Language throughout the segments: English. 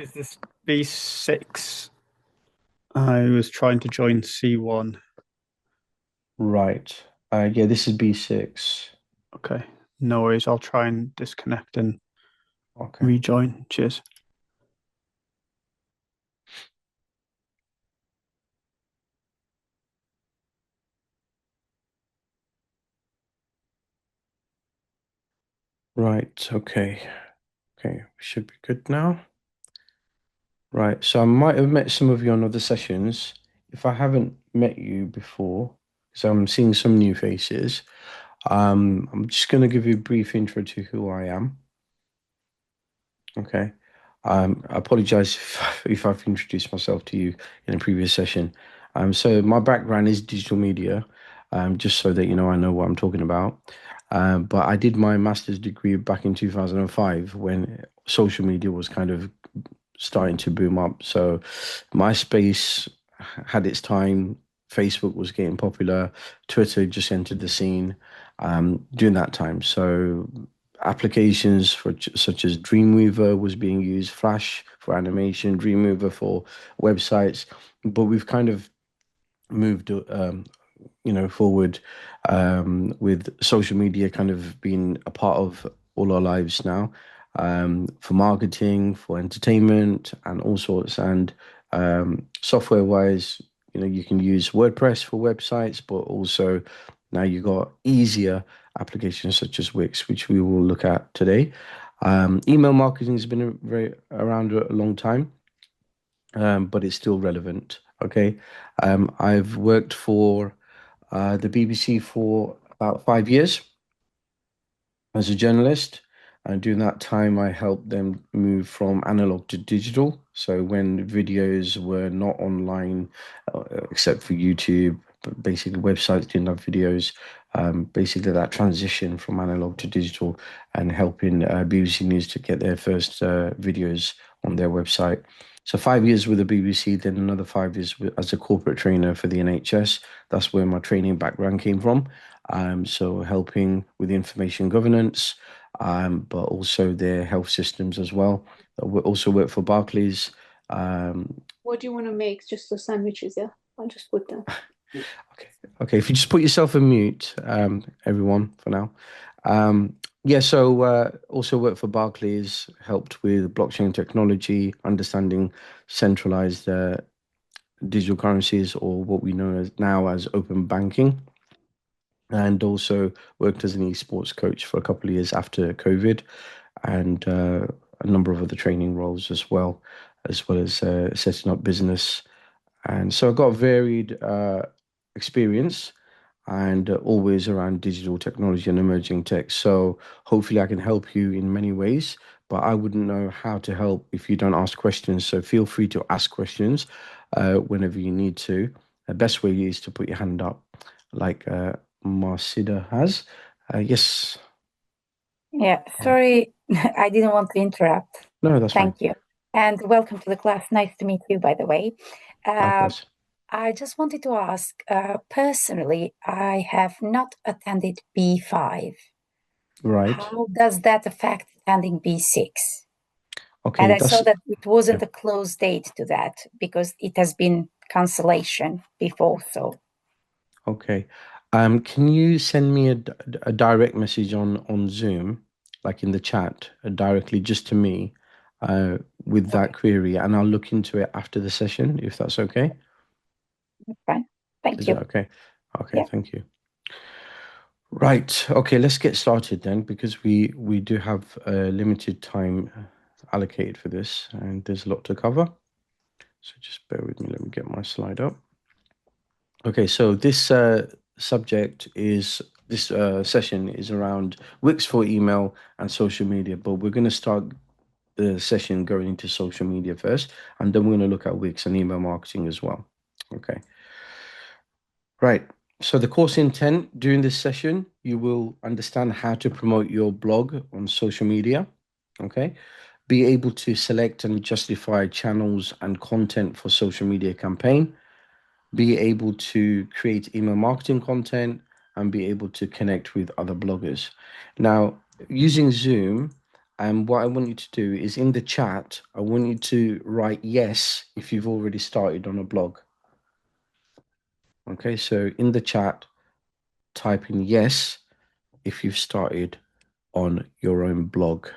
Is this B6? I was trying to join C1. Right. Yeah, this is B6. Okay, no worries. I'll try and disconnect and Okay. rejoin. Cheers. Right. Okay. Okay. We should be good now. Right. So I might have met some of you on other sessions. If I haven't met you before, because I'm seeing some new faces, I'm just going to give you a brief intro to who I am. Okay. I apologize if I've introduced myself to you in a previous session. So my background is digital media, just so that you know I know what I'm talking about. But I did my master's degree back in 2005 when social media was kind of starting to boom up. So MySpace had its time, Facebook was getting popular, Twitter just entered the scene during that time. So applications such as Dreamweaver was being used, Flash for animation, Dreamweaver for websites, but we've kind of moved forward with social media kind of being a part of all our lives now, for marketing, for entertainment, and all sorts. And software wise, you can use WordPress for websites, but also now you got easier applications such as Wix, which we will look at today. Email marketing has been very around a long time, but it's still relevant. Okay. I've worked for the BBC for about 5 years as a journalist. And during that time, I helped them move from analog to digital. So when videos were not online, except for YouTube, but basically websites didn't have videos, basically that transition from analog to digital and helping BBC News to get their first videos on their website. So 5 years with the BBC, then another 5 years as a corporate trainer for the NHS. That's where my training background came from. So helping with information governance, but also their health systems as well. We also work for Barclays. Um, What do you want to make? Just the sandwiches, yeah? I'll just put them. okay, okay. If you just put yourself on mute, everyone, for now. Yeah, so also worked for Barclays, helped with blockchain technology, understanding centralized digital currencies, or what we know as now as open banking, and also worked as an esports coach for a couple of years after COVID, and a number of other training roles as well as setting up business. And so I got varied experience and always around digital technology and emerging tech. So hopefully I can help you in many ways, but I wouldn't know how to help if you don't ask questions. So feel free to ask questions whenever you need to. The best way is to put your hand up, like Marcida has. Yes. Yeah, sorry, I didn't want to interrupt. No, that's fine. Thank you. And welcome to the class. Nice to meet you, by the way. Uh, Likewise. I just wanted to ask, personally, I have not attended B5. Right. How does that affect attending B6? And Okay, I saw that's that it yeah. wasn't a close date to that because it has been cancellation before. So, Okay. Can you send me a direct message on Zoom, like in the chat, directly just to me, with that okay, query, and I'll look into it after the session, if that's okay. fine. Thank Is that you. okay? Okay, Yeah. thank you. Right. Okay, let's get started then, because we do have a limited time allocated for this, and there's a lot to cover. So just bear with me. Let me get my slide up. Okay, so this session is around Wix for email and social media, but we're going to start the session going into social media first, and then we're going to look at Wix and email marketing as well. Okay, right. So the course intent during this session, you will understand how to promote your blog on social media. Okay, be able to select and justify channels and content for social media campaign, be able to create email marketing content, and be able to connect with other bloggers. Now, using Zoom And what I want you to do is in the chat, I want you to write yes if you've already started on a blog. Okay, so in the chat, type in yes if you've started on your own blog.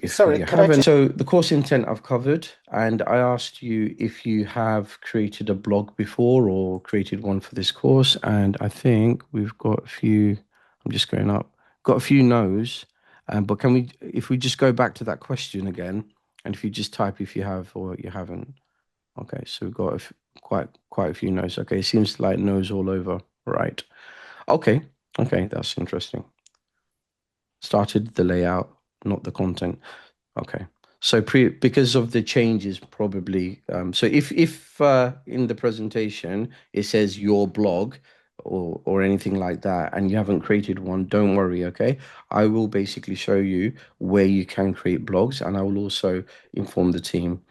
If Sorry, you could I haven't, just... so the course intent I've covered, and I asked you if you have created a blog before or created one for this course, and I think we've got a few, I'm just going up, got a few no's, but can we, if we just go back to that question again, and if you just type if you have or you haven't. Okay, so we've got quite a few no's. Okay, it seems like no's all over, right? Okay, that's interesting. Started the layout, not the content. Okay. So because of the changes, probably. So if in the presentation it says your blog or anything like that, and you haven't created one, don't worry. Okay, I will basically show you where you can create blogs, and I will also inform the team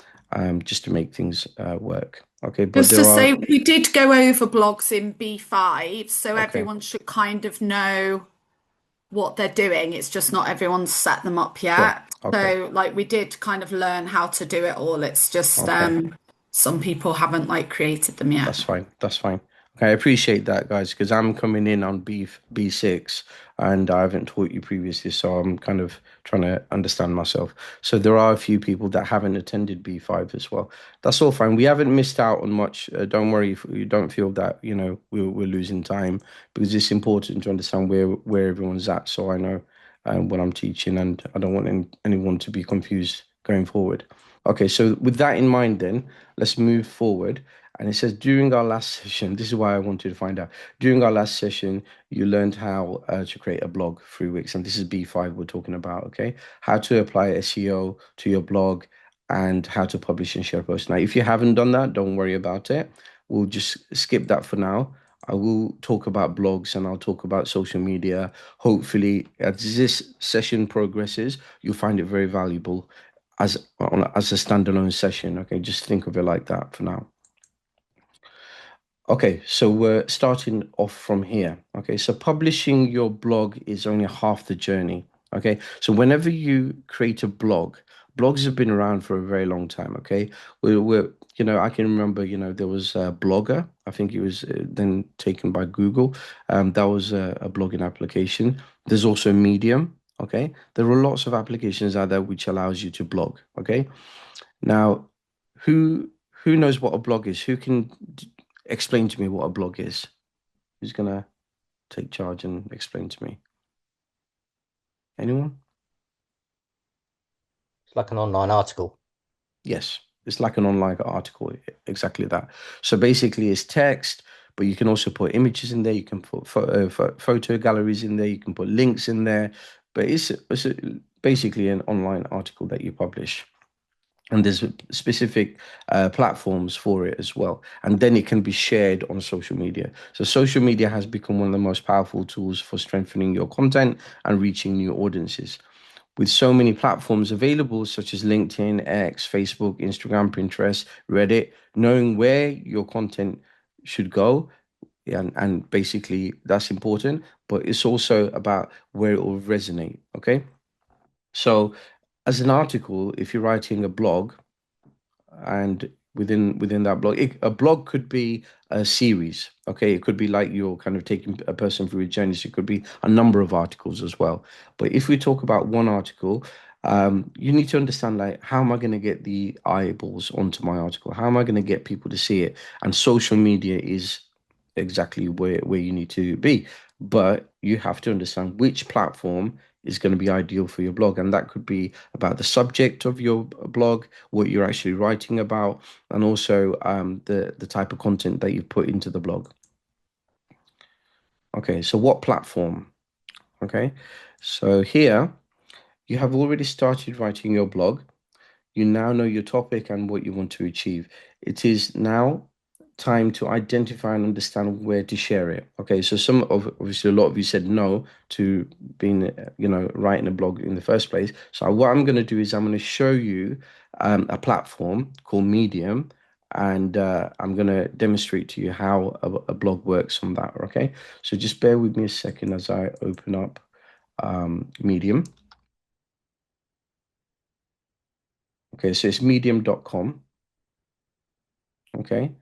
just to make things work. Okay, but Just to there are say, we did go over blogs in B5, so okay. everyone should kind of know what they're doing. It's just not everyone's set them up Sure. yet. Okay. So, like, we did kind of learn how to do it all. It's just Okay. some people haven't like created them yet. That's fine. That's fine. Okay, I appreciate that, guys, because I'm coming in on B6 and I haven't taught you previously, so I'm kind of trying to understand myself. So there are a few people that haven't attended B5 as well. That's all fine. We haven't missed out on much. Don't worry if you don't feel that, we're losing time, because it's important to understand where everyone's at, so I know what I'm teaching, and I don't want anyone to be confused going forward. Okay, so with that in mind, then let's move forward. And it says, during our last session, this is why I wanted to find out. During our last session, you learned how to create a blog, 3 weeks. And this is B5 we're talking about, okay? How to apply SEO to your blog and how to publish and share posts. Now, if you haven't done that, don't worry about it. We'll just skip that for now. I will talk about blogs and I'll talk about social media. Hopefully, as this session progresses, you'll find it very valuable as a standalone session, okay? Just think of it like that for now. Okay, so we're starting off from here. Okay, so publishing your blog is only half the journey. Okay, so whenever you create a blog, blogs have been around for a very long time. Okay, I can remember, there was a Blogger. I think it was then taken by Google. That was a blogging application. There's also Medium. Okay, there are lots of applications out there which allows you to blog. Okay, now who knows what a blog is? Who can explain to me what a blog is? Who's gonna take charge and explain to me? Anyone? It's like an online article. Yes, it's like an online article, exactly that. So basically, it's text, but you can also put images in there. You can put photo galleries in there. You can put links in there. But it's basically an online article that you publish. And there's specific platforms for it as well. And then it can be shared on social media. So social media has become one of the most powerful tools for strengthening your content and reaching new audiences. With so many platforms available, such as LinkedIn, X, Facebook, Instagram, Pinterest, Reddit, knowing where your content should go, and basically that's important, but it's also about where it will resonate, okay? So as an article, if you're writing a blog, and within that blog, a blog could be a series. Okay, it could be like you're kind of taking a person through a journey. So it could be a number of articles as well. But if we talk about one article, you need to understand, like, how am I going to get the eyeballs onto my article? How am I going to get people to see it? And social media is exactly where you need to be. But you have to understand which platform is going to be ideal for your blog. And that could be about the subject of your blog, what you're actually writing about, and also the type of content that you put into the blog. Okay, so what platform? Okay, so here you have already started writing your blog. You now know your topic and what you want to achieve. It is now time to identify and understand where to share it. Okay, so obviously a lot of you said no to being, writing a blog in the first place. So what I'm going to do is I'm going to show you a platform called Medium, and I'm going to demonstrate to you how a blog works on that. Okay, so just bear with me a second as I open up Medium. Okay, so it's medium.com. Okay.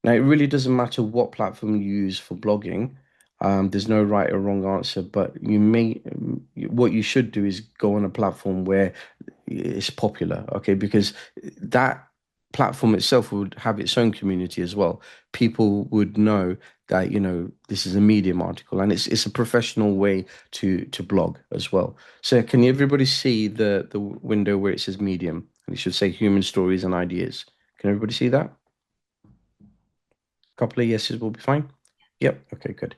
Now, it really doesn't matter what platform you use for blogging. There's no right or wrong answer, but what you should do is go on a platform where it's popular, okay? Because that platform itself would have its own community as well. People would know that, this is a Medium article, and it's a professional way to blog as well. So can everybody see the window where it says Medium? And it should say human stories and ideas. Can everybody see that? Couple of yeses will be fine. Yep. Okay, good.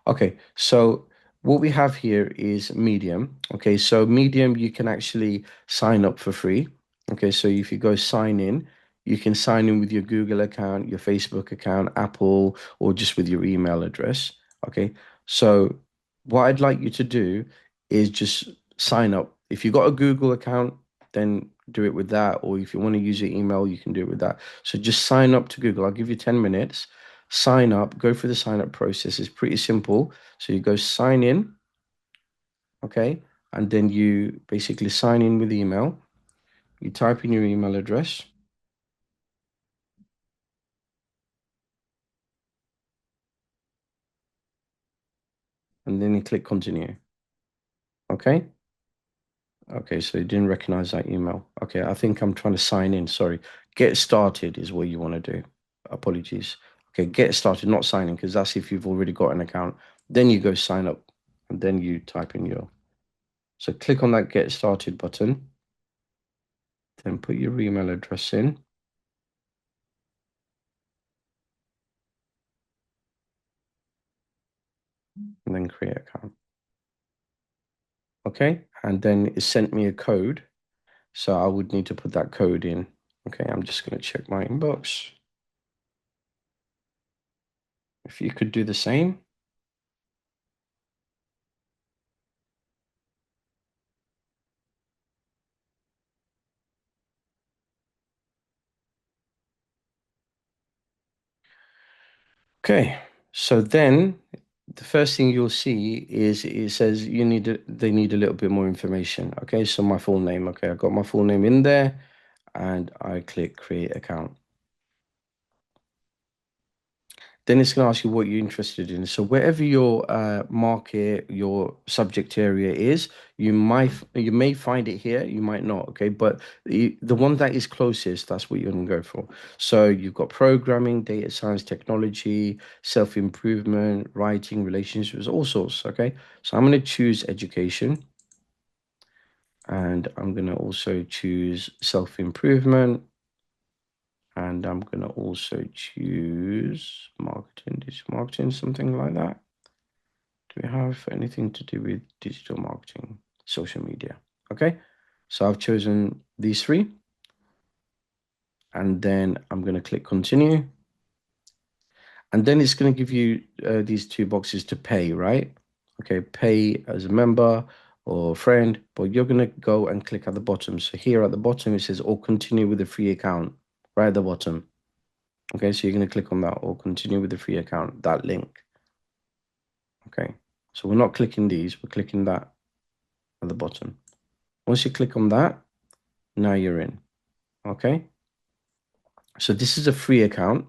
Okay, so what we have here is Medium. Okay, so Medium, you can actually sign up for free. Okay, so if you go sign in, you can sign in with your Google account, your Facebook account, Apple, or just with your email address. Okay, so what I'd like you to do is just sign up. If you got a Google account, then do it with that. Or if you want to use your email, you can do it with that. So just sign up to Google. I'll give you 10 minutes. Sign up, go through the sign up process. It's pretty simple. So you go sign in, okay? And then you basically sign in with email. You type in your email address. And then you click continue. Okay? Okay, so you didn't recognize that email. Okay, I think I'm trying to sign in. Sorry. Get started is what you want to do. Apologies. Okay, get started, not signing, because that's if you've already got an account. Then you go sign up, and then you type in your. So click on that get started button. Then put your email address in. And then create account. Okay, and then it sent me a code. So I would need to put that code in. Okay, I'm just going to check my inbox. If you could do the same. Okay, so then the first thing you'll see is it says they need a little bit more information. Okay, so my full name. Okay, I got my full name in there and I click create account. Then it's going to ask you what you're interested in. So wherever your market, your subject area is, you may find it here, you might not. Okay, but the one that is closest, that's what you're going to go for. So you've got programming, data science, technology, self-improvement, writing, relationships, all sorts. Okay, so I'm going to choose education, and I'm going to also choose self-improvement. And I'm going to also choose marketing, digital marketing, something like that. Do we have anything to do with digital marketing, social media? Okay, so I've chosen these three. And then I'm going to click continue. And then it's going to give you these two boxes to pay, right? Okay, pay as a member or friend, but you're going to go and click at the bottom. So here at the bottom, it says, or continue with a free account, right at the bottom. Okay, so you're going to click on that or continue with the free account, that link. Okay, so we're not clicking these, we're clicking that at the bottom. Once you click on that, now you're in. Okay, so this is a free account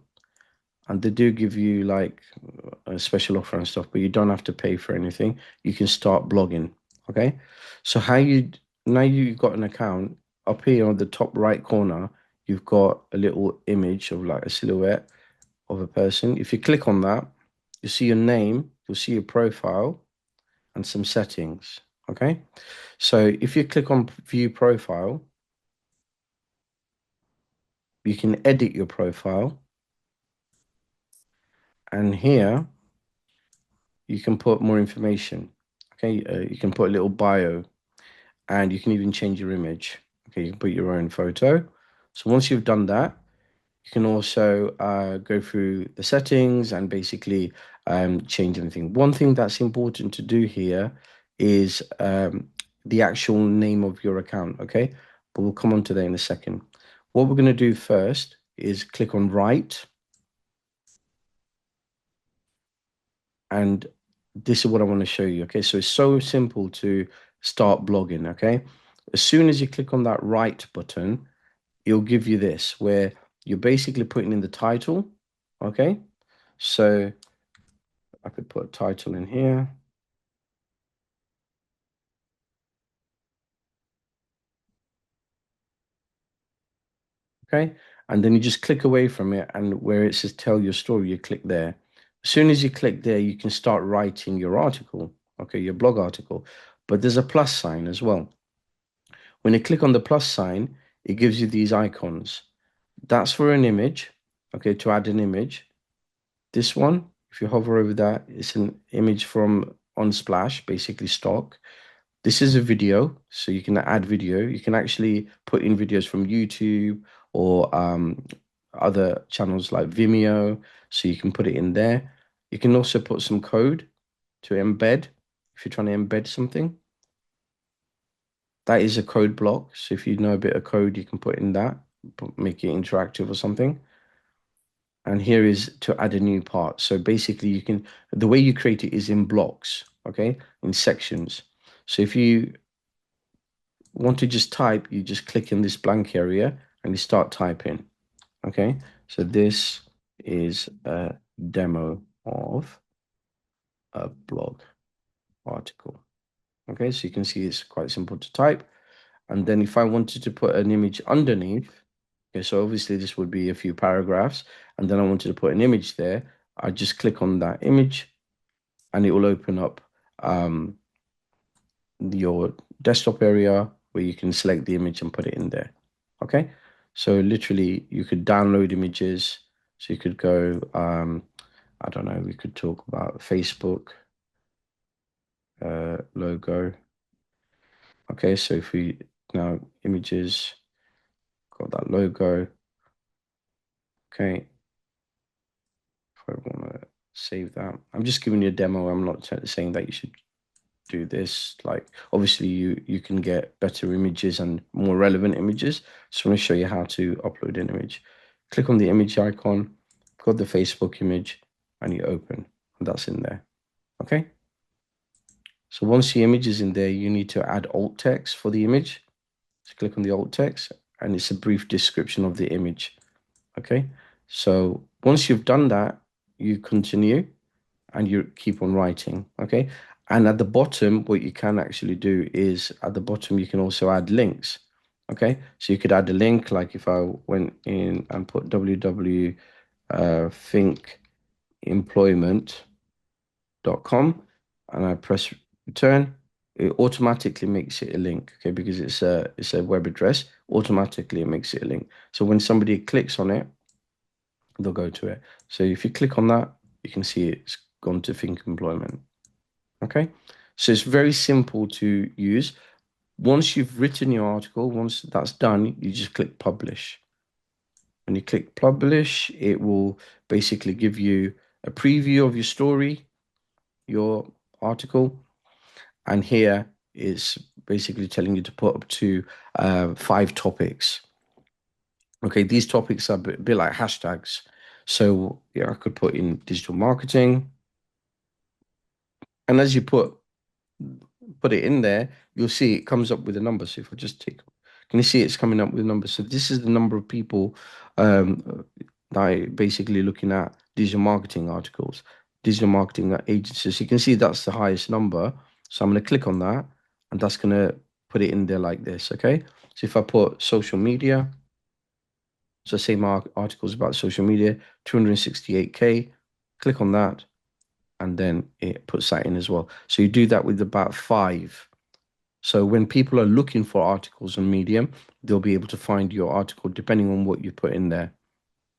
and they do give you like a special offer and stuff, but you don't have to pay for anything. You can start blogging. Okay, so now you've got an account. Up here on the top right corner, you've got a little image of like a silhouette of a person. If you click on that, you see your name, you'll see your profile and some settings. Okay, so if you click on view profile, you can edit your profile, and here you can put more information. Okay, you can put a little bio, and you can even change your image. Okay, you can put your own photo. So once you've done that, you can also go through the settings and basically change anything. One thing that's important to do here is the actual name of your account, okay? But we'll come on to that in a second. What we're going to do first is click on write. And this is what I want to show you, okay? So it's so simple to start blogging, okay? As soon as you click on that write button, it'll give you this where you're basically putting in the title. Okay, so I could put a title in here. Okay, and then you just click away from it, and where it says tell your story, you click there. As soon as you click there, you can start writing your article, okay, your blog article. But there's a plus sign as well. When you click on the plus sign, it gives you these icons. That's for an image, okay, to add an image. This one, if you hover over that, it's an image from Unsplash, basically stock. This is a video, so you can add video. You can actually put in videos from YouTube or other channels like Vimeo, so you can put it in there. You can also put some code to embed if you're trying to embed something. That is a code block, so if you know a bit of code, you can put in that, make it interactive or something. And here is to add a new part. So basically you can, the way you create it is in blocks, okay, in sections. So if you want to just type, you just click in this blank area and you start typing. Okay, so this is a demo of a blog article. Okay, so you can see it's quite simple to type. And then if I wanted to put an image underneath, okay, so obviously this would be a few paragraphs, and then I wanted to put an image there, I just click on that image and it will open up your desktop area where you can select the image and put it in there. Okay, so literally you could download images. So you could go, I don't know, we could talk about Facebook logo. Okay, so if we now images, got that logo. Okay, if I want to save that, I'm just giving you a demo. I'm not saying that you should do this. Like obviously you can get better images and more relevant images. Just want to show you how to upload an image. Click on the image icon, got the Facebook image, and you open, and that's in there. Okay, so once the image is in there, you need to add alt text for the image. So click on the alt text, and it's a brief description of the image. Okay, so once you've done that, you continue and you keep on writing. Okay, and at the bottom, what you can actually do is at the bottom you can also add links. Okay, so you could add a link, like if I went in and put www.thinkemployment.com and I press return, it automatically makes it a link. Okay, because it's a web address, automatically it makes it a link. So when somebody clicks on it, they'll go to it. So if you click on that, you can see it's gone to Think Employment. Okay, so it's very simple to use. Once you've written your article, once that's done, you just click publish. When you click publish, it will basically give you a preview of your story, your article, and here is basically telling you to put up to 5 topics. Okay, these topics are a bit like hashtags. So yeah, I could put in digital marketing, and as you put it in there, you'll see it comes up with a number. So if I just take, can you see it's coming up with a number? So this is the number of people that I basically looking at digital marketing articles, digital marketing agencies. You can see that's the highest number. So I'm going to click on that, and that's going to put it in there like this. Okay. So if I put social media, so say my articles about social media, 268K, click on that, and then it puts that in as well. So you do that with about 5. So when people are looking for articles on Medium, they'll be able to find your article depending on what you put in there.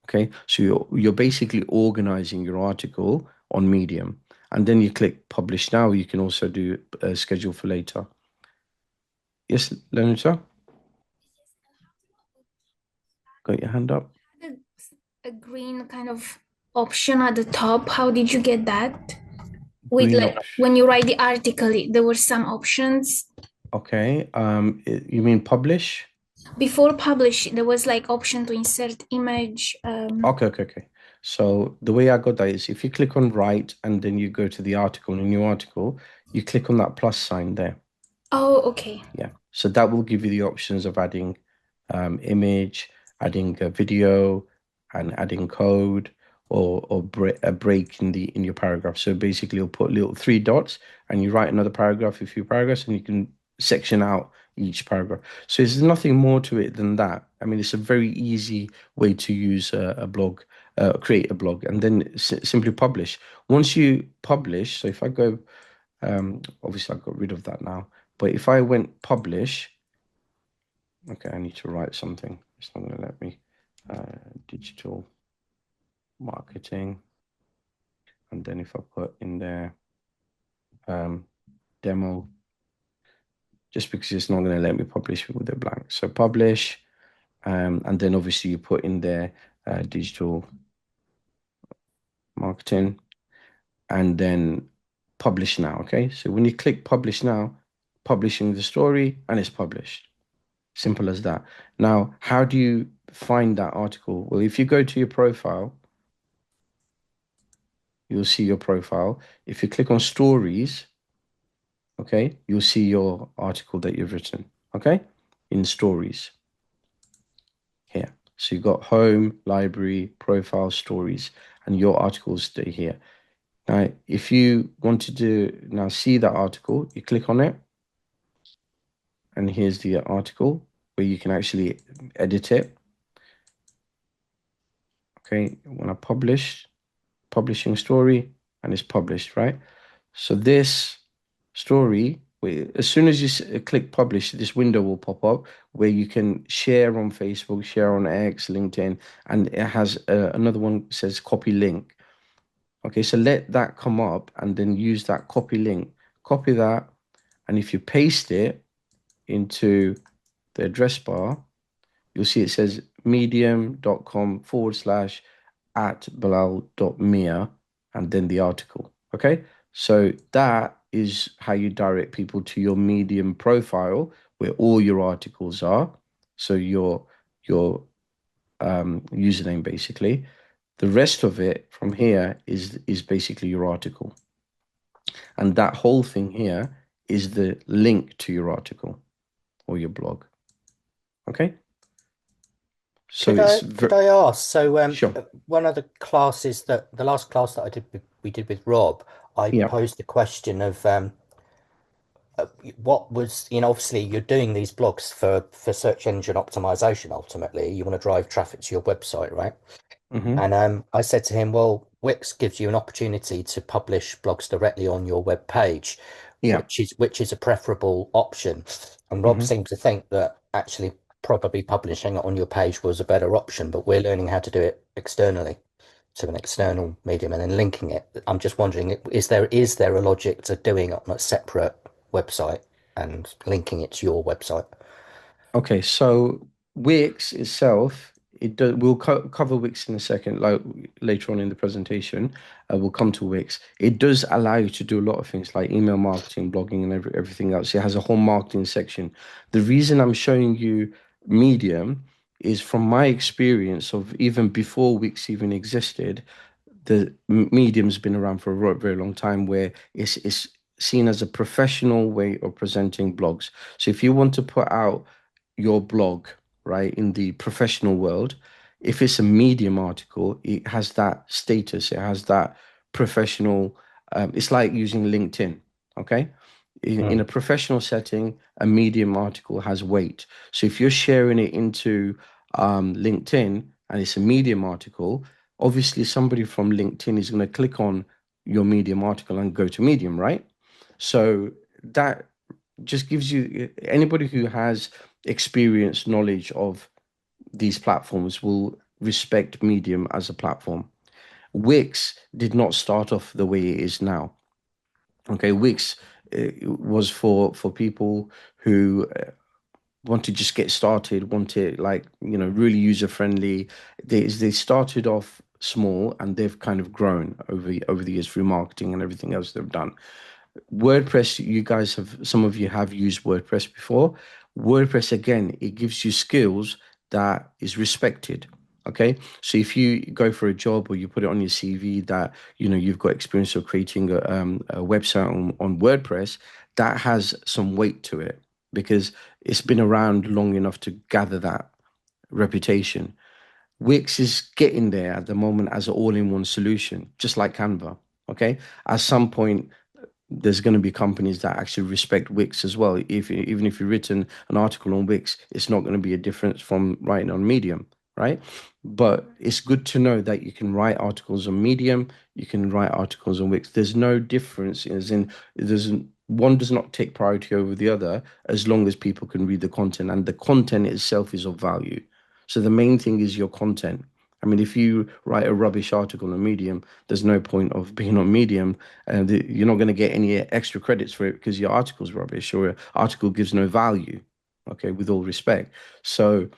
Okay, so you're basically organizing your article on Medium, and then you click Publish Now. You can also do schedule for later. Yes, Leonita, got your hand up. A green kind of option at the top. How did you get that? With Green like option. when you write the article, there were some options. Okay, you mean publish? Before publish, there was like option to insert image. Okay. So the way I got that is if you click on write and then you go to the article, a new article, you click on that plus sign there. Oh, okay. Yeah. So that will give you the options of adding image, adding a video and adding code or a break in your paragraph. So basically, you'll put little three dots and you write another paragraph, a few paragraphs, and you can section out each paragraph. So there's nothing more to it than that. I mean, it's a very easy way to use a blog, create a blog, and then simply publish. Once you publish, so if I go, obviously I got rid of that now, but if I went publish, okay, I need to write something. It's not going to let me. Digital marketing, and then if I put in there demo, just because it's not going to let me publish with a blank. So publish, and then obviously you put in there digital marketing, and then publish now. Okay, so when you click publish now, publishing the story, and it's published. Simple as that. Now, how do you find that article? Well, if you go to your profile, you'll see your profile. If you click on stories, okay, you'll see your article that you've written, okay, in stories here. So you've got home, library, profile, stories, and your articles stay here. Now, if you wanted to now see that article, you click on it, and here's the article where you can actually edit it. Okay, when I publishing story, and it's published, right? So this story, as soon as you click publish, this window will pop up where you can share on Facebook, share on X, LinkedIn, and it has another one says copy link. Okay, so let that come up and then use that copy link. Copy that, and if you paste it into the address bar, you'll see it says medium.com/@bilal.mia and then the article. Okay, so that is how you direct people to your Medium profile where all your articles are. So your username basically. The rest of it from here is basically your article, and that whole thing here is the link to your article or your blog. Okay, so it's Could I ask? So, sure. one of the classes that the last class that we did with Rob, I Yeah. posed the question of what was, obviously you're doing these blogs for search engine optimization. Ultimately, you want to drive traffic to your website, right? Mm-hmm. And I said to him, well, Wix gives you an opportunity to publish blogs directly on your web page, Yeah. which is a preferable option. And Rob Mm-hmm. seemed to think that actually probably publishing it on your page was a better option, but we're learning how to do it externally to an external medium and then linking it. I'm just wondering, is there a logic to doing it on a separate website and linking it to your website? Okay, so Wix itself, it does. We'll cover Wix in a second, like later on in the presentation. We'll come to Wix. It does allow you to do a lot of things like email marketing, blogging, and everything else. It has a whole marketing section. The reason I'm showing you Medium is from my experience of even before Wix even existed, the medium's been around for a very long time where it's seen as a professional way of presenting blogs. So if you want to put out your blog, right, in the professional world, if it's a medium article, it has that status, it has that professional, it's like using LinkedIn, okay? In a professional setting, a medium article has weight. So if you're sharing it into LinkedIn and it's a medium article, obviously somebody from LinkedIn is going to click on your medium article and go to medium, right? So that just gives you anybody who has experience, knowledge of these platforms will respect medium as a platform. Wix did not start off the way it is now. Okay, Wix was for people who want to just get started, want it like, really user friendly. They started off small and they've kind of grown over the years through marketing and everything else they've done. WordPress, you guys have, some of you have used WordPress before. WordPress, again, it gives you skills that is respected. Okay, so if you go for a job or you put it on your CV that you've got experience of creating a website on WordPress, that has some weight to it because it's been around long enough to gather that reputation. Wix is getting there at the moment as an all-in-one solution, just like Canva. Okay, at some point there's going to be companies that actually respect Wix as well. If even if you've written an article on Wix, it's not going to be a difference from writing on Medium, right? But it's good to know that you can write articles on Medium, you can write articles on Wix. There's no difference, as in there's one does not take priority over the other as long as people can read the content and the content itself is of value. So the main thing is your content. I mean, if you write a rubbish article on Medium, there's no point of being on Medium, and you're not going to get any extra credits for it because your article's rubbish or your article gives no value. Okay, with all respect. So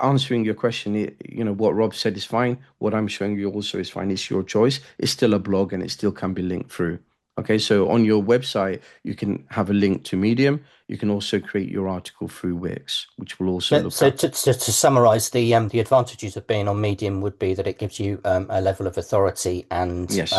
answering your question, what Rob said is fine. What I'm showing you also is fine. It's your choice. It's still a blog and it still can be linked through. Okay, so on your website, you can have a link to Medium. You can also create your article through Wix, which we'll also look So at. to summarize, the advantages of being on Medium would be that it gives you a level of authority Yes,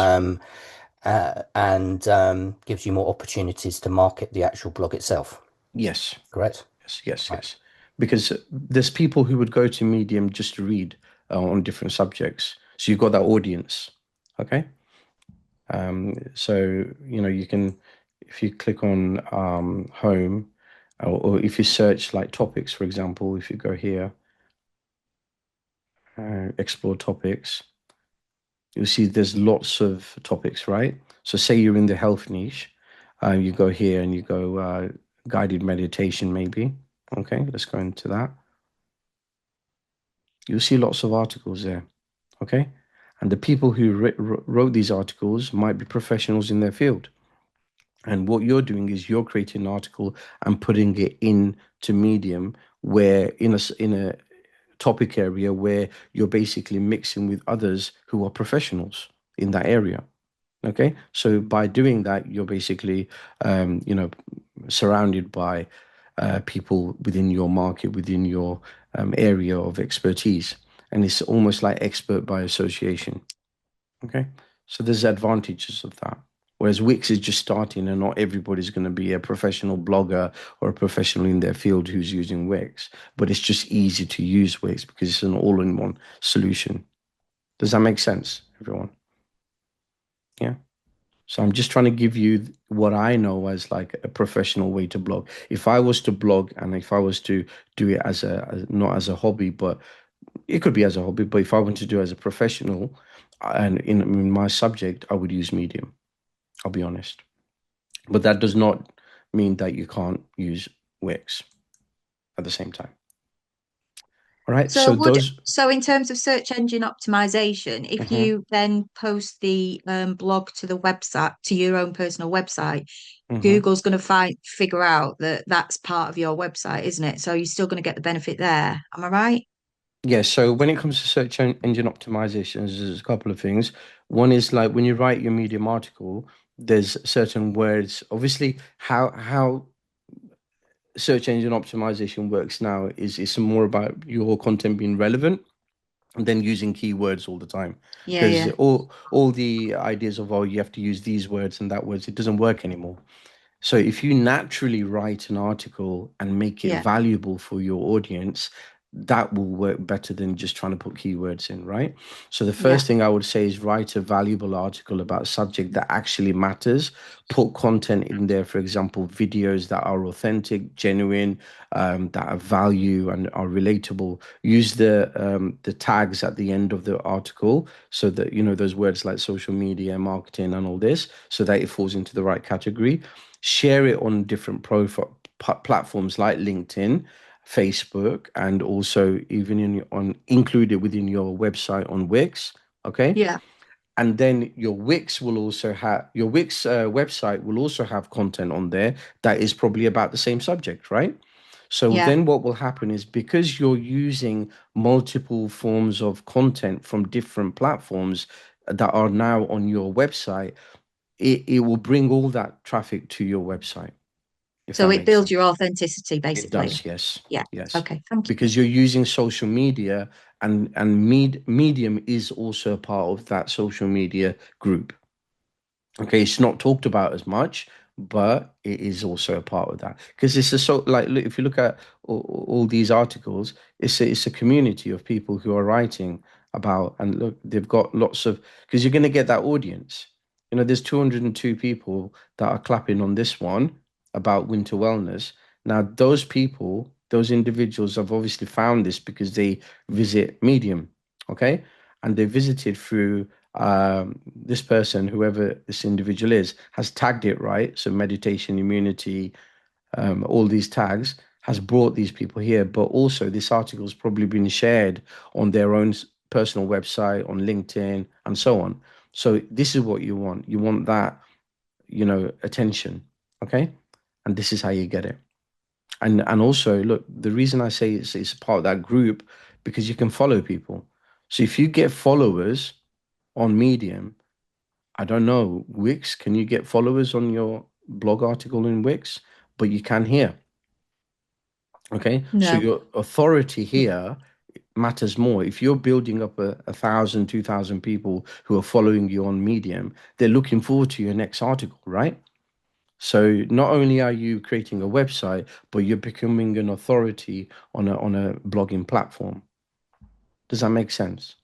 and gives you more opportunities to market the actual blog itself. yes, Correct? yes, yes, Right. yes. Because there's people who would go to Medium just to read on different subjects. So you've got that audience. Okay. So, you can, if you click on home, or if you search like topics, for example, if you go here, explore topics, you'll see there's lots of topics, right? So say you're in the health niche, you go here and you go guided meditation, maybe. Okay, let's go into that. You'll see lots of articles there. Okay. And the people who wrote these articles might be professionals in their field. And what you're doing is you're creating an article and putting it into Medium, where in a topic area where you're basically mixing with others who are professionals in that area. Okay, so by doing that, you're basically, surrounded by people within your market, within your area of expertise, and it's almost like expert by association. Okay. So there's advantages of that. Whereas Wix is just starting and not everybody's going to be a professional blogger or a professional in their field who's using Wix. But it's just easy to use Wix because it's an all-in-one solution. Does that make sense, everyone? Yeah. So I'm just trying to give you what I know as like a professional way to blog. If I was to blog and if I was to do it not as a hobby, but it could be as a hobby, but if I want to do it as a professional and in my subject, I would use Medium. I'll be honest. But that does not mean that you can't use Wix at the same time. All right. So So those. so in terms of search engine optimization, if Mhm, you then post the blog to the website, to your own personal website, mhm. Google's going to figure out that that's part of your website, isn't it? So you're still going to get the benefit there. Am I right? Yeah. So when it comes to search engine optimizations, there's a couple of things. One is like when you write your Medium article, there's certain words. Obviously, how search engine optimization works now is it's more about your content being relevant than using keywords all the time. Yeah, Because yeah, all the ideas of, oh, you have to use these words and that words, it doesn't work anymore. So if you naturally write an article and make it yeah, valuable for your audience, that will work better than just trying to put keywords in, right? So the yeah, first thing I would say is write a valuable article about a subject that actually matters. Put content in there, for example, videos that are authentic, genuine, that are value and are relatable. Use the tags at the end of the article so that those words like social media, marketing, and all this, so that it falls into the right category. Share it on different profile platforms like LinkedIn, Facebook, and also even on included within your website on Wix. Okay. yeah, And then your Wix website will also have content on there that is probably about the same subject, right? So yeah. then what will happen is because you're using multiple forms of content from different platforms that are now on your website, it will bring all that traffic to your website, if So that it makes builds your sense. authenticity, It basically. does, yes. Yeah. Yes. Okay. Thank you. Because you're using social media and Medium is also a part of that social media group. Okay, it's not talked about as much, but it is also a part of that because it's a so like look, if you look at all these articles, it's a community of people who are writing about, and look, they've got lots of, because you're going to get that audience. You know, there's 202 people that are clapping on this one about winter wellness. Now, those people, those individuals have obviously found this because they visit Medium, okay? And they visited through this person, whoever this individual is, has tagged it right. So meditation, immunity, all these tags has brought these people here. But also, this article has probably been shared on their own personal website, on LinkedIn, and so on. So this is what you want. You want that, attention, okay? And this is how you get it. And also, look, the reason I say it's part of that group because you can follow people. So if you get followers on Medium, I don't know, Wix, can you get followers on your blog article in Wix? But you can here. Okay. So No. your authority here matters more. If you're building up a thousand, 2,000 people who are following you on Medium, they're looking forward to your next article, right? So not only are you creating a website, but you're becoming an authority on a blogging platform. Does that make sense?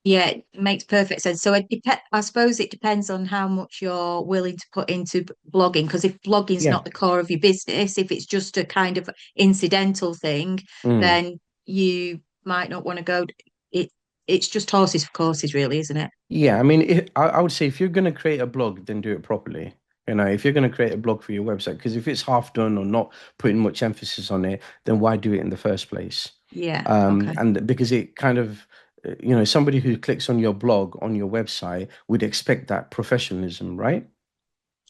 Yeah, it makes perfect sense. So I suppose it depends on how much you're willing to put into blogging. Because if blogging's Yeah. not the core of your business, if it's just a kind of incidental thing, Mm. then you might not want to go. It it's just horses for courses, really, isn't it? Yeah, I mean, I would say if you're going to create a blog, then do it properly. You know, if you're going to create a blog for your website, because if it's half done or not putting much emphasis on it, then why do it in the first place? Yeah. Okay. And because it kind of, somebody who clicks on your blog on your website would expect that professionalism, right?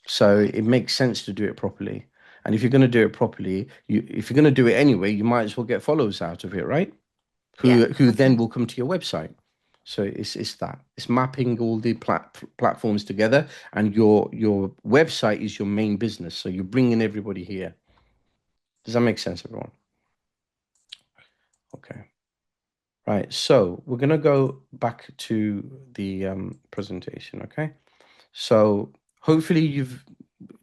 So it makes sense to do it properly. And if you're going to do it properly, if you're going to do it anyway, you might as well get followers out of it, right? Yeah. Who then Okay. will come to your website. So it's that. It's mapping all the platforms together, and your website is your main business. So you're bringing everybody here. Does that make sense, everyone? Okay. Right. So we're gonna go back to the presentation. Okay. So hopefully you've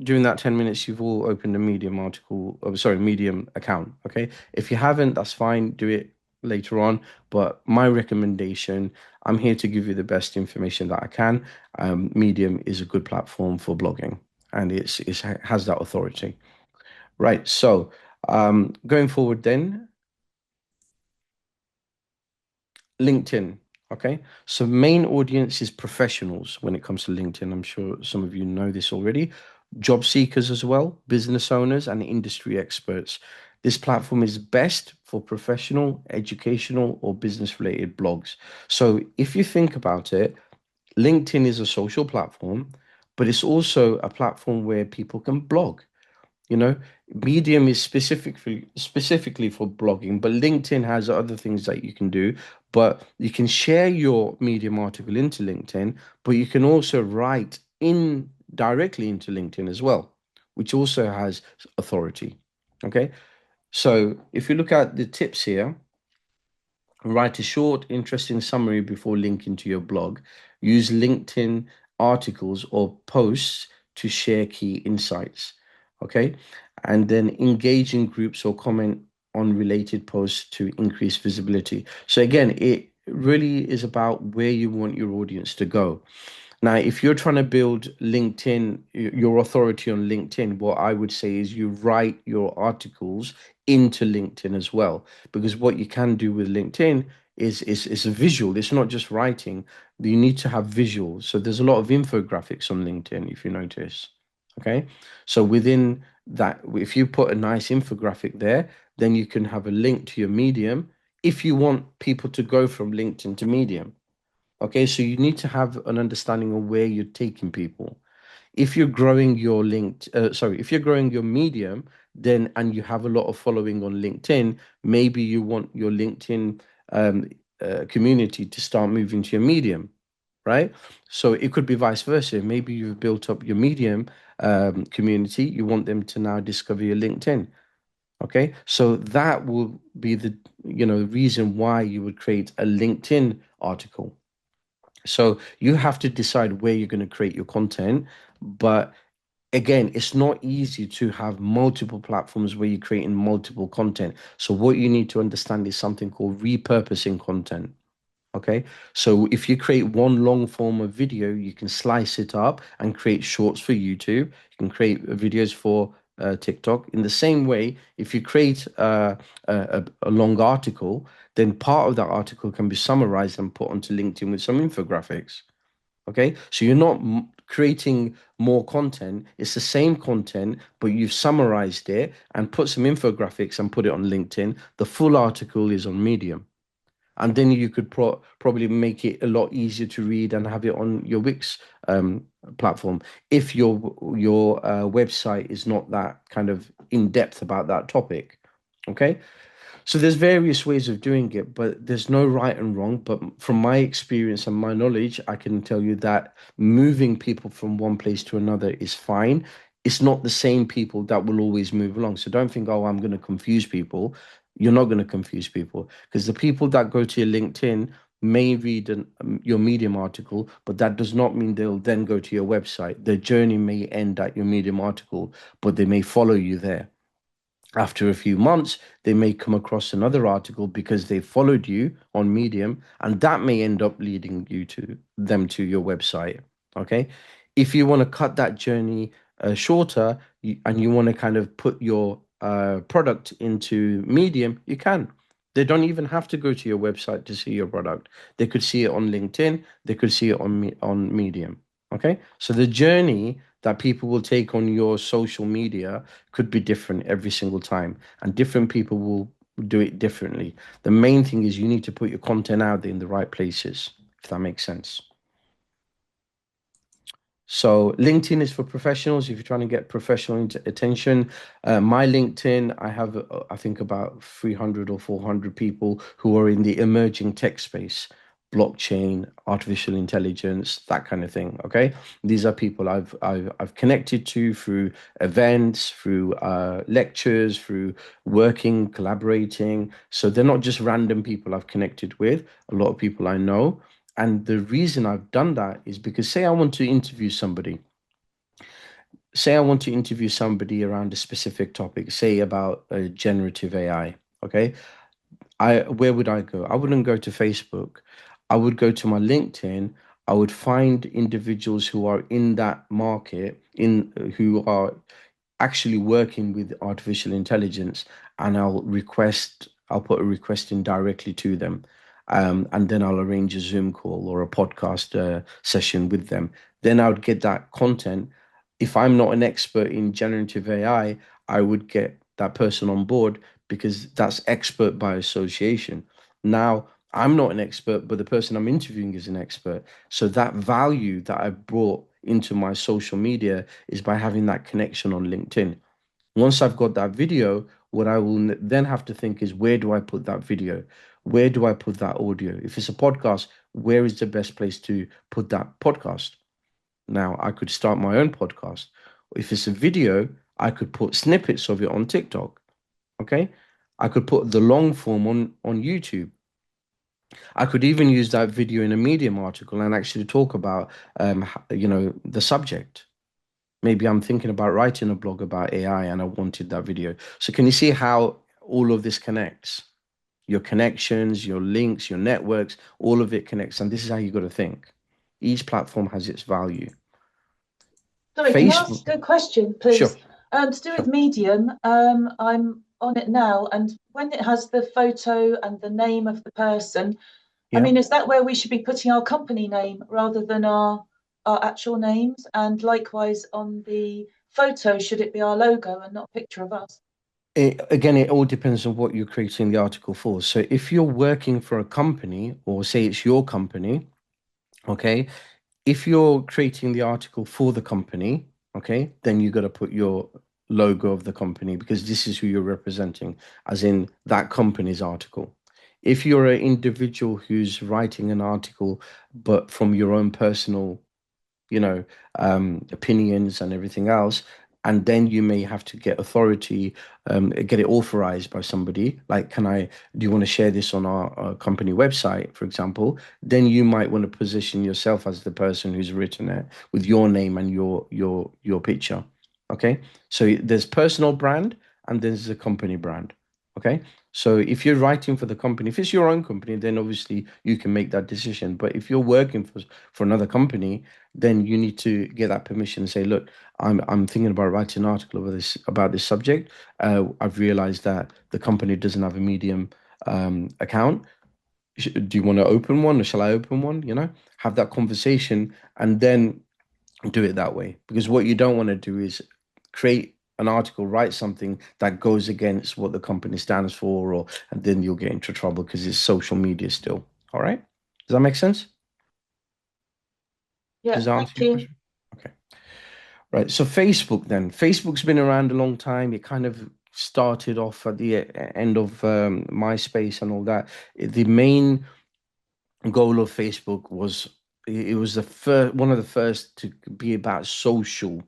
during that 10 minutes you've all opened a Medium article, oh, sorry, Medium account. Okay. If you haven't, that's fine. Do it later on. But my recommendation, I'm here to give you the best information that I can. Medium is a good platform for blogging, and it has that authority. Right. So going forward then, LinkedIn. Okay. So main audience is professionals when it comes to LinkedIn. I'm sure some of you know this already. Job seekers as well, business owners and industry experts. This platform is best for professional, educational, or business related blogs. So if you think about it, LinkedIn is a social platform, but it's also a platform where people can blog. You know, Medium is specifically for blogging, but LinkedIn has other things that you can do. But you can share your Medium article into LinkedIn, but you can also write in directly into LinkedIn as well, which also has authority. Okay, so if you look at the tips here, write a short, interesting summary before linking to your blog. Use LinkedIn articles or posts to share key insights. Okay. And then engage in groups or comment on related posts to increase visibility. So, again, it really is about where you want your audience to go. Now, if you're trying to build LinkedIn, your authority on LinkedIn, what I would say is you write your articles into LinkedIn as well. Because what you can do with LinkedIn is a visual. It's not just writing. You need to have visuals. So there's a lot of infographics on LinkedIn, if you notice. Okay. So within that, if you put a nice infographic there, then you can have a link to your Medium if you want people to go from LinkedIn to Medium. Okay, so you need to have an understanding of where you're taking people. If you're growing your if you're growing your Medium, then and you have a lot of following on LinkedIn, maybe you want your LinkedIn community to start moving to your Medium, right? So it could be vice versa. Maybe you've built up your Medium community, you want them to now discover your LinkedIn. Okay, so that will be the reason why you would create a LinkedIn article. So you have to decide where you're going to create your content, but again, it's not easy to have multiple platforms where you're creating multiple content. So what you need to understand is something called repurposing content. Okay, so if you create one long form of video, you can slice it up and create shorts for YouTube. You can create videos for TikTok. In the same way, if you create a long article, then part of that article can be summarized and put onto LinkedIn with some infographics. Okay, so you're not creating more content, it's the same content, but you've summarized it and put some infographics and put it on LinkedIn. The full article is on Medium. And then you could probably make it a lot easier to read and have it on your Wix platform if your website is not that kind of in depth about that topic. Okay, so there's various ways of doing it, but there's no right and wrong. But from my experience and my knowledge, I can tell you that moving people from one place to another is fine. It's not the same people that will always move along. So don't think, oh, I'm going to confuse people. You're not going to confuse people because the people that go to your LinkedIn may read your Medium article, but that does not mean they'll then go to your website. Their journey may end at your Medium article, but they may follow you there. After a few months, they may come across another article because they followed you on Medium, and that may end up leading you to them to your website. Okay. If you want to cut that journey shorter and you want to kind of put your product into Medium, you can. They don't even have to go to your website to see your product. They could see it on LinkedIn, they could see it on Medium. Okay. So the journey that people will take on your social media could be different every single time, and different people will do it differently. The main thing is you need to put your content out there in the right places, if that makes sense. So LinkedIn is for professionals. If you're trying to get professional attention, my LinkedIn, I have, I think about 300 or 400 people who are in the emerging tech space, blockchain, artificial intelligence, that kind of thing. Okay, these are people I've connected to through events, through lectures, through working, collaborating. So they're not just random people I've connected with. A lot of people I know. And the reason I've done that is because say I want to interview somebody, around a specific topic, say about generative AI. Okay. Where would I go? I wouldn't go to Facebook. I would go to my LinkedIn. I would find individuals who are in that market, who are actually working with artificial intelligence, and I'll put a request in directly to them. And then I'll arrange a Zoom call or a podcast session with them. Then I would get that content. If I'm not an expert in generative AI, I would get that person on board because that's expert by association. Now, I'm not an expert, but the person I'm interviewing is an expert. So that value that I've brought into my social media is by having that connection on LinkedIn. Once I've got that video, what I will then have to think is, where do I put that video? Where do I put that audio? If it's a podcast, where is the best place to put that podcast? Now, I could start my own podcast. If it's a video, I could put snippets of it on TikTok. Okay. I could put the long form on YouTube. I could even use that video in a Medium article and actually talk about, the subject. Maybe I'm thinking about writing a blog about AI and I wanted that video. So can you see how all of this connects? Your connections, your links, your networks, all of it connects. And this is how you got to think. Each platform has its value. Sorry, can I Facebook, ask a question, sure, please? To do with Medium, I'm on it now, and when it has the photo and the name of the person, I yeah. mean, is that where we should be putting our company name rather than our actual names? And likewise on the photo, should it be our logo and not a picture of us? Again, it all depends on what you're creating the article for. So if you're working for a company, or say it's your company, okay, if you're creating the article for the company, okay, then you got to put your logo of the company because this is who you're representing, as in that company's article. If you're an individual who's writing an article, but from your own personal, opinions and everything else, and then you may have to get authority, get it authorized by somebody. Like, do you want to share this on our company website, for example? Then you might want to position yourself as the person who's written it with your name and your picture. Okay. So there's personal brand and there's a company brand. Okay. So if you're writing for the company, if it's your own company, then obviously you can make that decision. But if you're working for another company, then you need to get that permission and say, look, I'm thinking about writing an article about this subject. I've realized that the company doesn't have a Medium account. Do you want to open one or shall I open one? Have that conversation and then do it that way. Because what you don't want to do is create an article, write something that goes against what the company stands for, and then you'll get into trouble because it's social media still. All right. Does that make sense? Yeah, Does that answer thank your you. question? Okay. Right. So Facebook then. Facebook's been around a long time. It kind of started off at the end of MySpace and all that. The main goal of Facebook was it was the first one of the first to be about social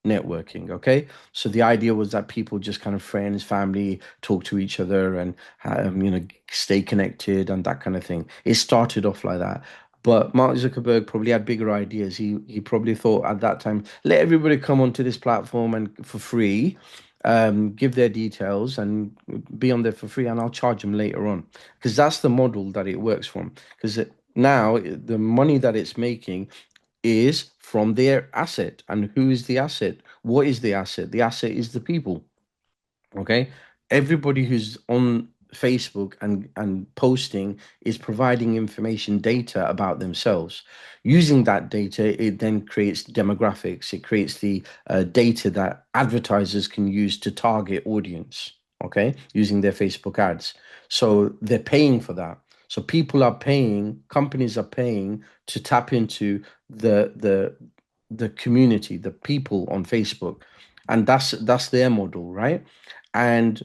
networking. Okay, so the idea was that people just kind of friends, family, talk to each other and stay connected and that kind of thing. It started off like that. But Mark Zuckerberg probably had bigger ideas. He probably thought at that time, let everybody come onto this platform and for free, give their details and be on there for free, and I'll charge them later on because that's the model that it works from. Because now the money that it's making is from their asset. And who is the asset? What is the asset? The asset is the people. Okay. Everybody who's on Facebook and posting is providing information data about themselves. Using that data, it then creates demographics. It creates the data that advertisers can use to target audience. Okay, using their Facebook ads. So they're paying for that. So people are paying, companies are paying to tap into the community, the people on Facebook, and that's their model, right? And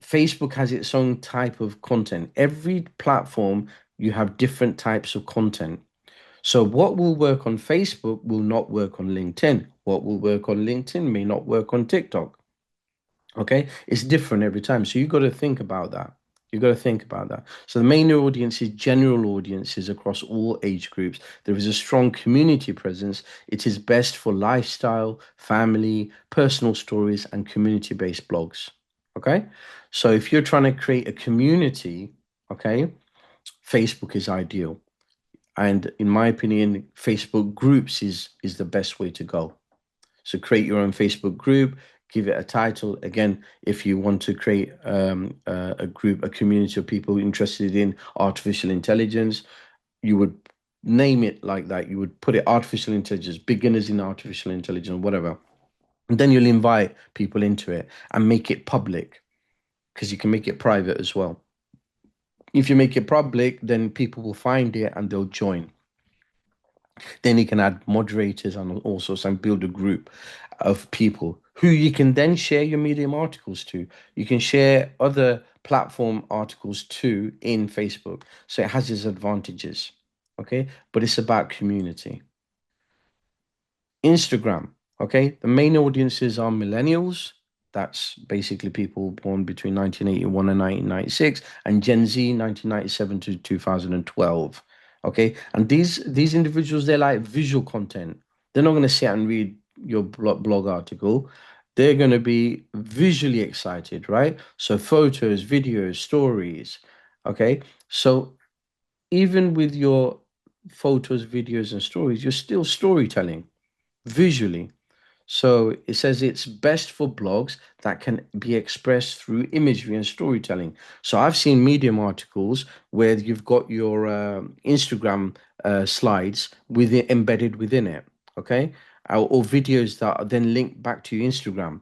Facebook has its own type of content. Every platform, you have different types of content. So what will work on Facebook will not work on LinkedIn. What will work on LinkedIn may not work on TikTok. Okay, it's different every time. So you got to think about that. You got to think about that. So the main audience is general audiences across all age groups. There is a strong community presence. It is best for lifestyle, family, personal stories, and community-based blogs. Okay, so if you're trying to create a community, okay, Facebook is ideal. And in my opinion, Facebook groups is the best way to go. So create your own Facebook group, give it a title. Again, if you want to create a group, a community of people interested in artificial intelligence, you would name it like that. You would put it artificial intelligence, beginners in artificial intelligence, whatever. And then you'll invite people into it and make it public because you can make it private as well. If you make it public, then people will find it and they'll join. Then you can add moderators and all sorts and build a group of people who you can then share your Medium articles to. You can share other platform articles too in Facebook. So it has its advantages. Okay. But it's about community. Instagram. Okay. The main audiences are millennials. That's basically people born between 1981 and 1996, and Gen Z 1997 to 2012. Okay, and these individuals, they like visual content. They're not going to sit and read your blog article. They're going to be visually excited, right? So photos, videos, stories. Okay, so even with your photos, videos, and stories, you're still storytelling visually. So it says it's best for blogs that can be expressed through imagery and storytelling. So I've seen Medium articles where you've got your Instagram slides with it embedded within it, okay? Or videos that are then linked back to your Instagram,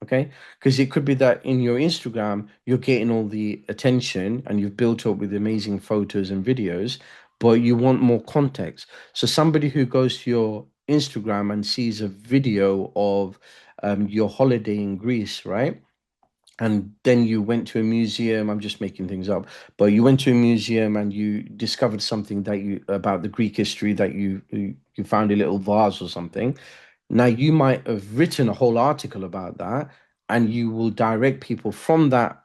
okay? Because it could be that in your Instagram, you're getting all the attention and you've built up with amazing photos and videos, but you want more context. So somebody who goes to your Instagram and sees a video of your holiday in Greece, right? And then you went to a museum. I'm just making things up, but you went to a museum and you discovered something that you about the Greek history that you found a little vase or something. Now you might have written a whole article about that, and you will direct people from that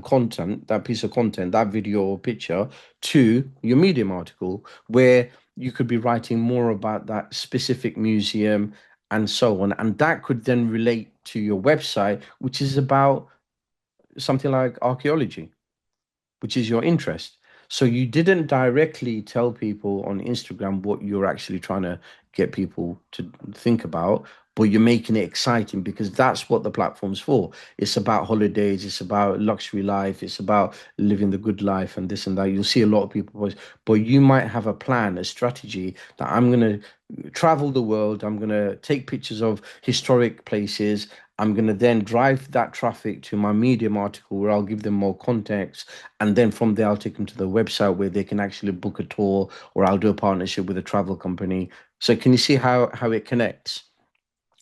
content, that piece of content, that video or picture to your Medium article where you could be writing more about that specific museum and so on. And that could then relate to your website, which is about something like archaeology, which is your interest. So you didn't directly tell people on Instagram what you're actually trying to get people to think about, but you're making it exciting because that's what the platform's for. It's about holidays, it's about luxury life, it's about living the good life and this and that. You'll see a lot of people post, but you might have a plan, a strategy that I'm going to travel the world, I'm going to take pictures of historic places. I'm going to then drive that traffic to my Medium article where I'll give them more context. And then from there, I'll take them to the website where they can actually book a tour, or I'll do a partnership with a travel company. So can you see how it connects?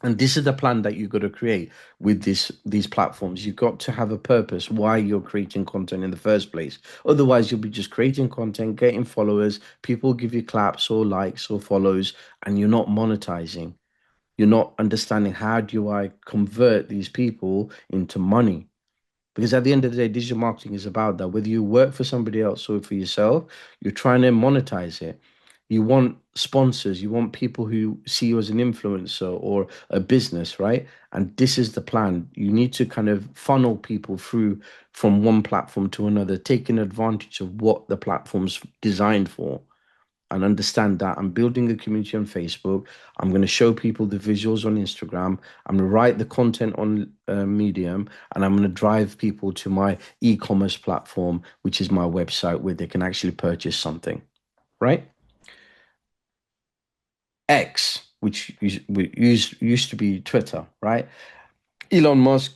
And this is the plan that you've got to create with these platforms. You've got to have a purpose why you're creating content in the first place. Otherwise, you'll be just creating content, getting followers, people give you claps or likes or follows, and you're not monetizing. You're not understanding how do I convert these people into money? Because at the end of the day, digital marketing is about that. Whether you work for somebody else or for yourself, you're trying to monetize it. You want sponsors, you want people who see you as an influencer or a business, right? And this is the plan. You need to kind of funnel people through from one platform to another, taking advantage of what the platform's designed for, and understand that I'm building a community on Facebook. I'm going to show people the visuals on Instagram. I'm going to write the content on Medium, and I'm going to drive people to my e-commerce platform, which is my website where they can actually purchase something, right? X, which used to be Twitter, right? Elon Musk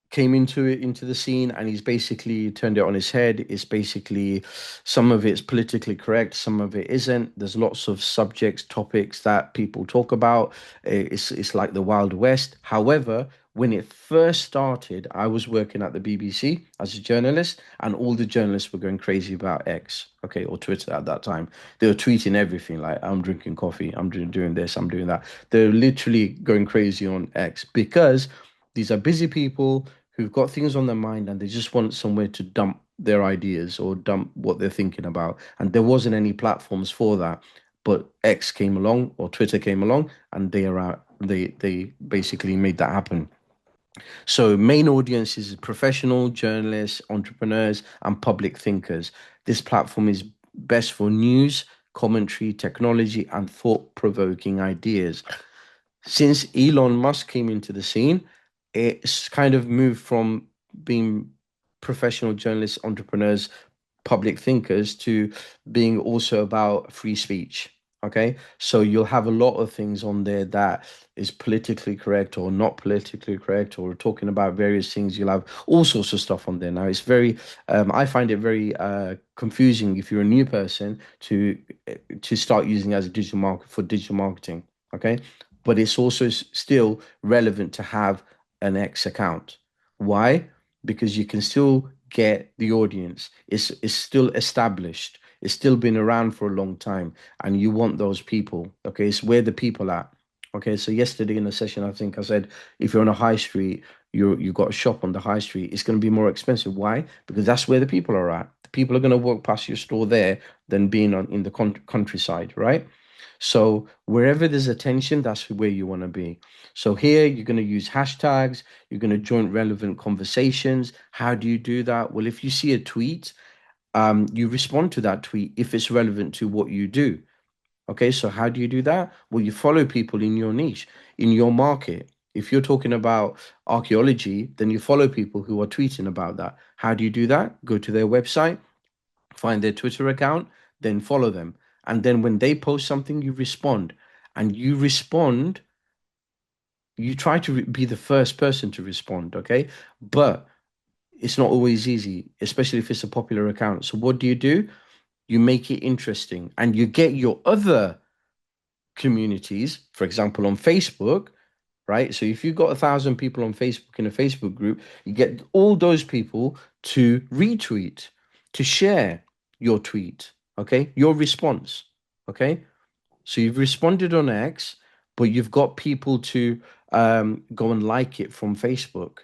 came into the scene, and he's basically turned it on his head. It's basically, some of it's politically correct, some of it isn't. There's lots of subjects, topics that people talk about. It's like the Wild West. However, when it first started, I was working at the BBC as a journalist, and all the journalists were going crazy about X, okay, or Twitter at that time. They were tweeting everything like, I'm drinking coffee, I'm doing this, I'm doing that. They're literally going crazy on X because these are busy people who've got things on their mind, and they just want somewhere to dump their ideas or dump what they're thinking about. And there wasn't any platforms for that. But X came along, or Twitter came along, and they basically made that happen. So main audience is professional journalists, entrepreneurs, and public thinkers. This platform is best for news, commentary, technology, and thought-provoking ideas. Since Elon Musk came into the scene, it's kind of moved from being professional journalists, entrepreneurs, public thinkers to being also about free speech. Okay, so you'll have a lot of things on there that is politically correct or not politically correct, or talking about various things. You'll have all sorts of stuff on there. Now, it's very, I find it very confusing if you're a new person to start using as a digital market for digital marketing. Okay, but it's also still relevant to have an X account. Why? Because you can still get the audience. It's still established. It's still been around for a long time, and you want those people. Okay, it's where the people are. Okay, so yesterday in the session, I think I said if you're on a high street, you got a shop on the high street, it's going to be more expensive. Why? Because that's where the people are at. The people are going to walk past your store there than being on in the countryside, right? So wherever there's attention, that's where you want to be. So here you're going to use hashtags, you're going to join relevant conversations. How do you do that? Well, if you see a tweet, you respond to that tweet if it's relevant to what you do. Okay, so how do you do that? Well, you follow people in your niche, in your market. If you're talking about archaeology, then you follow people who are tweeting about that. How do you do that? Go to their website, find their Twitter account, then follow them. And then when they post something, you respond. And you respond, you try to be the first person to respond, okay? But it's not always easy, especially if it's a popular account. So what do? You make it interesting, and you get your other communities, for example, on Facebook, right? So if you've got 1,000 people on Facebook in a Facebook group, you get all those people to retweet, to share your tweet, okay? Your response, okay? So you've responded on X, but you've got people to go and like it from Facebook.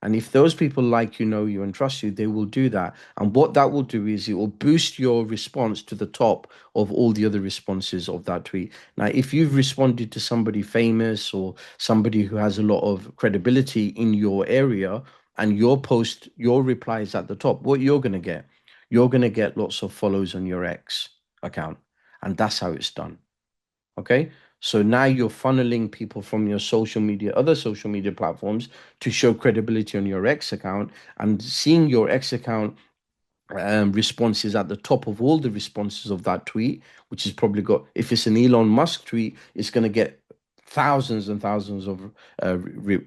And if those people like you, know you, and trust you, they will do that. And what that will do is it will boost your response to the top of all the other responses of that tweet. Now, if you've responded to somebody famous or somebody who has a lot of credibility in your area, and your post, your reply is at the top, what you're going to get? You're going to get lots of follows on your X account. And that's how it's done. Okay. So now you're funneling people from your social media, other social media platforms to show credibility on your X account, and seeing your X account responses at the top of all the responses of that tweet, which has probably got, if it's an Elon Musk tweet, it's going to get thousands and thousands of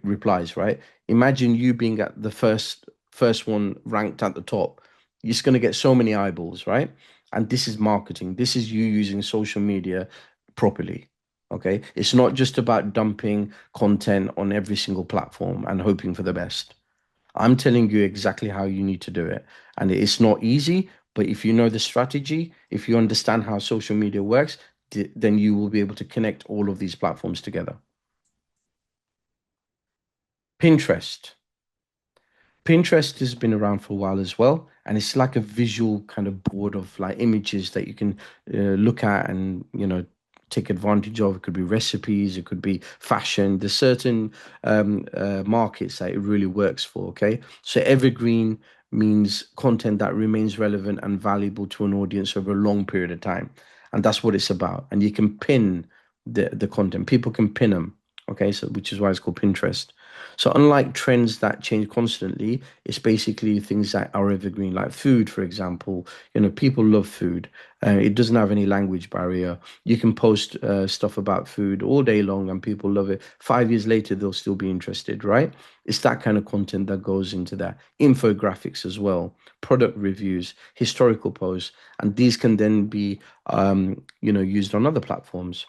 replies, right? Imagine you being at the first one ranked at the top. You're just going to get so many eyeballs, right? And this is marketing. This is you using social media properly. Okay. It's not just about dumping content on every single platform and hoping for the best. I'm telling you exactly how you need to do it. And it's not easy, but if you know the strategy, if you understand how social media works, then you will be able to connect all of these platforms together. Pinterest. Pinterest has been around for a while as well, and it's like a visual kind of board of like images that you can look at and take advantage of. It could be recipes, it could be fashion. There's certain markets that it really works for. Okay, so evergreen means content that remains relevant and valuable to an audience over a long period of time, and that's what it's about. And you can pin the content. People can pin them. Okay, so which is why it's called Pinterest. So unlike trends that change constantly, it's basically things that are evergreen, like food, for example. People love food. It doesn't have any language barrier. You can post stuff about food all day long and people love it. 5 years later, they'll still be interested, right? It's that kind of content that goes into that. Infographics as well, product reviews, historical posts, and these can then be, used on other platforms.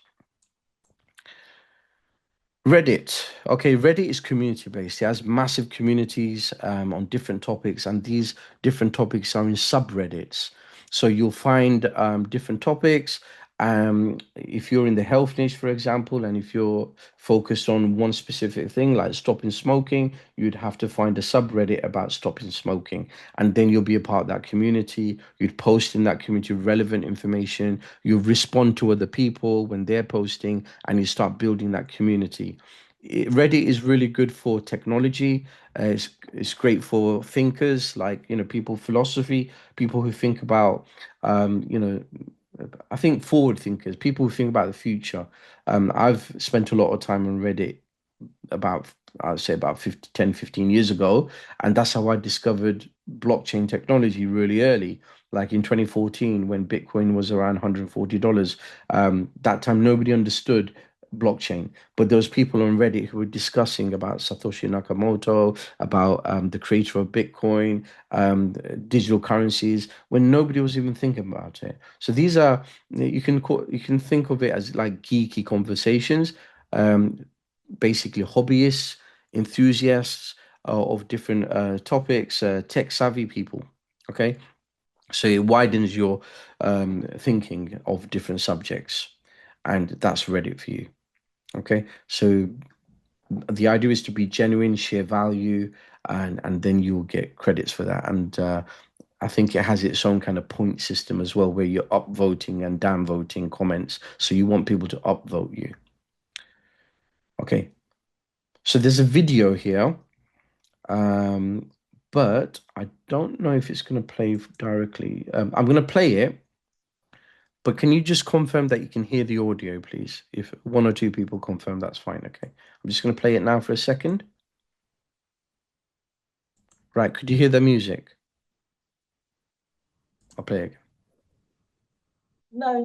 Reddit. Okay, Reddit is community based. It has massive communities on different topics, and these different topics are in subreddits. So you'll find different topics. If you're in the health niche, for example, and if you're focused on one specific thing like stopping smoking, you'd have to find a subreddit about stopping smoking, and then you'll be a part of that community. You'd post in that community relevant information. You respond to other people when they're posting, and you start building that community. Reddit is really good for technology. It's great for thinkers, like people philosophy, people who think about um, you know I think forward thinkers, people who think about the future. I've spent a lot of time on Reddit about, I'd say about 15 years ago. And that's how I discovered blockchain technology really early. Like in 2014, when Bitcoin was around $140, that time nobody understood blockchain. But there was people on Reddit who were discussing about Satoshi Nakamoto, about the creator of Bitcoin, digital currencies, when nobody was even thinking about it. So these are, you can think of it as like geeky conversations. Um, Basically hobbyists, enthusiasts of different topics, tech savvy people. Okay, so it widens your thinking of different subjects, and that's Reddit for you. Okay, so the idea is to be genuine, share value, and then you'll get credits for that. And I think it has its own kind of point system as well, where you're upvoting and downvoting comments. So you want people to upvote you. Okay, so there's a video here, um, but I don't know if it's going to play directly. I'm going to play it, but can you just confirm that you can hear the audio, please? If one or two people confirm, that's fine. Okay, I'm just going to play it now for a second. Right, could you hear the music? I'll play it. No,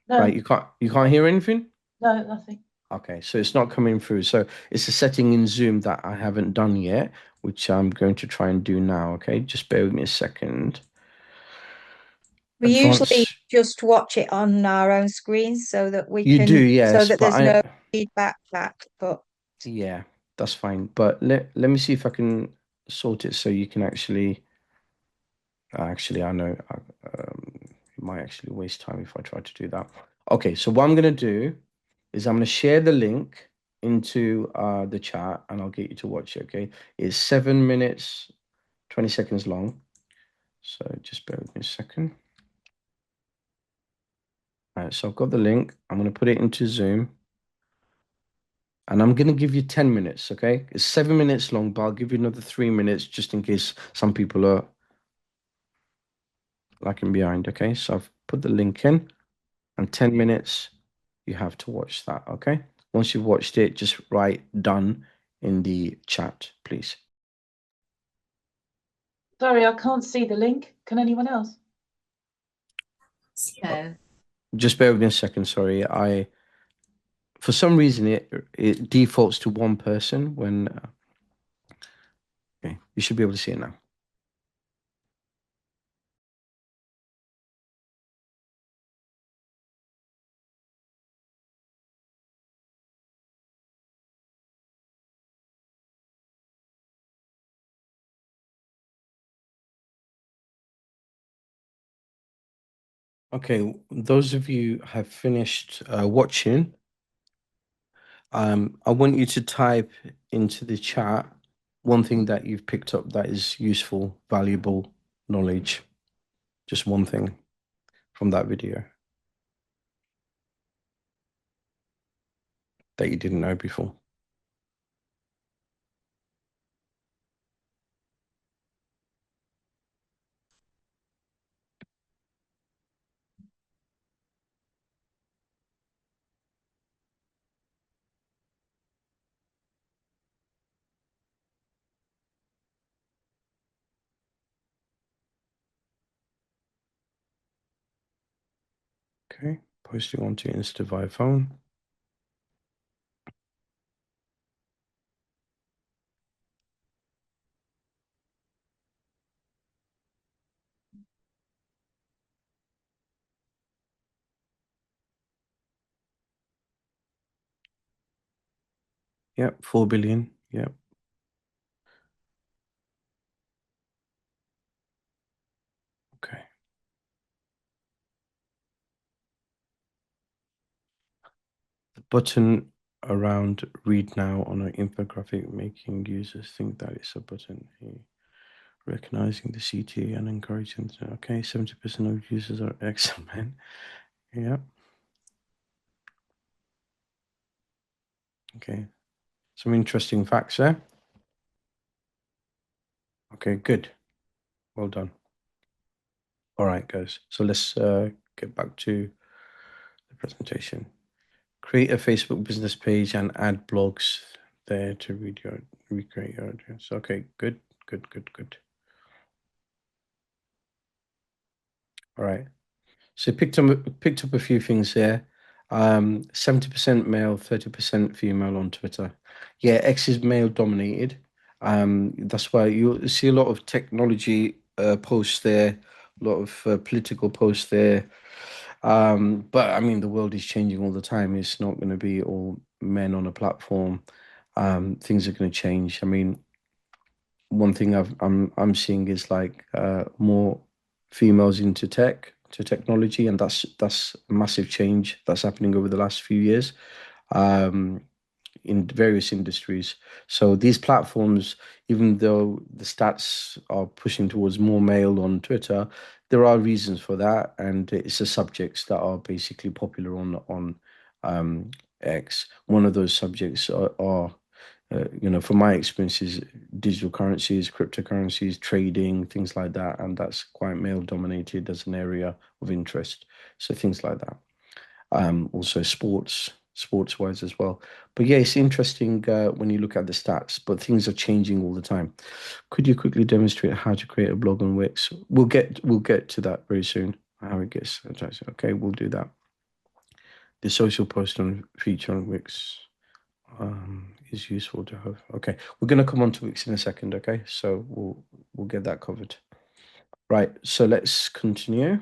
no, Right, you can't hear anything? no, nothing. Okay, so it's not coming through. So it's a setting in Zoom that I haven't done yet, which I'm going to try and do now. Okay, just bear with me a second. We usually Advanced. just watch it on our own screens so that we You do, can, so yes, that but there's no feedback back. But yeah, that's fine. But let me see if I can sort it so you can actually. Actually, I know it might actually waste time if I try to do that. Okay, so what I'm going to do is I'm going to share the link into the chat and I'll get you to watch it, okay? It's 7 minutes, 20 seconds long. So just bear with me a second. All right, so I've got the link. I'm going to put it into Zoom. And I'm going to give you 10 minutes, okay? It's 7 minutes long, but I'll give you another 3 minutes just in case some people are lagging behind, okay? So I've put the link in, and 10 minutes, you have to watch that, okay? Once you've watched it, just write done in the chat, please. Sorry, I can't see the link. Can anyone else? No. Just bear with me a second, sorry. For some reason, it defaults to one person when... okay, you should be able to see it now. Okay, those of you have finished watching, I want you to type into the chat one thing that you've picked up that is useful, valuable knowledge. Just one thing from that video that you didn't know before. Okay, posting onto Insta via phone. Yep, 4 billion. Yep. Okay. The button around read now on an infographic making users think that it's a button. Recognizing the CT and encouraging them. Okay, 70% of users are ex-men. Yeah. Okay. Some interesting facts there. Okay, good. Well done. All right, guys. So let's get back to the presentation. Create a Facebook business page and add blogs there to recreate your audience. Okay, good, good, good, good. All right. So picked up a few things there. 70% male, 30% female on Twitter. Yeah, X is male dominated. That's why you see a lot of technology posts there, a lot of political posts there. But I mean, the world is changing all the time. It's not going to be all men on a platform. Things are going to change. I mean, one thing I'm seeing is like more females into tech to technology, and that's a massive change that's happening over the last few years in various industries. So these platforms, even though the stats are pushing towards more male on Twitter, there are reasons for that, and it's the subjects that are basically popular on X. One of those subjects are from my experiences, digital currencies, cryptocurrencies, trading, things like that. And that's quite male dominated as an area of interest. So things like that. Also sports wise as well. But yeah, it's interesting when you look at the stats, but things are changing all the time. Could you quickly demonstrate how to create a blog on Wix? We'll get to that very soon. How it gets. Okay, we'll do that. The social post on feature on Wix is useful to have. Okay, we're going to come on to Wix in a second. Okay, so we'll get that covered. Right, so let's continue.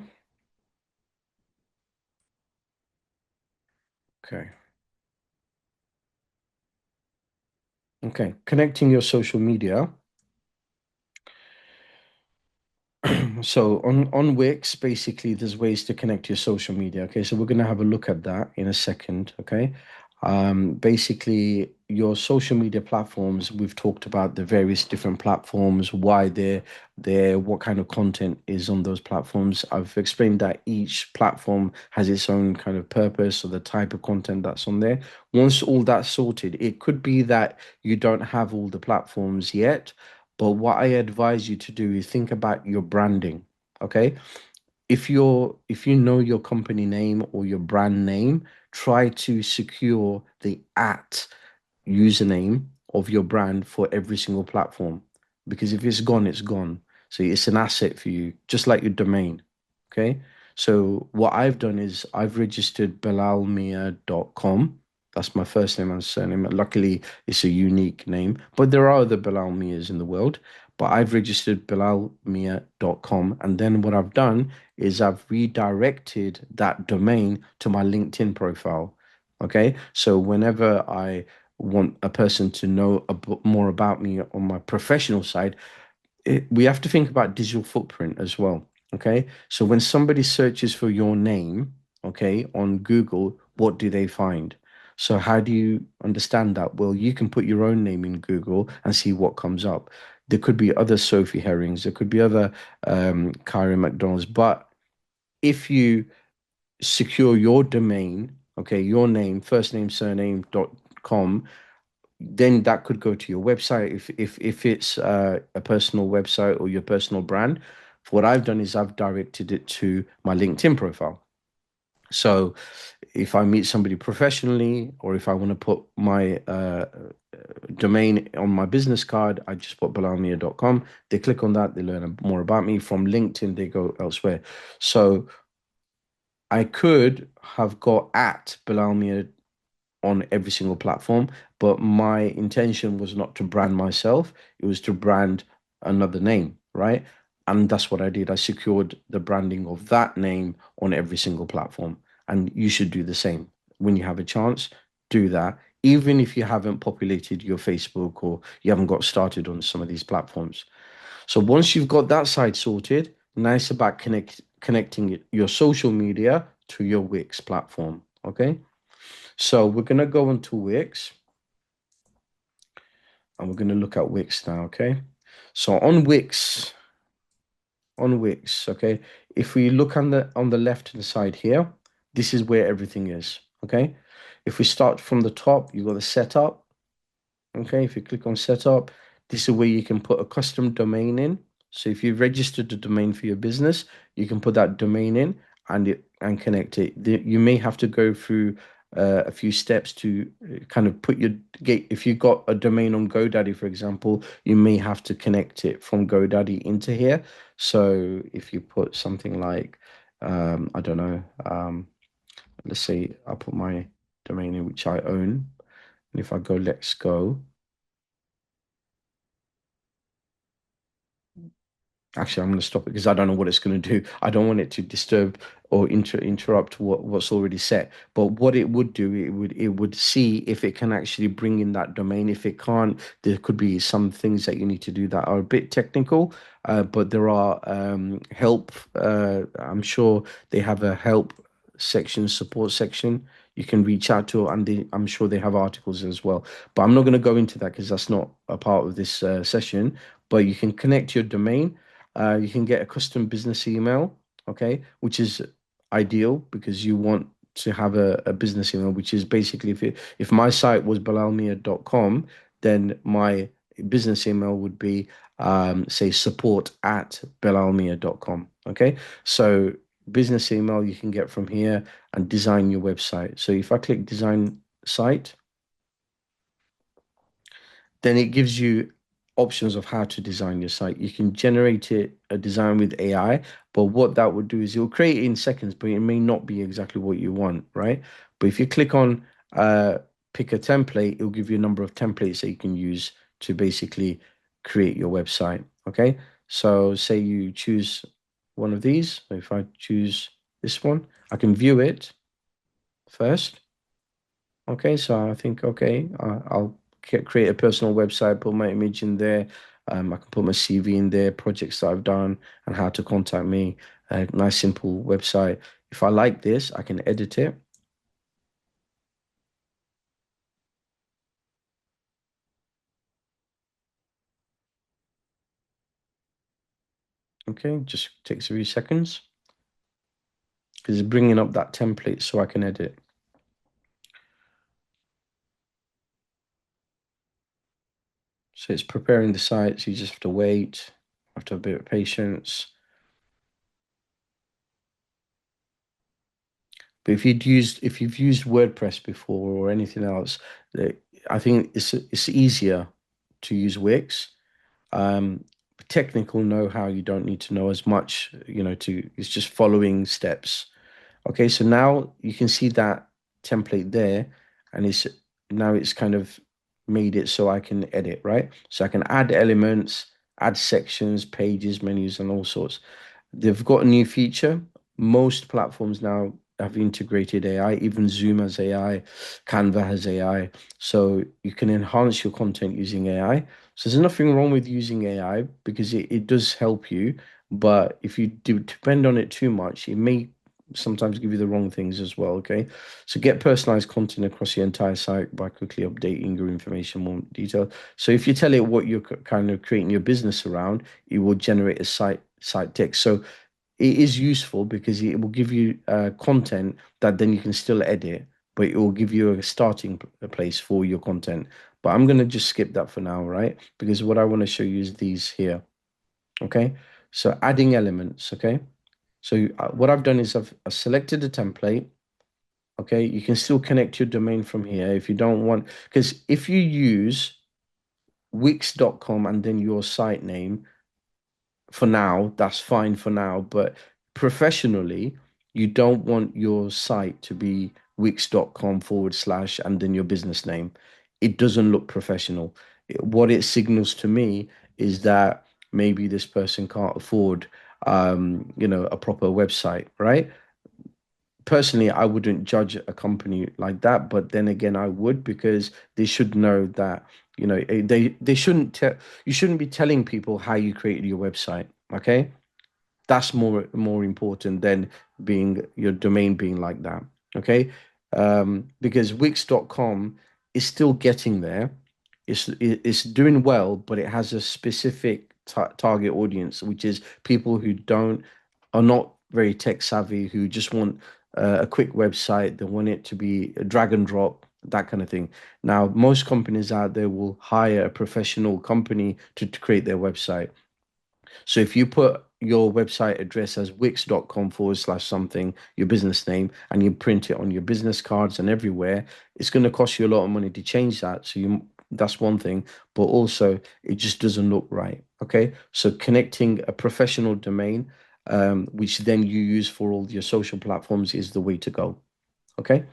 Okay. Okay, connecting your social media. So on Wix, basically, there's ways to connect your social media. Okay, so we're going to have a look at that in a second. Okay, Basically, your social media platforms, we've talked about the various different platforms, why they're, what kind of content is on those platforms. I've explained that each platform has its own kind of purpose or the type of content that's on there. Once all that's sorted, it could be that you don't have all the platforms yet, but what I advise you to do is think about your branding. Okay, if you know your company name or your brand name, try to secure the at username of your brand for every single platform. Because if it's gone, it's gone. So it's an asset for you, just like your domain. Okay. So what I've done is I've registered bilalmia.com. That's my first name and surname. Luckily, it's a unique name, but there are other Bilal Mias in the world. But I've registered bilalmia.com. And then what I've done is I've redirected that domain to my LinkedIn profile. Okay. So whenever I want a person to know more about me on my professional side, we have to think about digital footprint as well. Okay. So when somebody searches for your name, okay, on Google, what do they find? So how do you understand that? Well, you can put your own name in Google and see what comes up. There could be other Sophie Herrings, there could be other Kyrie McDonald's, but if you secure your domain, okay, your name, first name, surname.com, then that could go to your website if it's a personal website or your personal brand. What I've done is I've directed it to my LinkedIn profile. So if I meet somebody professionally or if I want to put my domain on my business card, I just put bilalmia.com. They click on that, they learn more about me. From LinkedIn, they go elsewhere. So I could have got at Bilalmia on every single platform, but my intention was not to brand myself, it was to brand another name, right? And that's what I did. I secured the branding of that name on every single platform. And you should do the same. When you have a chance, do that. Even if you haven't populated your Facebook or you haven't got started on some of these platforms. So once you've got that side sorted, now it's about connecting your social media to your Wix platform. Okay. So we're going to go into Wix and we're going to look at Wix now. Okay. So on Wix, okay, if we look on the left hand side here, this is where everything is. Okay. If we start from the top, you've got the setup. Okay, if you click on setup, this is where you can put a custom domain in. So if you've registered a domain for your business, you can put that domain in and connect it. You may have to go through a few steps to kind of put your gate. If you got a domain on GoDaddy, for example, you may have to connect it from GoDaddy into here. So if you put something like, I don't know, let's say I put my domain in which I own. And if I go, let's go. Actually, I'm going to stop it because I don't know what it's going to do. I don't want it to disturb or interrupt what's already set. But what it would do, it would see if it can actually bring in that domain. If it can't, there could be some things that you need to do that are a bit technical. But there are help. I'm sure they have a help section, support section. You can reach out to, and I'm sure they have articles as well. But I'm not going to go into that because that's not a part of this session. But you can connect your domain. You can get a custom business email, okay, which is ideal because you want to have a business email, which is basically if my site was balalmia.com, then my business email would be say support at balalmia.com. Okay. So business email you can get from here and design your website. So if I click design site, then it gives you options of how to design your site. You can generate a design with AI, but what that would do is it'll create it in seconds, but it may not be exactly what you want, right? But if you click on pick a template, it'll give you a number of templates that you can use to basically create your website. Okay. So say you choose one of these. So if I choose this one, I can view it first. Okay, so I think, okay, I'll create a personal website, put my image in there. I can put my CV in there, projects that I've done, and how to contact me. A nice, simple website. If I like this, I can edit it. Okay, just takes a few seconds because it's bringing up that template so I can edit. So it's preparing the site, so you just have to wait, have to have a bit of patience. But if you've used WordPress before or anything else, I think it's easier to use Wix. Um, Technical know-how, you don't need to know as much, it's just following steps. Okay, so now you can see that template there, and it's kind of made it so I can edit, right? So I can add elements, add sections, pages, menus, and all sorts. They've got a new feature. Most platforms now have integrated AI, even Zoom has AI, Canva has AI. So you can enhance your content using AI. So there's nothing wrong with using AI because it does help you. But if you do depend on it too much, it may sometimes give you the wrong things as well. Okay. So get personalized content across your entire site by quickly updating your information more detail. So if you tell it what you're kind of creating your business around, it will generate a site text. So it is useful because it will give you content that then you can still edit, but it will give you a starting place for your content. But I'm going to just skip that for now, right? Because what I want to show you is these here. Okay. So adding elements. Okay. So what I've done is I've selected a template. Okay. You can still connect your domain from here if you don't want, because if you use wix.com and then your site name, for now, that's fine for now. But professionally, you don't want your site to be wix.com/ and then your business name. It doesn't look professional. What it signals to me is that maybe this person can't afford, a proper website, right? Personally, I wouldn't judge a company like that, but then again, I would because they should know that, they shouldn't tell you shouldn't be telling people how you created your website. Okay, that's more important than being your domain being like that. Okay, because Wix.com is still getting there. It's doing well, but it has a specific target audience, which is people who don't are not very tech savvy, who just want a quick website. They want it to be a drag and drop, that kind of thing. Now, most companies out there will hire a professional company to create their website. So if you put your website address as wix.com/ something, your business name, and you print it on your business cards and everywhere, it's going to cost you a lot of money to change that. So that's one thing, but also it just doesn't look right. Okay. So connecting a professional domain, which then you use for all your social platforms is the way to go. Okay.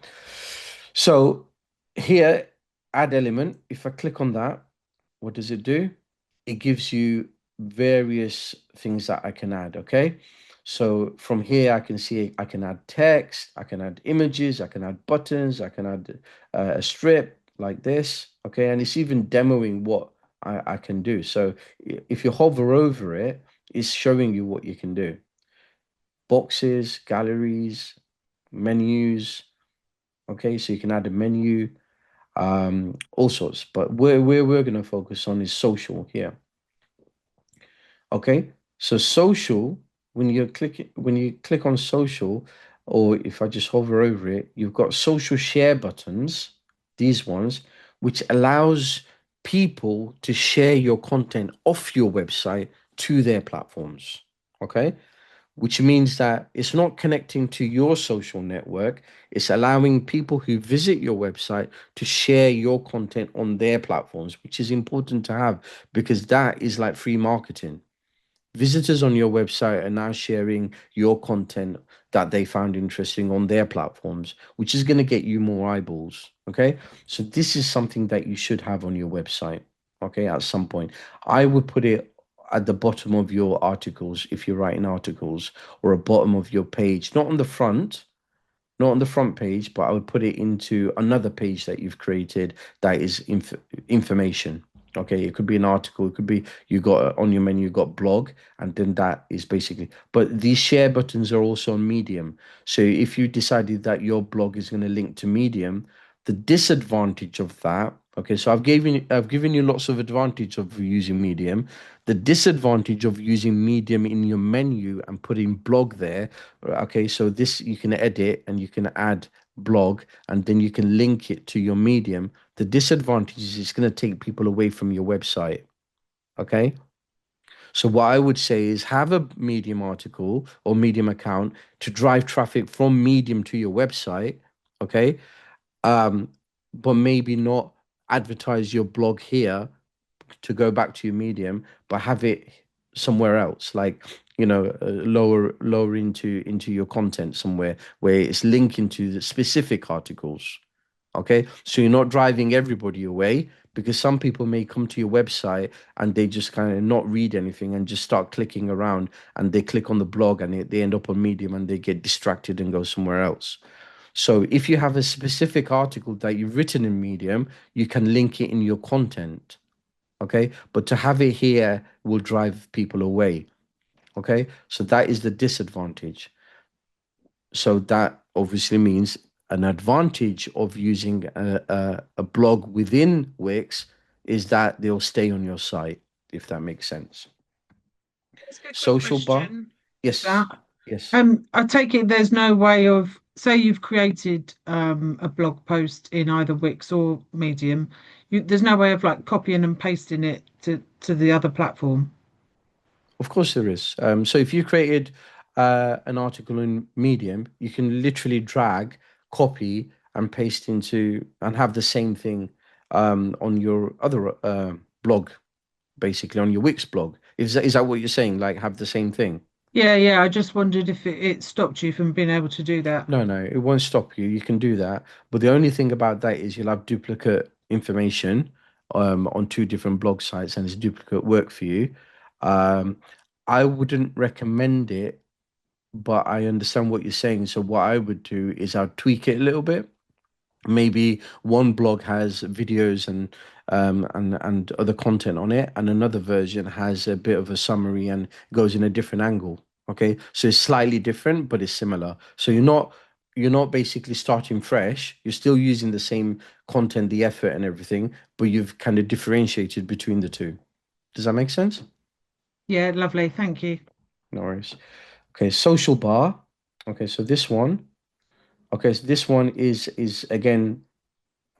So here, add element. If I click on that, what does it do? It gives you various things that I can add. Okay. So from here, I can see I can add text, I can add images, I can add buttons, I can add a strip like this. Okay. And it's even demoing what I can do. So if you hover over it, it's showing you what you can do. Boxes, galleries, menus. Okay. So you can add a menu, all sorts. But where we're going to focus on is social here. Okay, so social, when you click on social, or if I just hover over it, you've got social share buttons, these ones, which allows people to share your content off your website to their platforms. Okay, which means that it's not connecting to your social network, it's allowing people who visit your website to share your content on their platforms, which is important to have because that is like free marketing. Visitors on your website are now sharing your content that they found interesting on their platforms, which is going to get you more eyeballs. Okay. So this is something that you should have on your website. Okay. At some point, I would put it at the bottom of your articles if you're writing articles, or a bottom of your page, not on the front page, but I would put it into another page that you've created that is information. Okay, it could be an article, it could be you got on your menu, you got blog, and then that is basically. But these share buttons are also on Medium. So if you decided that your blog is going to link to Medium, the disadvantage of that Okay, so I've given you lots of advantage of using Medium. The disadvantage of using Medium in your menu and putting blog there. Okay, so this you can edit and you can add blog and then you can link it to your Medium. The disadvantage is it's going to take people away from your website. Okay, so what I would say is have a Medium article or Medium account to drive traffic from Medium to your website. Okay, um, but maybe not advertise your blog here to go back to your Medium, but have it somewhere else, like lower into your content somewhere where it's linking to the specific articles. Okay, so you're not driving everybody away because some people may come to your website and they just kind of not read anything and just start clicking around and they click on the blog and they end up on Medium and they get distracted and go somewhere else. So if you have a specific article that you've written in Medium, you can link it in your content. Okay. But to have it here will drive people away. Okay. So that is the disadvantage. So that obviously means an advantage of using a blog within Wix is that they'll stay on your site, if that makes sense. Ask a quick Social bar. question. Yes. That Yes. I take it there's no way of, say you've created a blog post in either Wix or Medium, there's no way of like copying and pasting it to the other platform. Of course there is. So if you created an article in Medium, you can literally drag, copy, and paste into and have the same thing on your other blog, basically on your Wix blog. Is that what you're saying? Like have the same thing? Yeah, yeah. I just wondered if it stopped you from being able to do that. No, no, it won't stop you. You can do that. But the only thing about that is you'll have duplicate information on two different blog sites and it's duplicate work for you. Um, I wouldn't recommend it, but I understand what you're saying. So what I would do is I'd tweak it a little bit. Maybe one blog has videos and other content on it, and another version has a bit of a summary and goes in a different angle. Okay, so it's slightly different, but it's similar. So you're not basically starting fresh. You're still using the same content, the effort, and everything, but you've kind of differentiated between the two. Does that make sense? Yeah, lovely. Thank you. No worries. Okay, social bar. Okay, so this one. Okay, so this one is again,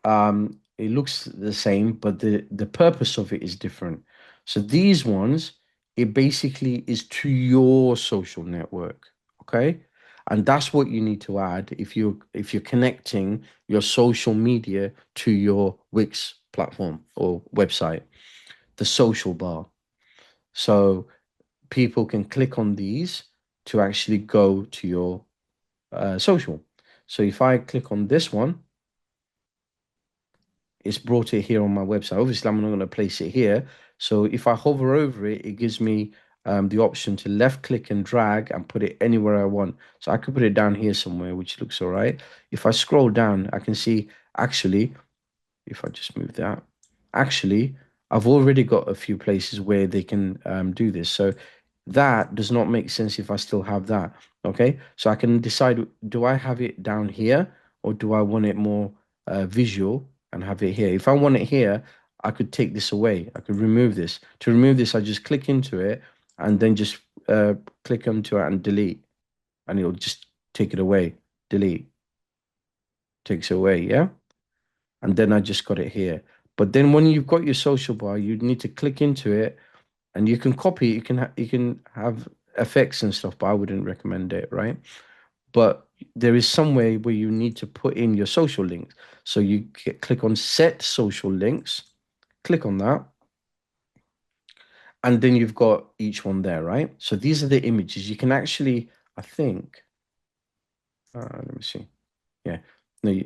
it looks the same, but the purpose of it is different. So these ones, it basically is to your social network. Okay, and that's what you need to add if you're connecting your social media to your Wix platform or website, the social bar. So people can click on these to actually go to your social. So if I click on this one, it's brought it here on my website. Obviously, I'm not going to place it here. So if I hover over it, it gives me the option to left click and drag and put it anywhere I want. So I could put it down here somewhere, which looks all right. If I scroll down, I can see actually, if I just move that, actually, I've already got a few places where they can do this. So that does not make sense if I still have that. Okay, so I can decide, do I have it down here or do I want it more visual and have it here? If I want it here, I could take this away. I could remove this. To remove this, I just click into it and then just click onto it and delete, and it'll just take it away. Delete, takes it away. Yeah, and then I just got it here. But then when you've got your social bar, you need to click into it and you can copy it. You can have effects and stuff, but I wouldn't recommend it, right? But there is some way where you need to put in your social links. So you click on set social links, click on that, and then you've got each one there, right? So these are the images. You can actually, I think, let me see. Yeah, no,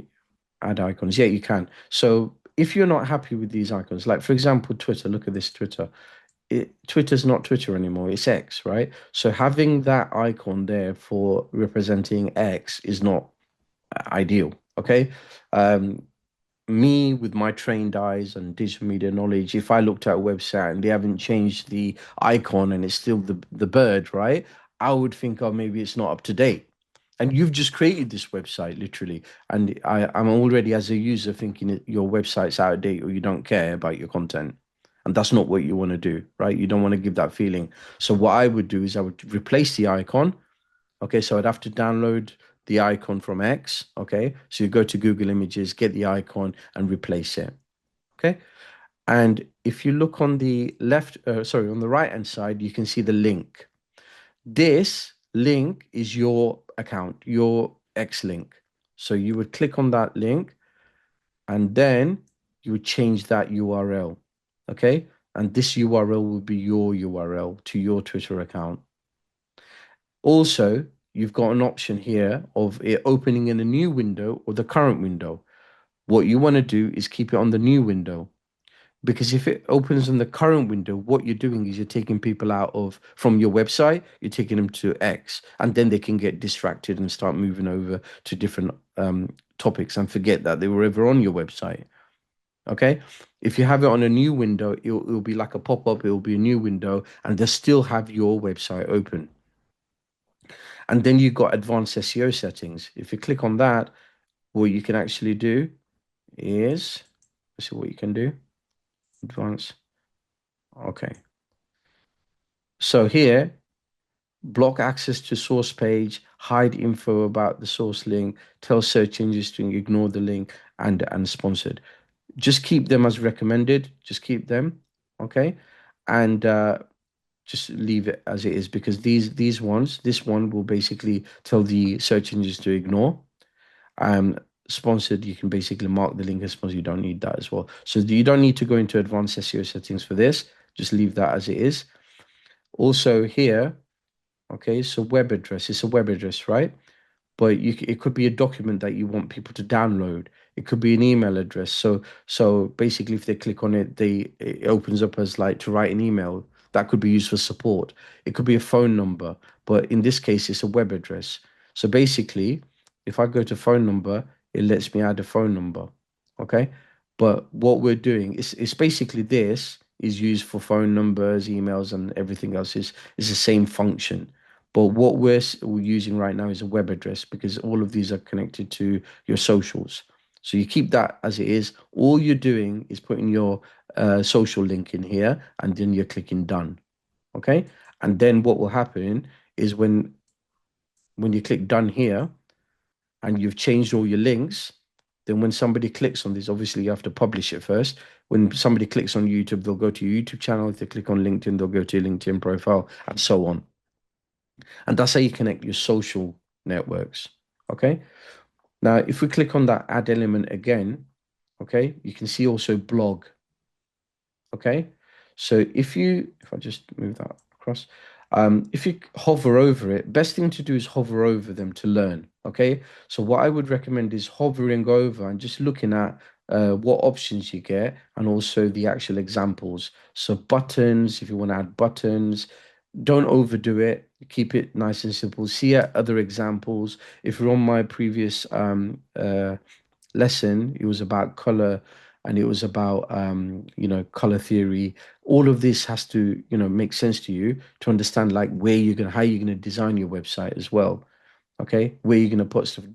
add icons. Yeah, you can. So if you're not happy with these icons, like for example, Twitter, look at this Twitter. Twitter's not Twitter anymore, it's X, right? So having that icon there for representing X is not ideal. Okay. Um, me with my trained eyes and digital media knowledge, if I looked at a website and they haven't changed the icon and it's still the bird, right? I would think, oh, maybe it's not up to date. And you've just created this website literally. And I'm already, as a user, thinking that your website's out of date or you don't care about your content. And that's not what you want to do, right? You don't want to give that feeling. So what I would do is I would replace the icon. Okay, so I'd have to download the icon from X. Okay, so you go to Google Images, get the icon and replace it. Okay, and if you look on the left, sorry, on the right hand side, you can see the link. This link is your account, your X link. So you would click on that link and then you would change that URL. Okay, and this URL will be your URL to your Twitter account. Also, you've got an option here of it opening in a new window or the current window. What you want to do is keep it on the new window, because if it opens in the current window, what you're doing is you're taking people out of from your website, you're taking them to X, and then they can get distracted and start moving over to different topics and forget that they were ever on your website. Okay, if you have it on a new window, it'll be like a pop-up, it'll be a new window, and they'll still have your website open. And then you've got advanced SEO settings. If you click on that, what you can actually do is, let's see what you can do. Advanced. Okay. So here, block access to source page, hide info about the source link, tell search engines to ignore the link, and sponsored. Just keep them as recommended. Just keep them. Okay. And just leave it as it is, because these ones, this one will basically tell the search engines to ignore. Sponsored, you can basically mark the link as sponsored. You don't need that as well. So you don't need to go into advanced SEO settings for this. Just leave that as it is. Also here, okay, so web address, it's a web address, right? But it could be a document that you want people to download. It could be an email address. So basically, if they click on it, it opens up as like to write an email that could be used for support. It could be a phone number, but in this case, it's a web address. So basically, if I go to phone number, it lets me add a phone number. Okay, but what we're doing is it's basically this is used for phone numbers, emails, and everything else is the same function. But what we're using right now is a web address, because all of these are connected to your socials. So you keep that as it is. All you're doing is putting your social link in here, and then you're clicking done. Okay. And then what will happen is when you click done here and you've changed all your links, then when somebody clicks on this, obviously you have to publish it first. When somebody clicks on YouTube, they'll go to your YouTube channel. If they click on LinkedIn, they'll go to your LinkedIn profile, and so on. And that's how you connect your social networks. Okay. Now, if we click on that add element again, okay, you can see also blog. Okay. So if I just move that across, if you hover over it, best thing to do is hover over them to learn. Okay. So what I would recommend is hovering over and just looking at what options you get, and also the actual examples. So buttons, if you want to add buttons, don't overdo it. Keep it nice and simple. See other examples. If you're on my previous lesson, it was about color, and it was about color theory. All of this has to make sense to you to understand like how you're gonna design your website as well. Okay, where you're gonna put stuff.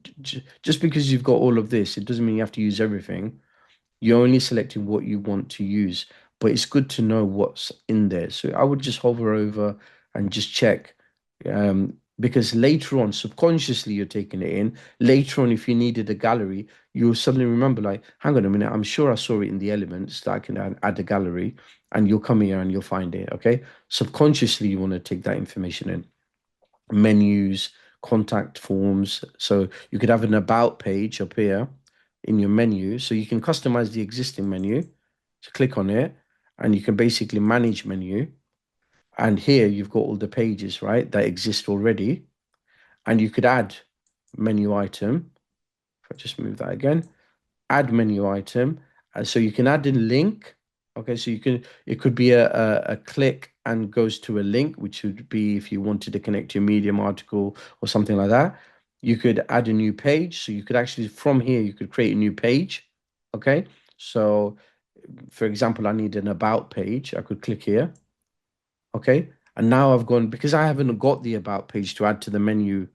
Just because you've got all of this, it doesn't mean you have to use everything. You're only selecting what you want to use, but it's good to know what's in there. So I would just hover over and just check, because later on, subconsciously, you're taking it in. Later on, if you needed a gallery, you'll suddenly remember, like, hang on a minute, I'm sure I saw it in the elements that I can add a gallery, and you'll come here and you'll find it. Okay. Subconsciously, you want to take that information in. Menus, contact forms. So you could have an about page up here in your menu. So you can customize the existing menu. So click on it and you can basically manage menu. And here you've got all the pages, right, that exist already. And you could add menu item. If I just move that again, add menu item. And so you can add a link. Okay, so it could be a click and goes to a link, which would be if you wanted to connect to your Medium article or something like that. You could add a new page. So you could actually, from here, you could create a new page. Okay, so for example, I need an about page. I could click here. Okay, and now I've gone, because I haven't got the about page to add to the menu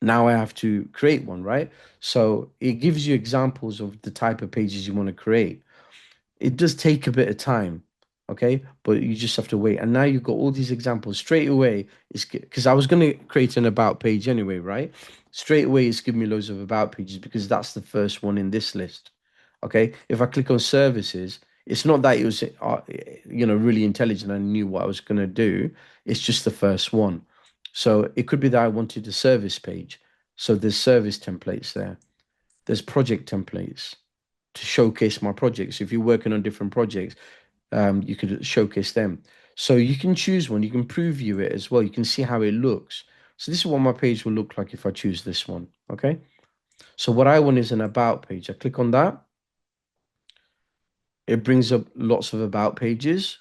now I have to create one, right? So it gives you examples of the type of pages you want to create. It does take a bit of time, okay? But you just have to wait. And now you've got all these examples straight away. It's because I was going to create an about page anyway, right? Straight away, it's giving me loads of about pages because that's the first one in this list. Okay. If I click on services, it's not that it was, really intelligent and knew what I was going to do. It's just the first one. So it could be that I wanted a service page. So there's service templates there. There's project templates to showcase my projects. If you're working on different projects, you could showcase them. So you can choose one. You can preview it as well. You can see how it looks. So this is what my page will look like if I choose this one. Okay. So what I want is an about page. I click on that. It brings up lots of about pages.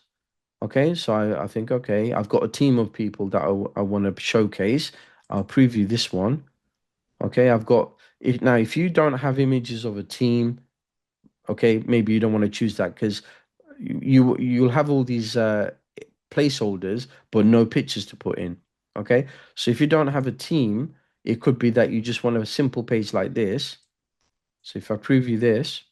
Okay. So I think, okay, I've got a team of people that I want to showcase. I'll preview this one. Okay. I've got it now. If you don't have images of a team, okay, maybe you don't want to choose that because you'll have all these placeholders but no pictures to put in. Okay, so if you don't have a team, it could be that you just want a simple page like this. So if I preview this,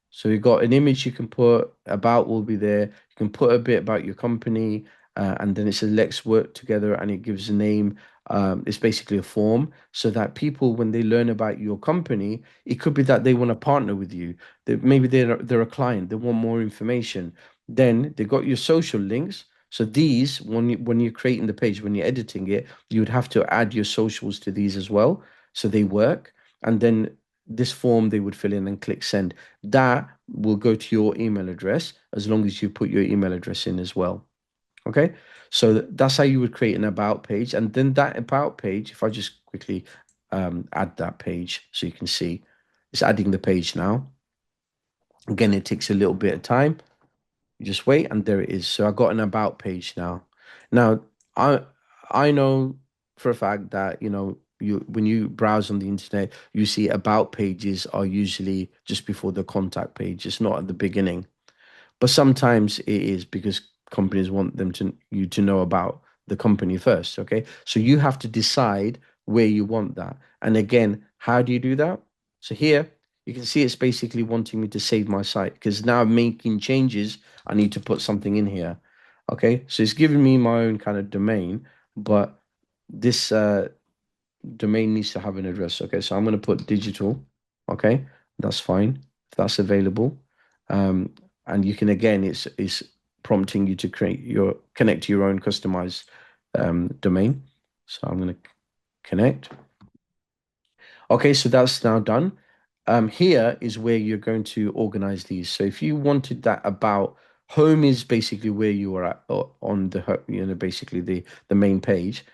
so you've got an image you can put, about will be there. You can put a bit about your company, and then it says let's work together, and it gives a name. It's basically a form so that people, when they learn about your company, it could be that they want to partner with you. Maybe they're a client, they want more information. Then they got your social links. So these, when you're creating the page, when you're editing it, you would have to add your socials to these as well, so they work. And then this form they would fill in and click send. That will go to your email address as long as you put your email address in as well. Okay, so that's how you would create an about page. And then that about page, if I just quickly add that page so you can see, it's adding the page now. Again, it takes a little bit of time. You just wait, and there it is. So I got an about page now. Now, I I know for a fact that you when you browse on the internet, you see about pages are usually just before the contact page. It's not at the beginning. But sometimes it is because companies want you to know about the company first. Okay. So you have to decide where you want that. And again, how do you do that? So here you can see it's basically wanting me to save my site because now I'm making changes. I need to put something in here. Okay. So it's giving me my own kind of domain, but this domain needs to have an address. Okay. So I'm going to put digital. Okay. That's fine. If that's available. Um, and you can, again, it's prompting you to connect to your own customized domain. So I'm going to connect. Okay, so that's now done. Here is where you're going to organize these. So if you wanted that about, home is basically where you are at on the basically the main page.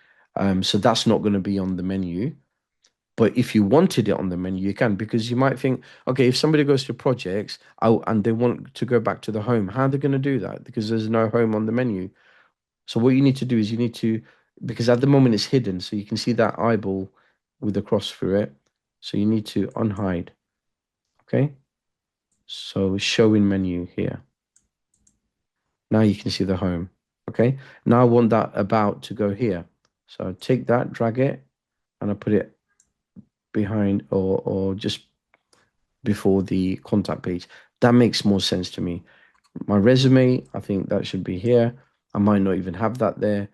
So that's not going to be on the menu. But if you wanted it on the menu, you can, because you might think, okay, if somebody goes to projects and they want to go back to the home, how are they going to do that? Because there's no home on the menu. So what you need to do is because at the moment it's hidden, so you can see that eyeball with the cross through it. So you need to unhide. Okay. So show in menu here. Now you can see the home. Okay. Now I want that about to go here. So I take that, drag it, and I put it behind or just before the contact page. That makes more sense to me. My resume, I think that should be here. I might not even have that there.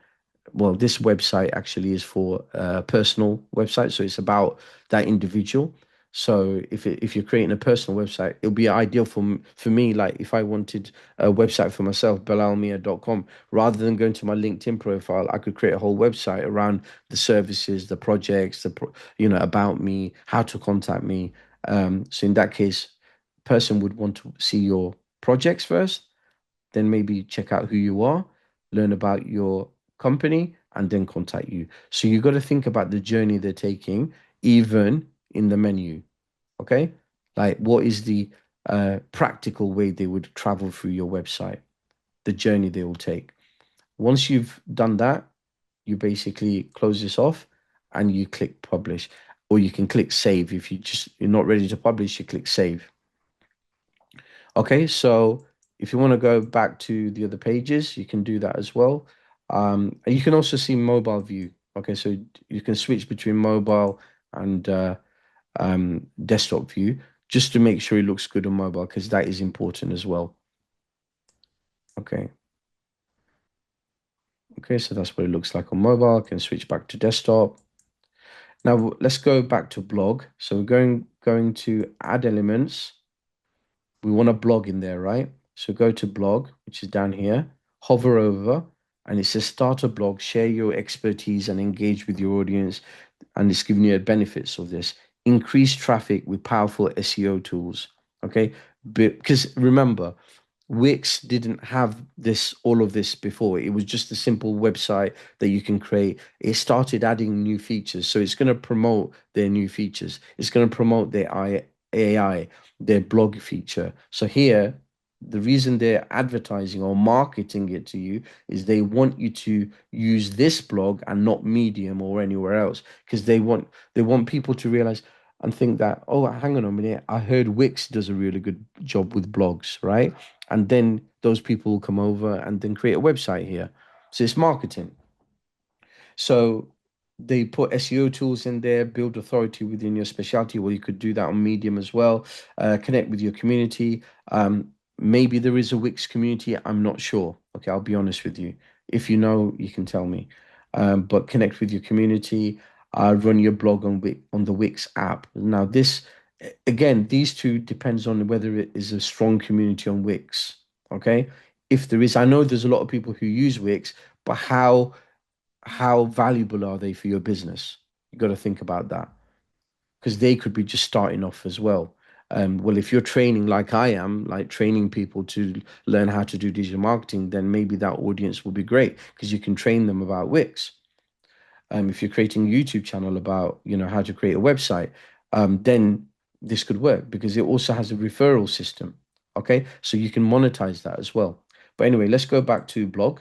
Well, this website actually is for a personal website, so it's about that individual. So if you're creating a personal website, it'll be ideal for me. Like if I wanted a website for myself, belalmia.com, rather than going to my LinkedIn profile, I could create a whole website around the services, the projects, about me, how to contact me. So in that case, person would want to see your projects first, then maybe check out who you are, learn about your company, and then contact you. So you got to think about the journey they're taking, even in the menu. Okay. Like what is the practical way they would travel through your website, the journey they will take. Once you've done that, you basically close this off and you click publish, or you can click save. If you're not ready to publish, you click save. Okay, so if you want to go back to the other pages, you can do that as well. And you can also see mobile view. Okay, so you can switch between mobile and desktop view just to make sure it looks good on mobile because that is important as well. Okay. Okay, so that's what it looks like on mobile. I can switch back to desktop. Now let's go back to blog. So we're going to add elements. We want a blog in there, right? So go to blog, which is down here, hover over, and it says start a blog, share your expertise and engage with your audience. And it's giving you the benefits of this. Increase traffic with powerful SEO tools. Okay. Because remember, Wix didn't have all of this before. It was just a simple website that you can create. It started adding new features. So it's going to promote their new features. It's going to promote their AI, their blog feature. So here, the reason they're advertising or marketing it to you is they want you to use this blog and not Medium or anywhere else because they want people to realize and think that, oh, hang on a minute, I heard Wix does a really good job with blogs, right? And then those people will come over and then create a website here. So it's marketing. So they put SEO tools in there, build authority within your specialty. Well, you could do that on Medium as well. Connect with your community. Maybe there is a Wix community. I'm not sure. Okay, I'll be honest with you. If you know, you can tell me. But connect with your community. Run your blog on the Wix app. Now, again, these two depends on whether it is a strong community on Wix. Okay, if there is, I know there's a lot of people who use Wix, but how valuable are they for your business? You got to think about that because they could be just starting off as well. Well, if you're training like I am, like training people to learn how to do digital marketing, then maybe that audience will be great because you can train them about Wix. If you're creating a YouTube channel about, how to create a website, then this could work because it also has a referral system. Okay, so you can monetize that as well. But anyway, let's go back to blog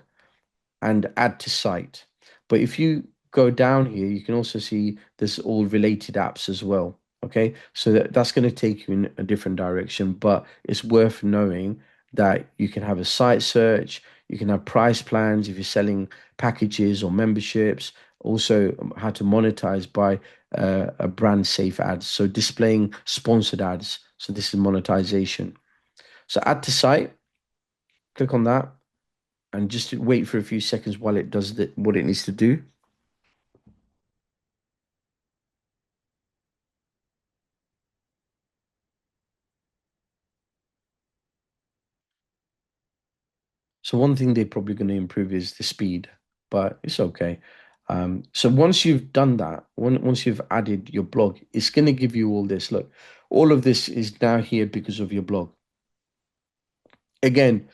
and add to site. But if you go down here, you can also see there's all related apps as well. Okay, so that's going to take you in a different direction, but it's worth knowing that you can have a site search, you can have price plans if you're selling packages or memberships, also how to monetize by a brand safe ads. So displaying sponsored ads. So this is monetization. So add to site, click on that and just wait for a few seconds while it does what it needs to do. So one thing they're probably going to improve is the speed, but it's okay. So once you've done that, once you've added your blog, it's going to give you all this. Look, all of this is now here because of your blog. Again,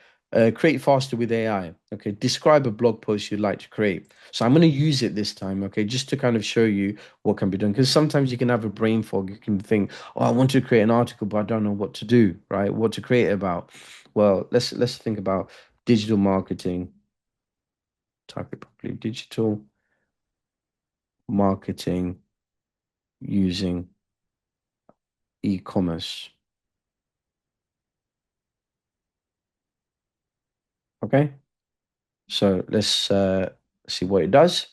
create faster with AI. Okay, describe a blog post you'd like to create. So I'm going to use it this time, okay, just to kind of show you what can be done. Because sometimes you can have a brain fog. You can think, oh, I want to create an article, but I don't know what to do, right? What to create about. Well, let's think about digital marketing. Type it properly. Digital marketing using e-commerce. Okay, so let's see what it does.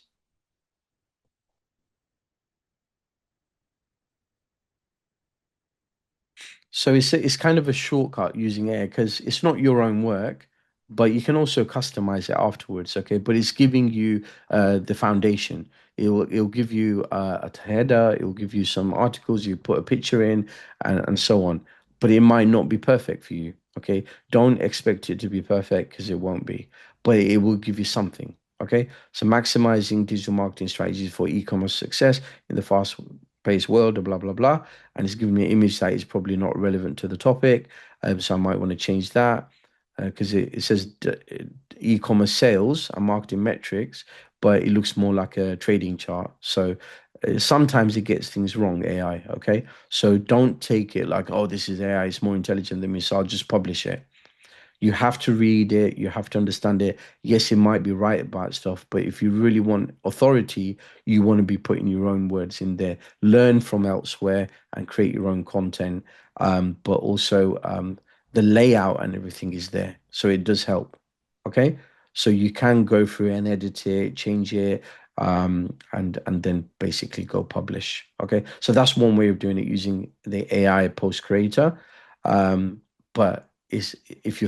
So it's kind of a shortcut using AI because it's not your own work, but you can also customize it afterwards. Okay, but it's giving you the foundation. It'll give you a header. It will give you some articles. You put a picture in, and so on. But it might not be perfect for you. Okay, don't expect it to be perfect because it won't be. But it will give you something. Okay, so maximizing digital marketing strategies for e-commerce success in the fast-paced world. Blah blah blah, and it's giving me an image that is probably not relevant to the topic. So I might want to change that because it says e-commerce sales and marketing metrics, but it looks more like a trading chart. So sometimes it gets things wrong, AI. Okay, so don't take it like, oh, this is AI, it's more intelligent than me, so I'll just publish it. You have to read it, you have to understand it. Yes, it might be right about stuff, but if you really want authority, you want to be putting your own words in there. Learn from elsewhere and create your own content. But also the layout and everything is there. So it does help. Okay. So you can go through and edit it, change it. and then basically go publish. Okay, so that's one way of doing it using the AI post creator. But is if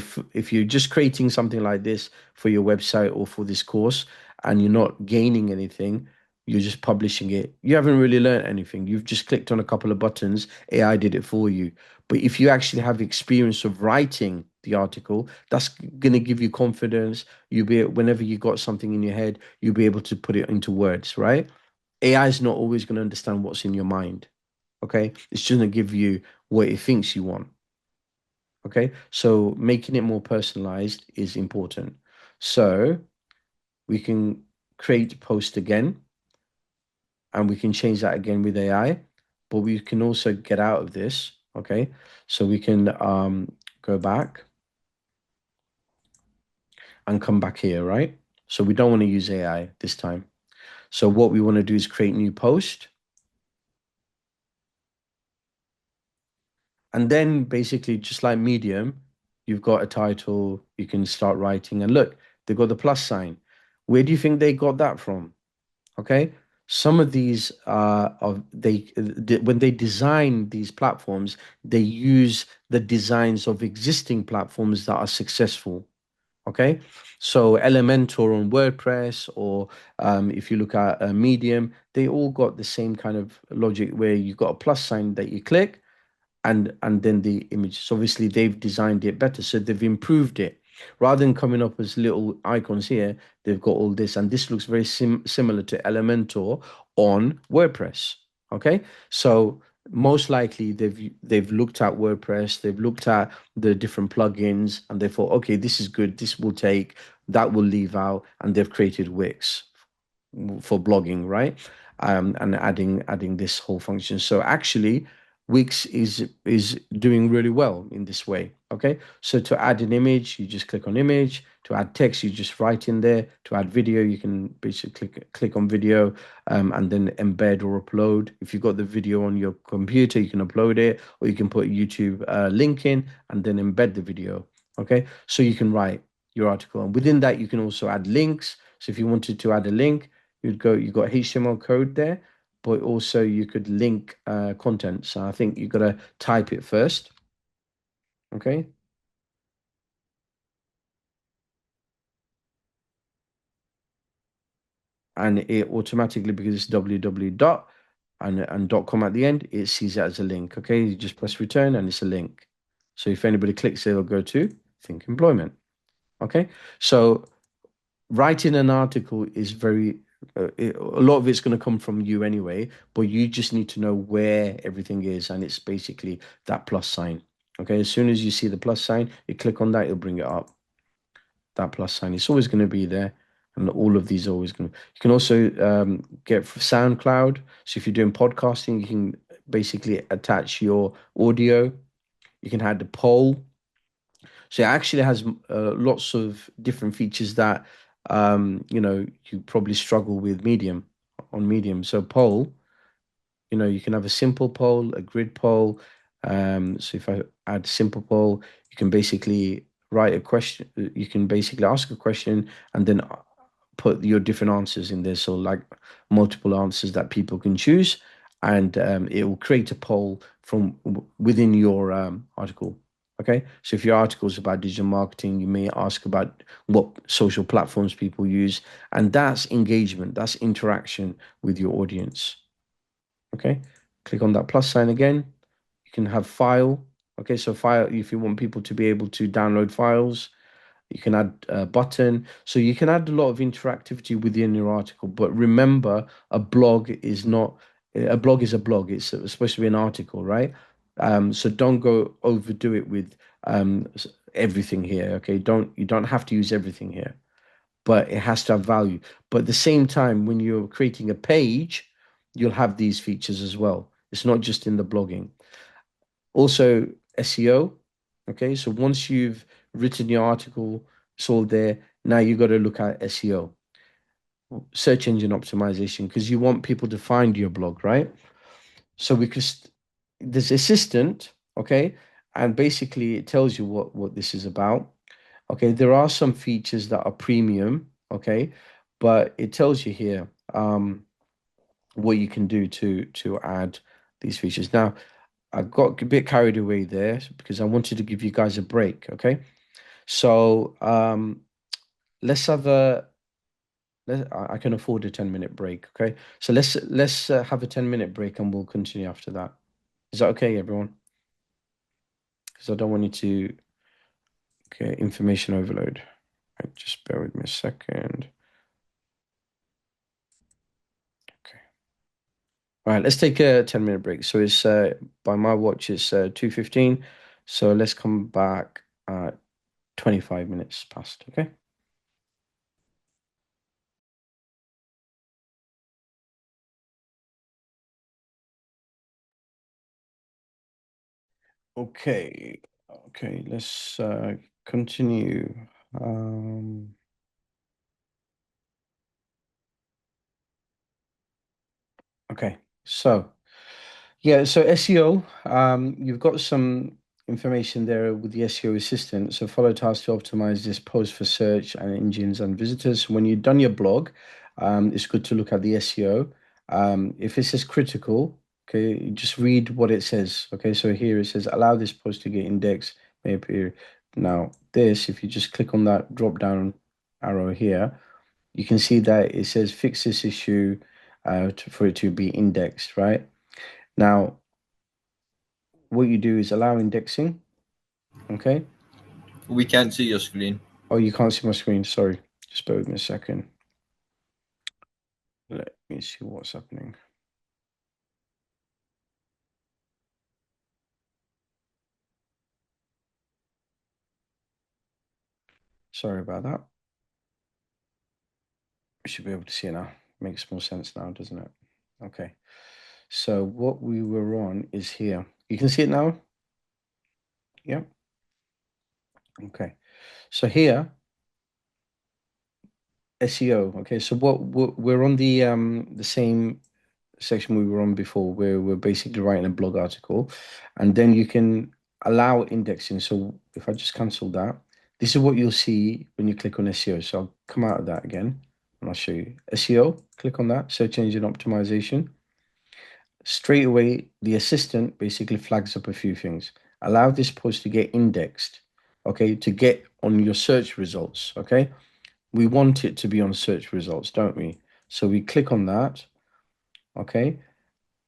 you're just creating something like this for your website or for this course and you're not gaining anything, you're just publishing it. You haven't really learned anything. You've just clicked on a couple of buttons. AI did it for you. But if you actually have experience of writing the article, that's going to give you confidence. You'll be whenever you got something in your head, you'll be able to put it into words, right? AI is not always going to understand what's in your mind. Okay, it's just going to give you what it thinks you want. Okay, so making it more personalized is important. So we can create post again, and we can change that again with AI, but we can also get out of this. Okay, so we can go back and come back here, right? So we don't want to use AI this time. So what we want to do is create new post. And then basically just like Medium, you've got a title, you can start writing, and look, they've got the plus sign. Where do you think they got that from? Okay. Some of these when they design these platforms, they use the designs of existing platforms that are successful. Okay, so Elementor on WordPress, or if you look at Medium, they all got the same kind of logic where you've got a plus sign that you click, and then the images. Obviously, they've designed it better, so they've improved it. Rather than coming up as little icons here, they've got all this, and this looks very similar to Elementor on WordPress. Okay, so most likely they've looked at WordPress, they've looked at the different plugins, and they thought, okay, this is good, this will take, that will leave out, and they've created Wix for blogging, right? And adding this whole function. So actually, Wix is doing really well in this way. Okay, so to add an image, you just click on image. To add text, you just write in there. To add video, you can basically click on video, and then embed or upload. If you've got the video on your computer, you can upload it, or you can put a YouTube link in and then embed the video. Okay, so you can write your article, and within that, you can also add links. So if you wanted to add a link, you got HTML code there, but also you could link content. So I think you've got to type it first. Okay. And it automatically, because it's www dot and .com at the end, it sees it as a link. Okay, you just press return and it's a link. So if anybody clicks, it'll go to Think Employment. Okay, so writing an article is a lot of it's going to come from you anyway, but you just need to know where everything is, and it's basically that plus sign. Okay, as soon as you see the plus sign, you click on that, it'll bring it up. That plus sign, it's always going to be there, and all of these are always going to. You can also get SoundCloud. So if you're doing podcasting, you can basically attach your audio. You can add the poll. So it actually has lots of different features that you probably struggle with Medium on Medium. So poll, you can have a simple poll, a grid poll. So if I add simple poll, you can basically write a question. You can basically ask a question and then put your different answers in there. So like multiple answers that people can choose, and it will create a poll from within your article. Okay, so if your article is about digital marketing, you may ask about what social platforms people use, and that's engagement, that's interaction with your audience. Okay, click on that plus sign again. You can have file. Okay, so file, if you want people to be able to download files, you can add a button. So you can add a lot of interactivity within your article. But remember, a blog is not a blog is a blog. It's supposed to be an article, right? So don't go overdo it with everything here. Okay, you don't have to use everything here, but it has to have value. But at the same time, when you're creating a page, you'll have these features as well. It's not just in the blogging. Also, SEO. Okay, so once you've written your article, it's all there. Now you got to look at SEO, search engine optimization, because you want people to find your blog, right? So because there's assistant, okay, and basically it tells you what this is about. Okay, there are some features that are premium, okay, but it tells you here what you can do to add these features. Now, I got a bit carried away there because I wanted to give you guys a break. Okay, so let's have a. I can afford a 10-minute break. Okay, so let's have a 10-minute break and we'll continue after that. Is that okay, everyone? Because I don't want you to get information overload. Right, just bear with me a second. Okay. All right, let's take a 10-minute break. So it's by my watch, it's 2:15. So let's come back at 25 minutes past. Okay. Okay. Okay. Let's continue. Okay. So. Yeah, so SEO, you've got some information there with the SEO assistant. So follow tasks to optimize this post for search and engines and visitors. When you've done your blog, it's good to look at the SEO. If it says critical, okay, you just read what it says. Okay, so here it says allow this post to get indexed may appear. Now, this, if you just click on that drop down arrow here, you can see that it says fix this issue for it to be indexed, right? Now, what you do is allow indexing. Okay. We can't see your screen. Oh, you can't see my screen. Sorry. Just bear with me a second. Let me see what's happening. Sorry about that. We should be able to see it now. Makes more sense now, doesn't it? Okay. So what we were on is here. You can see it now? Yeah. Okay. So here, SEO. Okay. So what we're on the same section we were on before, where we're basically writing a blog article, and then you can allow indexing. So if I just cancel that, this is what you'll see when you click on SEO. So I'll come out of that again and I'll show you SEO. Click on that, search engine optimization. Straight away, the assistant basically flags up a few things. Allow this post to get indexed, okay, to get on your search results, okay? We want it to be on search results, don't we? So we click on that, okay?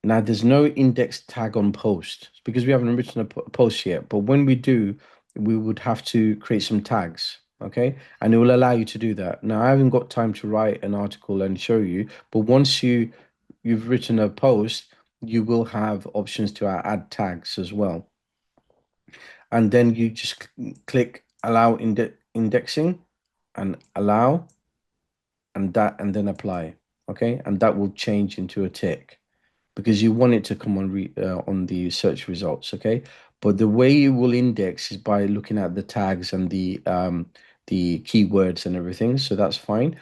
Now, there's no index tag on post because we haven't written a post yet. But when we do, we would have to create some tags, okay? And it will allow you to do that. Now, I haven't got time to write an article and show you, but once you've written a post, you will have options to add tags as well. And then you just click allow indexing and allow and then apply, okay? And that will change into a tick, because you want it to come on the search results, okay? But the way you will index is by looking at the tags and the keywords and everything, so that's fine.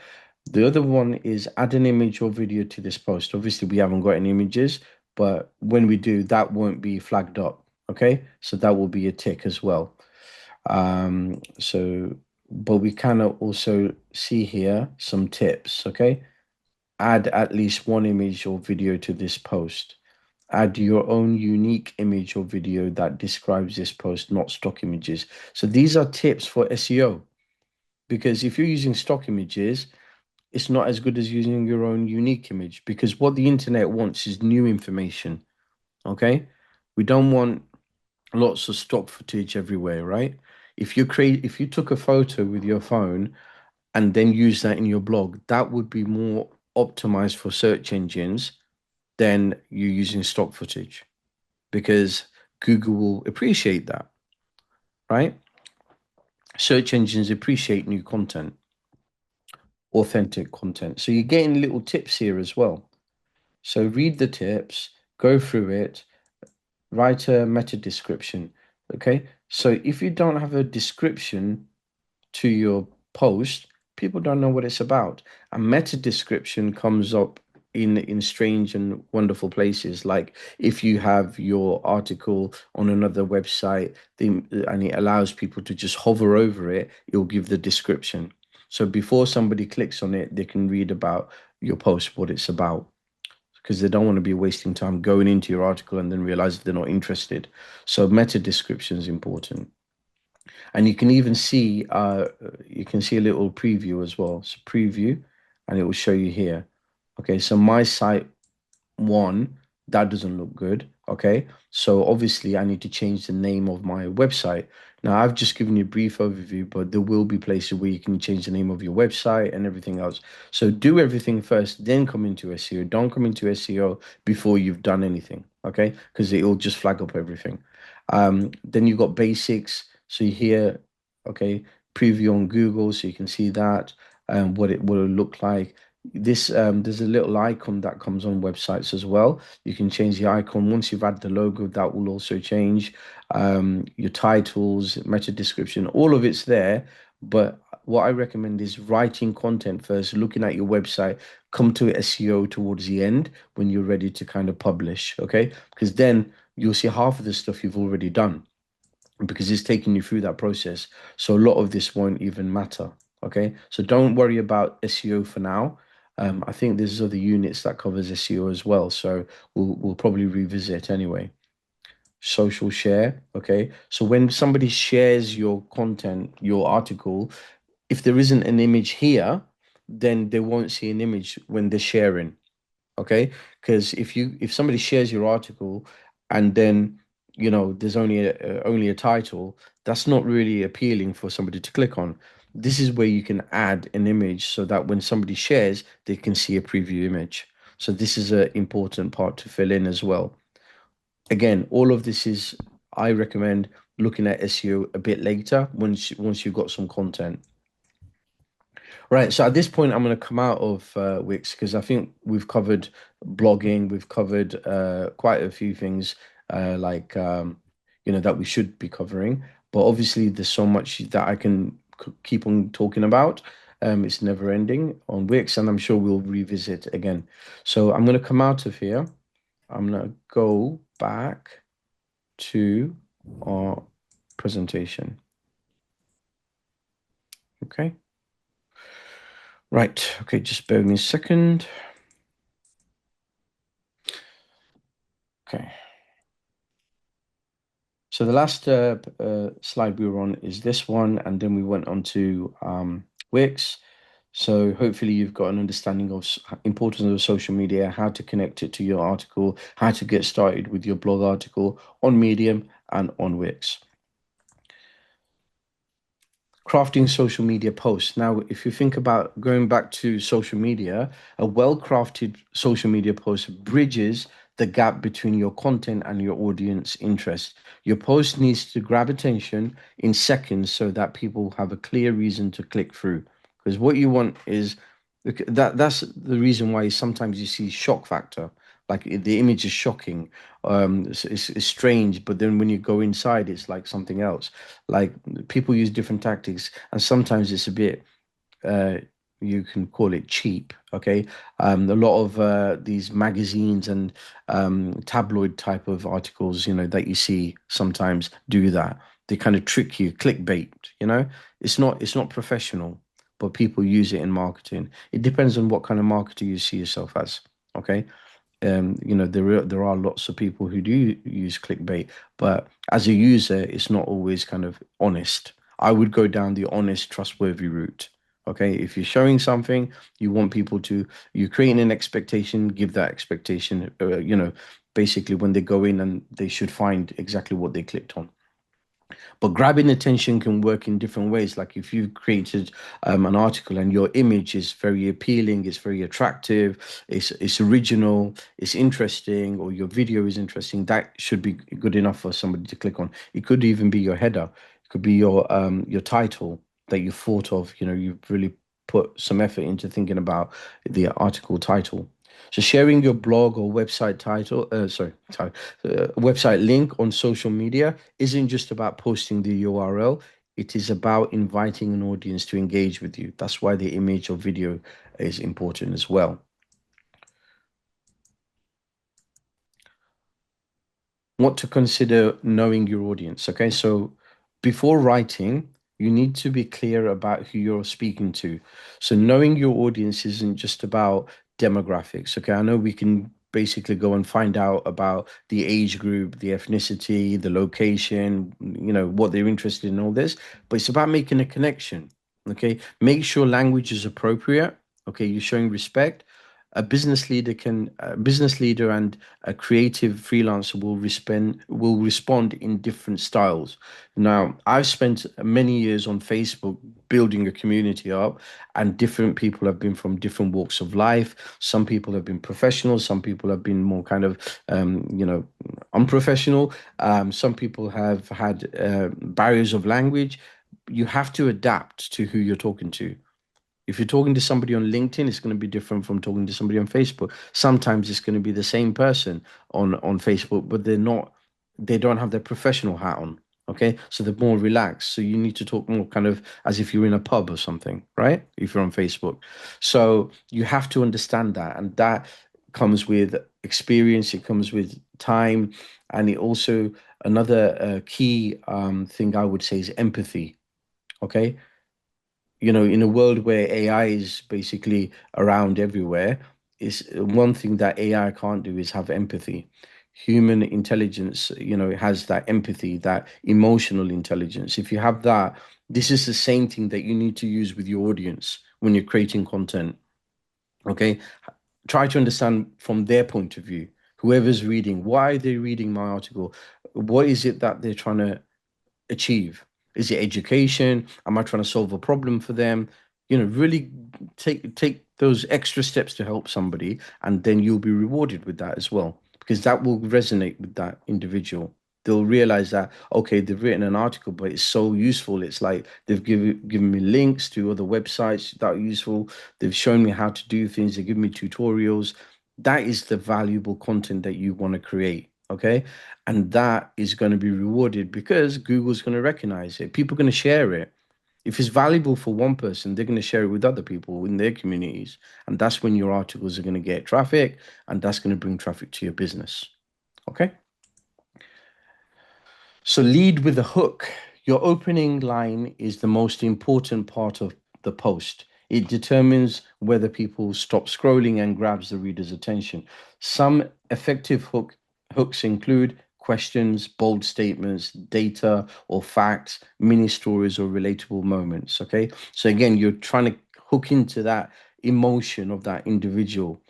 The other one is add an image or video to this post. Obviously, we haven't got any images, but when we do, that won't be flagged up, okay? So that will be a tick as well. But we can also see here some tips, okay? Add at least one image or video to this post. Add your own unique image or video that describes this post, not stock images. So these are tips for SEO, because if you're using stock images, it's not as good as using your own unique image, because what the internet wants is new information. Okay. We don't want lots of stock footage everywhere, right? If you took a photo with your phone and then use that in your blog, that would be more optimized for search engines than you using stock footage, because Google will appreciate that, right? Search engines appreciate new content, authentic content. So you're getting little tips here as well. So read the tips, go through it, write a meta description. Okay. So if you don't have a description to your post, people don't know what it's about. A meta description comes up in strange and wonderful places, like if you have your article on another website and it allows people to just hover over it, it'll give the description. So before somebody clicks on it, they can read about your post, what it's about, because they don't want to be wasting time going into your article and then realize they're not interested. So meta description is important. And you can see a little preview as well. So preview, and it will show you here. Okay, so my site one, that doesn't look good. Okay, so obviously I need to change the name of my website. Now I've just given you a brief overview, but there will be places where you can change the name of your website and everything else. So do everything first, then come into SEO. Don't come into SEO before you've done anything, okay? Because it will just flag up everything. Then you've got basics. So you hear, okay, preview on Google, so you can see that what it will look like. This there's a little icon that comes on websites as well. You can change the icon once you've added the logo. That will also change your titles, meta description. All of it's there. But what I recommend is writing content first, looking at your website, come to SEO towards the end when you're ready to kind of publish. Okay, because then you'll see half of the stuff you've already done because it's taking you through that process. So a lot of this won't even matter. Okay, so don't worry about SEO for now. I think there's other units that covers SEO as well, so we'll probably revisit anyway. Social share, okay. So when somebody shares your content, your article, if there isn't an image here, then they won't see an image when they're sharing. Okay, because if somebody shares your article and then there's only a title, that's not really appealing for somebody to click on. This is where you can add an image so that when somebody shares they can see a preview image. So this is an important part to fill in as well. Again, all of this is, I recommend looking at SEO a bit later once you've got some content. Right, so at this point, I'm going to come out of Wix because I think we've covered blogging, we've covered quite a few things like that we should be covering. But obviously, there's so much that I can keep on talking about. It's never ending on Wix, and I'm sure we'll revisit again. So I'm going to come out of here. I'm going to go back to our presentation. Okay. Right. Okay, just bear with me a second. Okay. So the last slide we were on is this one, and then we went on to Wix. So hopefully you've got an understanding of importance of social media, how to connect it to your article, how to get started with your blog article on Medium and on Wix. Crafting social media posts. Now, if you think about going back to social media, a well-crafted social media post bridges the gap between your content and your audience interest. Your post needs to grab attention in seconds so that people have a clear reason to click through. Because what you want is that's the reason why sometimes you see shock factor. Like the image is shocking, it's strange, but then when you go inside, it's like something else. Like people use different tactics, and sometimes it's a bit uh, you can call it cheap. Okay, a lot of these magazines and tabloid type of articles, that you see sometimes do that. They kind of trick you, clickbait. It's not professional, but people use it in marketing. It depends on what kind of marketer you see yourself as. Okay, there are lots of people who do use clickbait, but as a user, it's not always kind of honest. I would go down the honest, trustworthy route. Okay, if you're showing something, you want people to, you're creating an expectation, give that expectation, basically when they go in and they should find exactly what they clicked on. But grabbing attention can work in different ways. Like if you've created an article and your image is very appealing, it's very attractive, it's original, it's interesting, or your video is interesting, that should be good enough for somebody to click on. It could even be your header. It could be your title that you thought of. You've really put some effort into thinking about the article title. So sharing your blog or website website link on social media isn't just about posting the URL. It is about inviting an audience to engage with you. That's why the image or video is important as well. What to consider knowing your audience. Okay, so before writing, you need to be clear about who you're speaking to. So knowing your audience isn't just about demographics. Okay, I know we can basically go and find out about the age group, the ethnicity, the location, what they're interested in, all this, but it's about making a connection. Okay, make sure language is appropriate. Okay, you're showing respect. A business leader and a creative freelancer will respond in different styles. Now, I've spent many years on Facebook building a community up, and different people have been from different walks of life. Some people have been professional, some people have been more kind of unprofessional. Some people have had barriers of language. You have to adapt to who you're talking to. If you're talking to somebody on LinkedIn, it's going to be different from talking to somebody on Facebook. Sometimes it's going to be the same person on Facebook, but they don't have their professional hat on. Okay. So they're more relaxed. So you need to talk more kind of as if you're in a pub or something, right? If you're on Facebook. So you have to understand that. And that comes with experience, it comes with time. And it also, another key thing I would say is empathy. Okay, in a world where AI is basically around everywhere, is one thing that AI can't do is have empathy. Human intelligence, has that empathy, that emotional intelligence. If you have that, this is the same thing that you need to use with your audience when you're creating content. Okay, try to understand from their point of view. Whoever's reading, why are they reading my article? What is it that they're trying to achieve? Is it education? Am I trying to solve a problem for them? Really take those extra steps to help somebody, and then you'll be rewarded with that as well, because that will resonate with that individual. They'll realize that, okay, they've written an article, but it's so useful. It's like they've given me links to other websites that are useful. They've shown me how to do things. They give me tutorials. That is the valuable content that you want to create. Okay, and that is going to be rewarded because Google's going to recognize it. People are going to share it. If it's valuable for one person, they're going to share it with other people in their communities. And that's when your articles are going to get traffic, and that's going to bring traffic to your business. Okay. So lead with a hook. Your opening line is the most important part of the post. It determines whether people stop scrolling and grabs the reader's attention. Some effective hooks include questions, bold statements, data or facts, mini stories or relatable moments. Okay. So again, you're trying to hook into that emotion of that individual.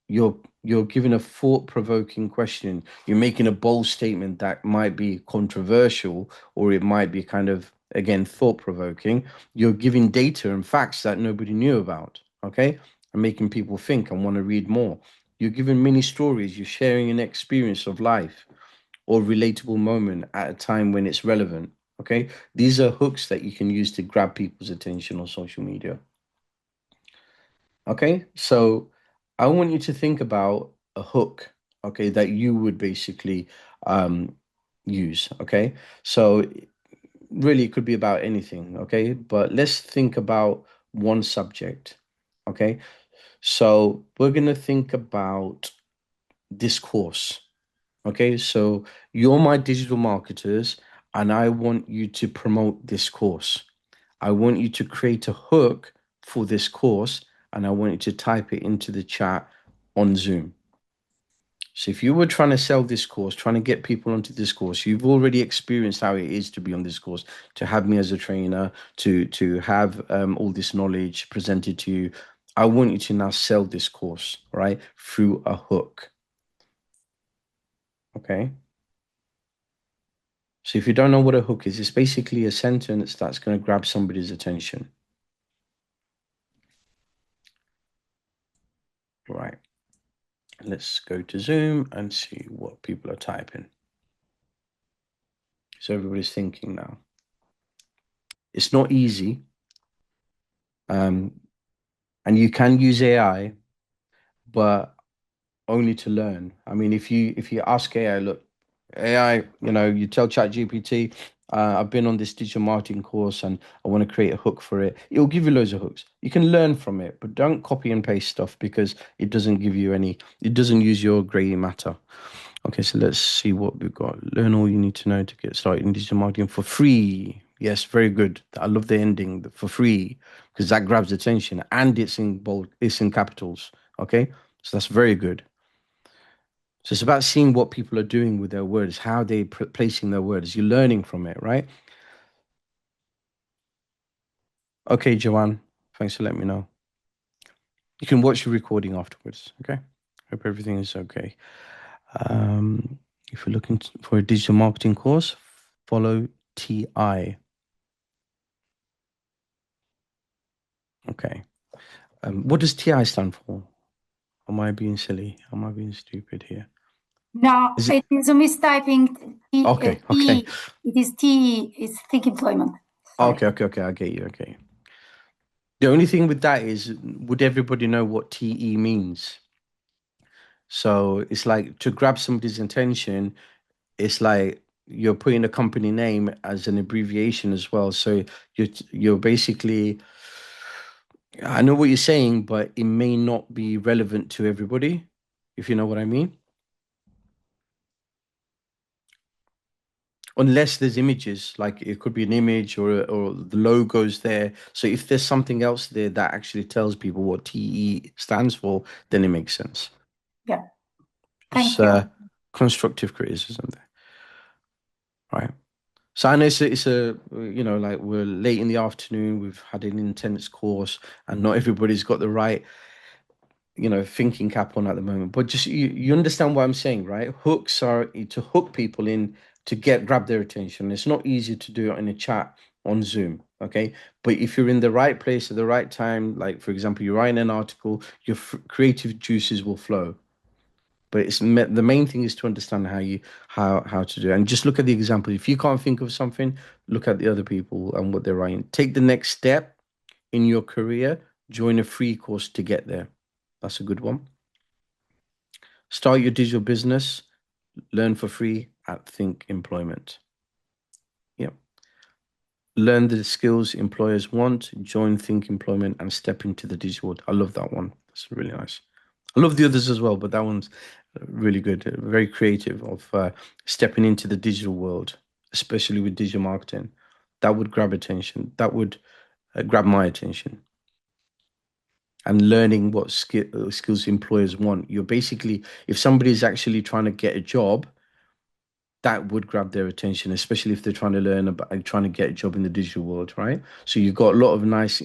You're giving a thought-provoking question. You're making a bold statement that might be controversial, or it might be kind of, again, thought-provoking. You're giving data and facts that nobody knew about, okay? And making people think and want to read more. You're giving mini stories. You're sharing an experience of life or relatable moment at a time when it's relevant, okay? These are hooks that you can use to grab people's attention on social media. Okay, so I want you to think about a hook, okay, that you would basically um, use. Okay, so really it could be about anything. Okay, but let's think about one subject. Okay, so we're gonna think about discourse. Okay, so you're my digital marketers, and I want you to promote this course. I want you to create a hook for this course, and I want you to type it into the chat on Zoom. So if you were trying to sell this course, trying to get people onto this course, you've already experienced how it is to be on this course, to have me as a trainer, to have all this knowledge presented to you. I want you to now sell this course, right, through a hook. Okay. So if you don't know what a hook is, it's basically a sentence that's going to grab somebody's attention. Right. Let's go to Zoom and see what people are typing. So everybody's thinking now. It's not easy. And you can use AI, but only to learn. I mean, if you ask AI, look, AI, you tell ChatGPT, I've been on this digital marketing course and I want to create a hook for it. It'll give you loads of hooks. You can learn from it, but don't copy and paste stuff because it doesn't give you it doesn't use your grey matter. Okay, so let's see what we've got. Learn all you need to know to get started in digital marketing for free. Yes, very good. I love the ending, for free, because that grabs attention and it's in bold, it's in capitals. Okay, so that's very good. So it's about seeing what people are doing with their words, how they placing their words. You're learning from it, right? Okay, Joanne, thanks for letting me know. You can watch the recording afterwards. Okay, hope everything is okay. If you're looking for a digital marketing course, follow TI. Okay. What does TI stand for? Am I being silly? Am I being stupid here? No, Is it it is a mistyping. okay? Okay. It is T. It's think employment. Sorry. Okay. I get you. Okay. The only thing with that is, would everybody know what TE means? So it's like to grab somebody's attention, it's like you're putting a company name as an abbreviation as well. So you're basically, I know what you're saying, but it may not be relevant to everybody, if you know what I mean. Unless there's images, like it could be an image or the logo's there. So if there's something else there that actually tells people what TE stands for, then it makes sense. Yeah. It's Thank you. constructive criticism there, right? So I know it's a like we're late in the afternoon. We've had an intense course, and not everybody's got the right thinking cap on at the moment. But just you understand what I'm saying, right? Hooks are to hook people in to grab their attention. It's not easy to do it in a chat on Zoom, okay? But if you're in the right place at the right time, like for example, you're writing an article, your creative juices will flow. But the main thing is to understand how to do it. And just look at the example. If you can't think of something, look at the other people and what they're writing. Take the next step in your career. Join a free course to get there. That's a good one. Start your digital business. Learn for free at Think Employment. Yep. Learn the skills employers want. Join Think Employment and step into the digital world. I love that one. That's really nice. I love the others as well, but that one's really good. Very creative of stepping into the digital world, especially with digital marketing. That would grab attention. That would grab my attention. And learning what skills employers want. You're basically, if somebody is actually trying to get a job, that would grab their attention, especially if they're trying to learn about trying to get a job in the digital world, right? So you've got a lot of nice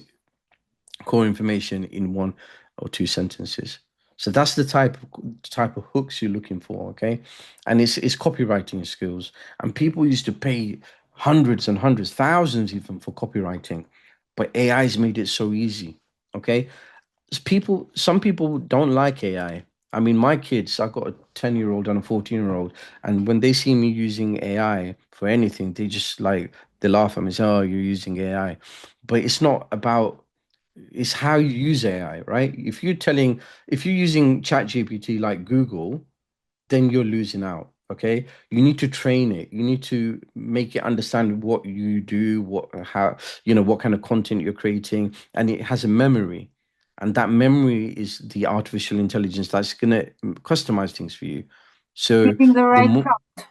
core information in one or two sentences. So that's the type of hooks you're looking for, okay? And it's copywriting skills. And people used to pay hundreds and hundreds, thousands even for copywriting, but AI's made it so easy, okay? Some people don't like AI. I mean, my kids, I've got a 10-year-old and a 14-year-old, and when they see me using AI for anything, they laugh at me and say, "Oh, you're using AI." But it's not about, it's how you use AI, right? If you're using ChatGPT like Google, then you're losing out. Okay. You need to train it. You need to make it understand what you do, what kind of content you're creating, and it has a memory. And that memory is the artificial intelligence that's going to customize things for you. So Giving the the right more, prompt.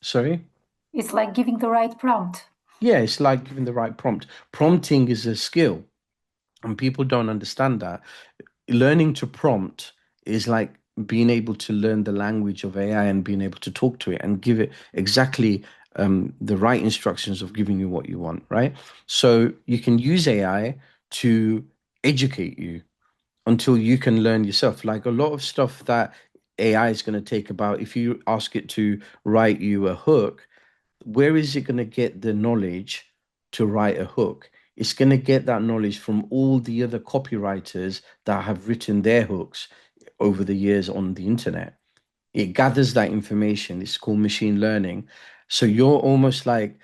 sorry? It's like giving the right prompt. Yeah, it's like giving the right prompt. Prompting is a skill, and people don't understand that. Learning to prompt is like being able to learn the language of AI and being able to talk to it and give it exactly the right instructions of giving you what you want, right? So you can use AI to educate you until you can learn yourself. Like a lot of stuff that AI is going to take about, if you ask it to write you a hook, where is it going to get the knowledge to write a hook? It's going to get that knowledge from all the other copywriters that have written their hooks over the years on the internet. It gathers that information. It's called machine learning. So you're almost like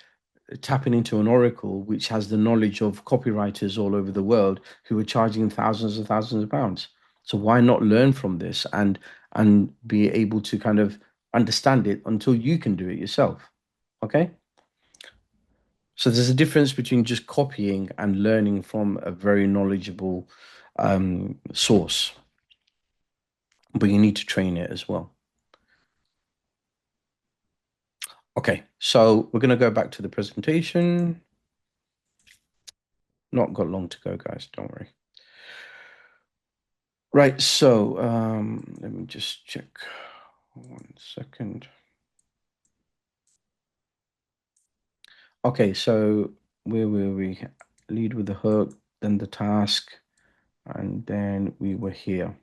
tapping into an oracle which has the knowledge of copywriters all over the world who are charging thousands and thousands of pounds. So why not learn from this and be able to kind of understand it until you can do it yourself? Okay. So there's a difference between just copying and learning from a very knowledgeable source, but you need to train it as well. Okay, so we're going to go back to the presentation. Not got long to go, guys, don't worry. Right, so let me just check 1 second. Okay, so where were we? Lead with the hook, then the task, and then we were here.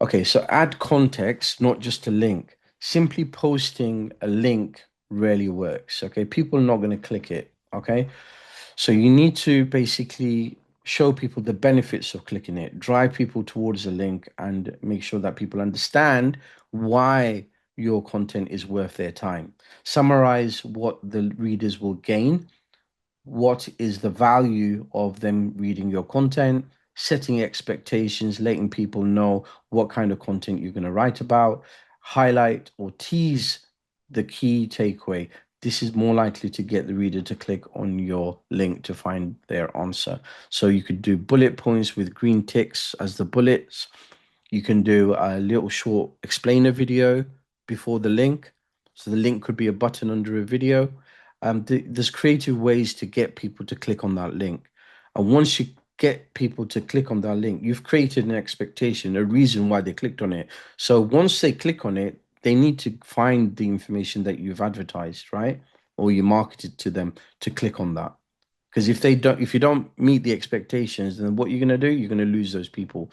Okay, so add context, not just a link. Simply posting a link rarely works. Okay, people are not going to click it. Okay, so you need to basically show people the benefits of clicking it, drive people towards the link, and make sure that people understand why your content is worth their time. Summarize what the readers will gain, what is the value of them reading your content, setting expectations, letting people know what kind of content you're going to write about, highlight or tease the key takeaway. This is more likely to get the reader to click on your link to find their answer. So you could do bullet points with green ticks as the bullets. You can do a little short explainer video before the link. So the link could be a button under a video. There's creative ways to get people to click on that link. And once you get people to click on that link, you've created an expectation, a reason why they clicked on it. So once they click on it, they need to find the information that you've advertised, right? Or you marketed to them to click on that. Because if you don't meet the expectations, then what you're going to do, you're going to lose those people.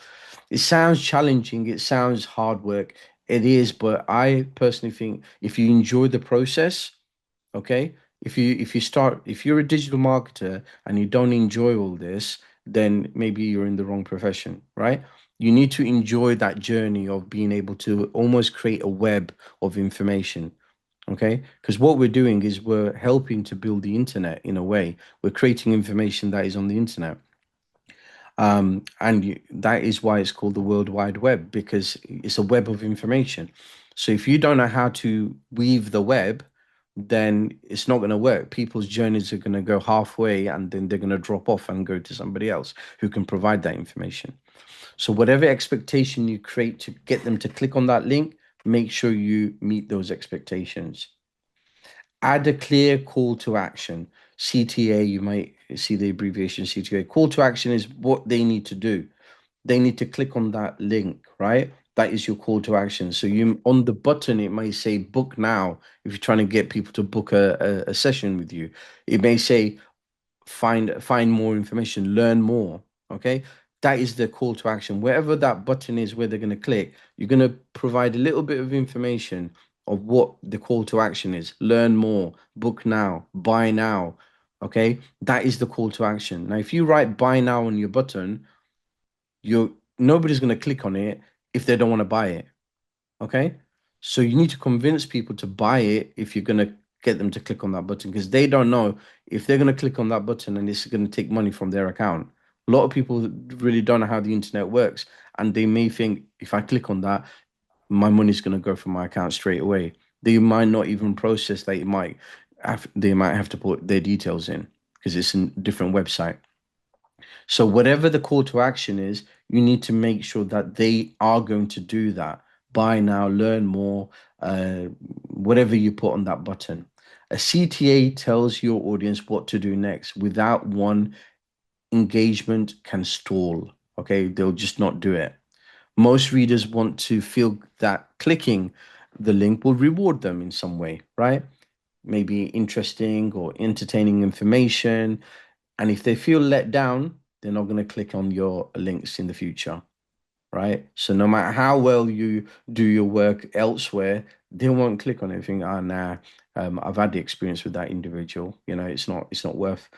It sounds challenging, it sounds hard work. It is, but I personally think if you enjoy the process, okay, if you're a digital marketer and you don't enjoy all this, then maybe you're in the wrong profession, right? You need to enjoy that journey of being able to almost create a web of information. Okay, because what we're doing is we're helping to build the internet in a way. We're creating information that is on the internet. That is why it's called the World Wide Web, because it's a web of information. So if you don't know how to weave the web, then it's not going to work. People's journeys are going to go halfway and then they're going to drop off and go to somebody else who can provide that information. So whatever expectation you create to get them to click on that link, make sure you meet those expectations. Add a clear call to action. CTA, you might see the abbreviation CTA. Call to action is what they need to do. They need to click on that link, right? That is your call to action. So you on the button, it may say book now if you're trying to get people to book a session with you. It may say find more information, learn more. Okay. That is the call to action. Wherever that button is where they're going to click, you're going to provide a little bit of information of what the call to action is. Learn more, book now, buy now. Okay. That is the call to action. Now, if you write buy now on your button, you're nobody's going to click on it if they don't want to buy it. Okay. So you need to convince people to buy it if you're going to get them to click on that button, because they don't know if they're going to click on that button and it's going to take money from their account. A lot of people really don't know how the internet works, and they may think if I click on that, my money's going to go from my account straight away. They might not even process that. They might have to put their details in because it's a different website. So whatever the call to action is, you need to make sure that they are going to do that. Buy now, learn more, whatever you put on that button. A CTA tells your audience what to do next. Without one, engagement can stall. Okay, they'll just not do it. Most readers want to feel that clicking the link will reward them in some way, right? Maybe interesting or entertaining information. And if they feel let down, they're not going to click on your links in the future, right? So no matter how well you do your work elsewhere, they won't click on anything. Ah, nah, I've had the experience with that individual. It's not worth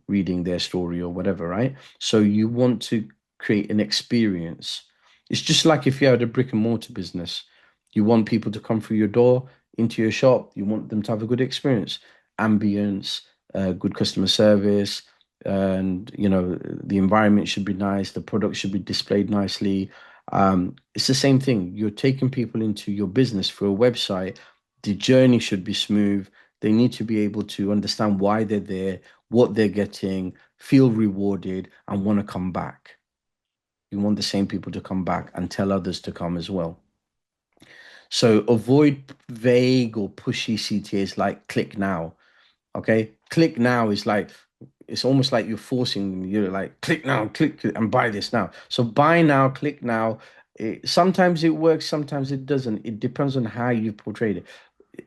reading their story or whatever, right? So you want to create an experience. It's just like if you had a brick and mortar business, you want people to come through your door into your shop. You want them to have a good experience, ambience, good customer service, and the environment should be nice, the product should be displayed nicely. It's the same thing. You're taking people into your business through a website. The journey should be smooth. They need to be able to understand why they're there, what they're getting, feel rewarded, and want to come back. You want the same people to come back and tell others to come as well. So avoid vague or pushy CTAs like click now. Okay, click now is like it's almost like you're forcing them. You're like, click and buy this now. So buy now, click now. Sometimes it works, sometimes it doesn't. It depends on how you portrayed it.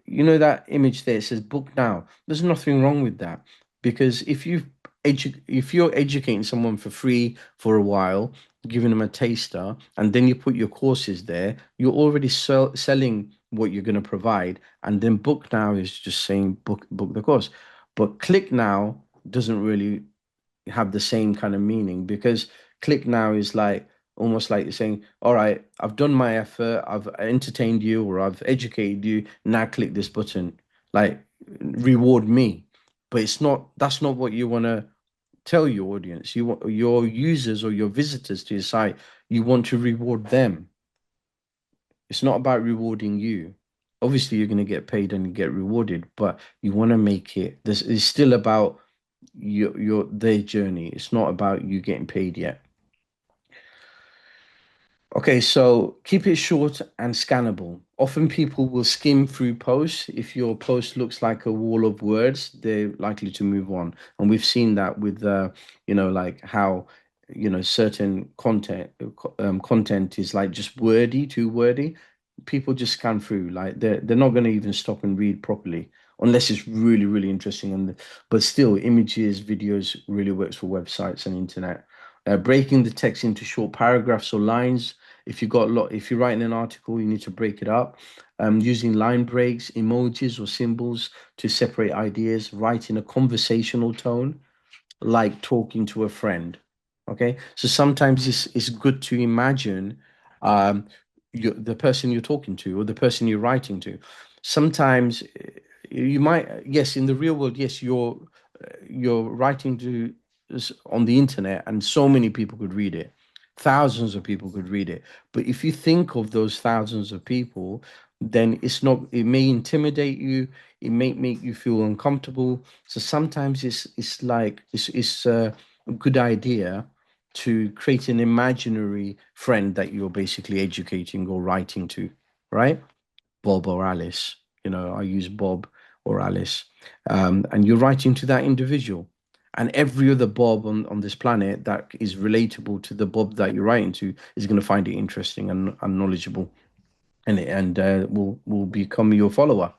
You know that image there, it says book now. There's nothing wrong with that, because if you're educating someone for free for a while, giving them a taster, and then you put your courses there, you're already selling what you're going to provide. And then book now is just saying book the course. But click now doesn't really have the same kind of meaning, because click now is like almost like you're saying, all right, I've done my effort, I've entertained you, or I've educated you, now click this button, like reward me. But it's not, that's not what you want to tell your audience. You want your users or your visitors to your site, you want to reward them. It's not about rewarding you. Obviously you're going to get paid and get rewarded, but you want to make it, this is still about your their journey. It's not about you getting paid yet. Okay, so keep it short and scannable. Often people will skim through posts. If your post looks like a wall of words, they're likely to move on. And we've seen that with like how certain content is like just wordy, too wordy. People just scan through, like they're not going to even stop and read properly unless it's really, really interesting. But still, images, videos really works for websites and internet. Breaking the text into short paragraphs or lines. If you're writing an article, you need to break it up. Using line breaks, emojis or symbols to separate ideas. Write in a conversational tone, like talking to a friend. Okay, so sometimes it's good to imagine um, the person you're talking to or the person you're writing to. Sometimes you might, yes, in the real world, yes, you're writing to on the internet, and so many people could read it. Thousands of people could read it. But if you think of those thousands of people, then it's not, it may intimidate you, it may make you feel uncomfortable. So sometimes it's a good idea to create an imaginary friend that you're basically educating or writing to, right? Bob or Alice. I use Bob or Alice. And you're writing to that individual. And every other Bob on this planet that is relatable to the Bob that you're writing to is going to find it interesting and knowledgeable, and will become your follower.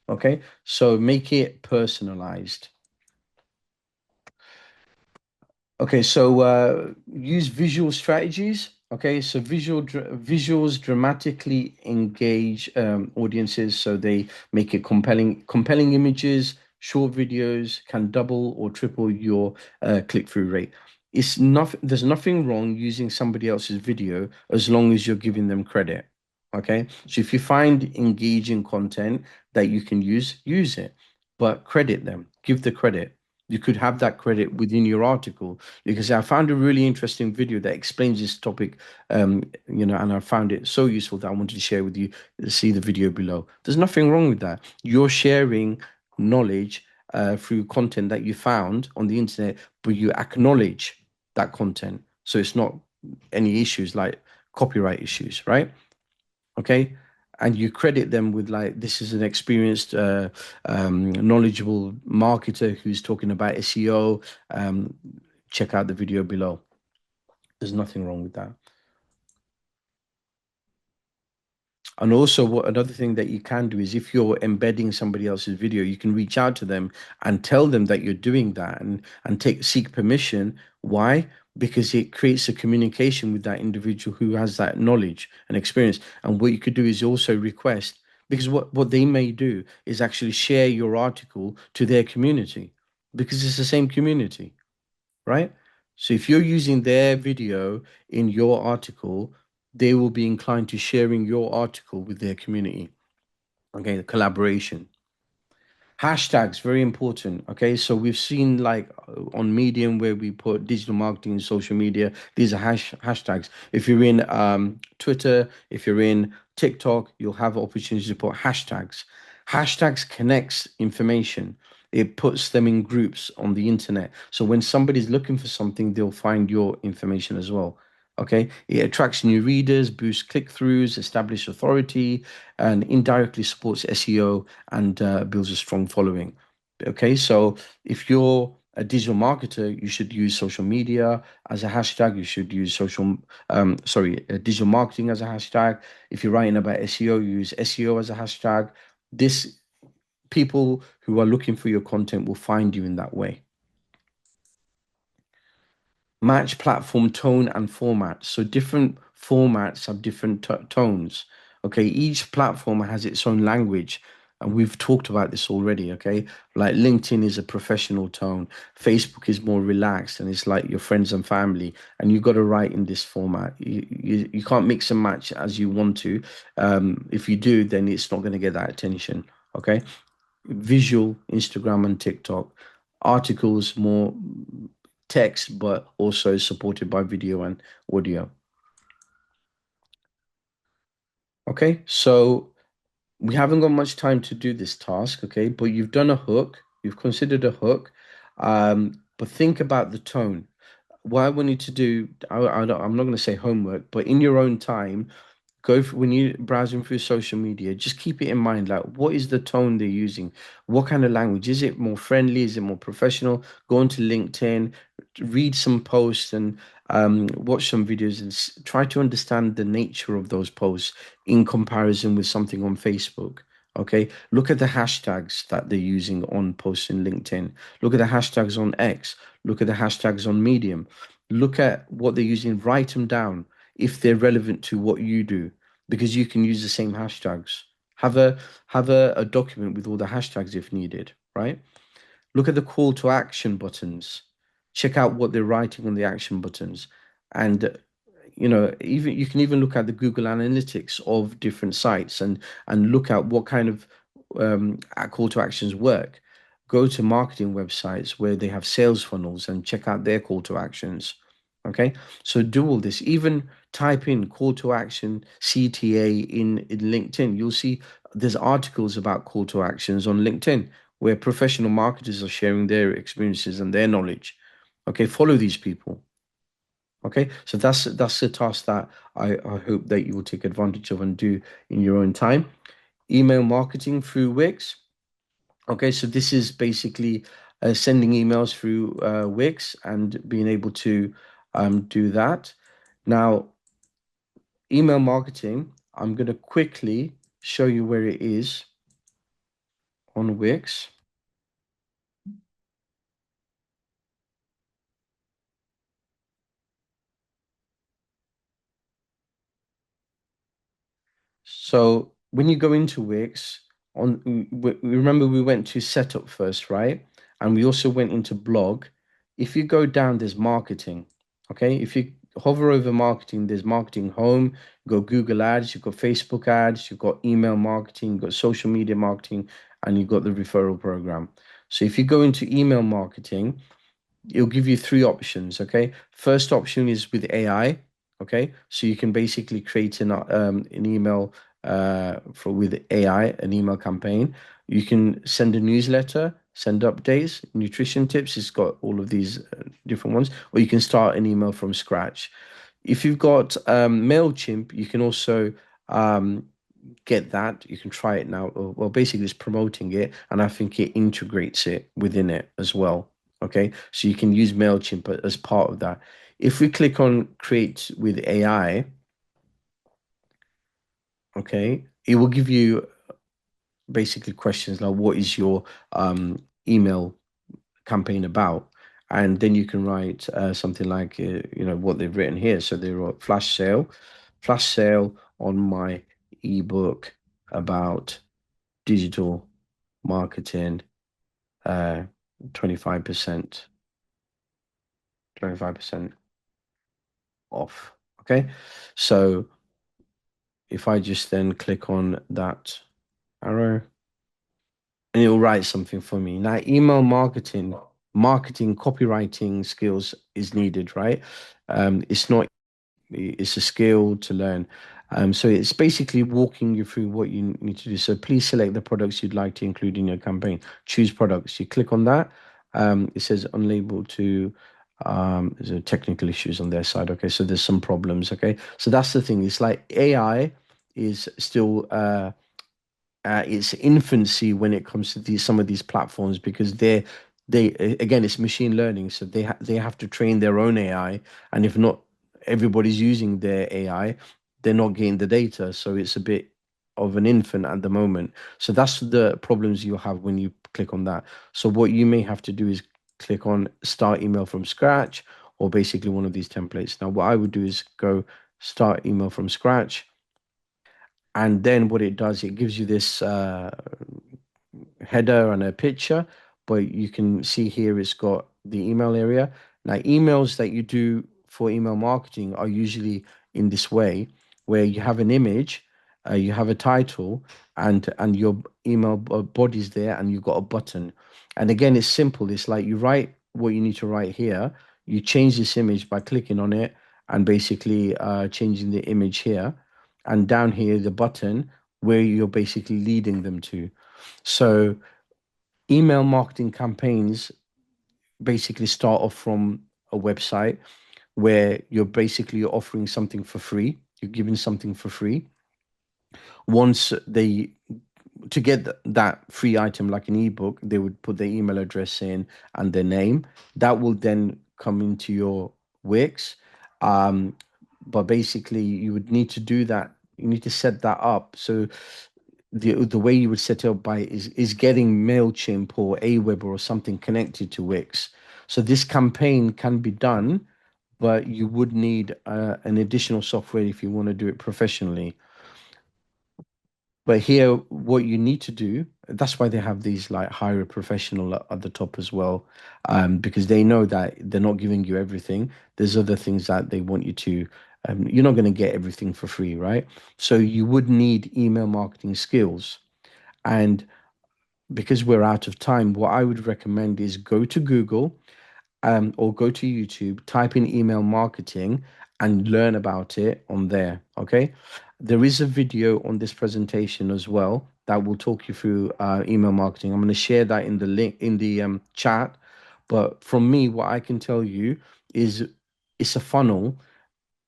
Okay, so make it personalized. Okay, so use visual strategies. Okay, so visuals dramatically engage audiences, so they make it compelling. Compelling images, short videos can double or triple your click-through rate. There's nothing wrong using somebody else's video as long as you're giving them credit. Okay, so if you find engaging content that you can use it, but credit them, give the credit. You could have that credit within your article, because I found a really interesting video that explains this topic, and I found it so useful that I wanted to share with you. See the video below. There's nothing wrong with that. You're sharing knowledge through content that you found on the internet, but you acknowledge that content. So it's not any issues like copyright issues, right? Okay, and you credit them with, like, this is an experienced knowledgeable marketer who's talking about SEO. Check out the video below. There's nothing wrong with that. And also, what another thing that you can do is, if you're embedding somebody else's video, you can reach out to them and tell them that you're doing that, and seek permission. Why? Because it creates a communication with that individual who has that knowledge and experience. And what you could do is also request, because what they may do is actually share your article to their community, because it's the same community, right? So if you're using their video in your article, they will be inclined to sharing your article with their community. Okay, the collaboration. Hashtags, very important. Okay, so we've seen, like, on Medium, where we put digital marketing and social media. These are hashtags. If you're in Twitter, if you're in TikTok, you'll have opportunities to put hashtags. Hashtags connects information. It puts them in groups on the internet. So when somebody's looking for something, they'll find your information as well. Okay, it attracts new readers, boosts click-throughs, establishes authority, and indirectly supports SEO, and builds a strong following. Okay, so if you're a digital marketer, you should use social media as a hashtag. You should use digital marketing as a hashtag. If you're writing about SEO, use SEO as a hashtag. This people who are looking for your content will find you in that way. Match platform tone and format. So different formats have different tones. Okay, each platform has its own language, and we've talked about this already. Okay, like LinkedIn is a professional tone, Facebook is more relaxed, and it's like your friends and family, and you've got to write in this format. You can't mix and match as you want to. If you do, then it's not going to get that attention. Okay, visual, Instagram and TikTok, articles more text, but also supported by video and audio. Okay, so we haven't got much time to do this task, okay, but you've done a hook, you've considered a hook, but think about the tone. What I want you to do, I'm not going to say homework, but in your own time, when you're browsing through social media, just keep it in mind, like what is the tone they're using? What kind of language? Is it more friendly? Is it more professional? Go onto LinkedIn, read some posts and watch some videos and try to understand the nature of those posts in comparison with something on Facebook. Okay, look at the hashtags that they're using on posts in LinkedIn. Look at the hashtags on X. Look at the hashtags on Medium. Look at what they're using, write them down if they're relevant to what you do, because you can use the same hashtags. Have a document with all the hashtags if needed, right? Look at the call to action buttons. Check out what they're writing on the action buttons. And even you can even look at the Google Analytics of different sites and look at what kind of call to actions work. Go to marketing websites where they have sales funnels and check out their call to actions. Okay, so do all this. Even type in call to action CTA in LinkedIn. You'll see there's articles about call to actions on LinkedIn where professional marketers are sharing their experiences and their knowledge. Okay, follow these people. Okay, so that's the task that I hope that you will take advantage of and do in your own time. Email marketing through Wix. Okay, so this is basically sending emails through Wix and being able to do that. Now, email marketing, I'm going to quickly show you where it is on Wix. So when you go into Wix, remember we went to setup first, right? And we also went into blog. If you go down, there's marketing. Okay, if you hover over marketing, there's marketing home. You've got Google ads, you've got Facebook ads, you've got email marketing, you've got social media marketing, and you've got the referral program. So if you go into email marketing, it'll give you three options. Okay, first option is with AI. Okay, so you can basically create an email with AI, an email campaign. You can send a newsletter, send updates, nutrition tips. It's got all of these different ones, or you can start an email from scratch. If you've got MailChimp, you can also get that. You can try it now. Well, basically, it's promoting it, and I think it integrates it within it as well. Okay, so you can use MailChimp as part of that. If we click on create with AI, okay, it will give you basically questions like what is your email campaign about, and then you can write something like what they've written here. So they wrote flash sale on my ebook about digital marketing, 25% 25% off. Okay, so if I just then click on that arrow and it'll write something for me. Now, email marketing copywriting skills is needed, right? It's not, it's a skill to learn. So it's basically walking you through what you need to do. So please select the products you'd like to include in your campaign. Choose products. You click on that. It says unable to, there's technical issues on their side. Okay, so there's some problems. Okay, so that's the thing. It's like AI is still its infancy when it comes to some of these platforms because again, it's machine learning, so they have to train their own AI, and if not everybody's using their AI, they're not getting the data, so it's a bit of an infant at the moment. So that's the problems you have when you click on that. So what you may have to do is click on start email from scratch, or basically one of these templates. Now what I would do is go start email from scratch, and then what it does, it gives you this header and a picture, but you can see here it's got the email area. Now, emails that you do for email marketing are usually in this way, where you have an image, you have a title, and your email body's there, and you've got a button. And again, it's simple. It's like you write what you need to write here. You change this image by clicking on it and basically changing the image here, and down here the button where you're basically leading them to. So email marketing campaigns basically start off from a website where you're basically offering something for free. You're giving something for free. Once they to get that free item like an ebook, they would put their email address in and their name. That will then come into your Wix. But basically, you would need to do that. You need to set that up. So the way you would set it up by is getting Mailchimp or Aweber or something connected to Wix. So this campaign can be done, but you would need an additional software if you want to do it professionally. But here, what you need to do, that's why they have these like hire a professional at the top as well, because they know that they're not giving you everything. There's other things that they want you to, you're not going to get everything for free, right? So you would need email marketing skills. And because we're out of time, what I would recommend is go to Google or go to YouTube, type in email marketing and learn about it on there. Okay. There is a video on this presentation as well that will talk you through email marketing. I'm going to share that in the link in the chat. But from me, what I can tell you is it's a funnel.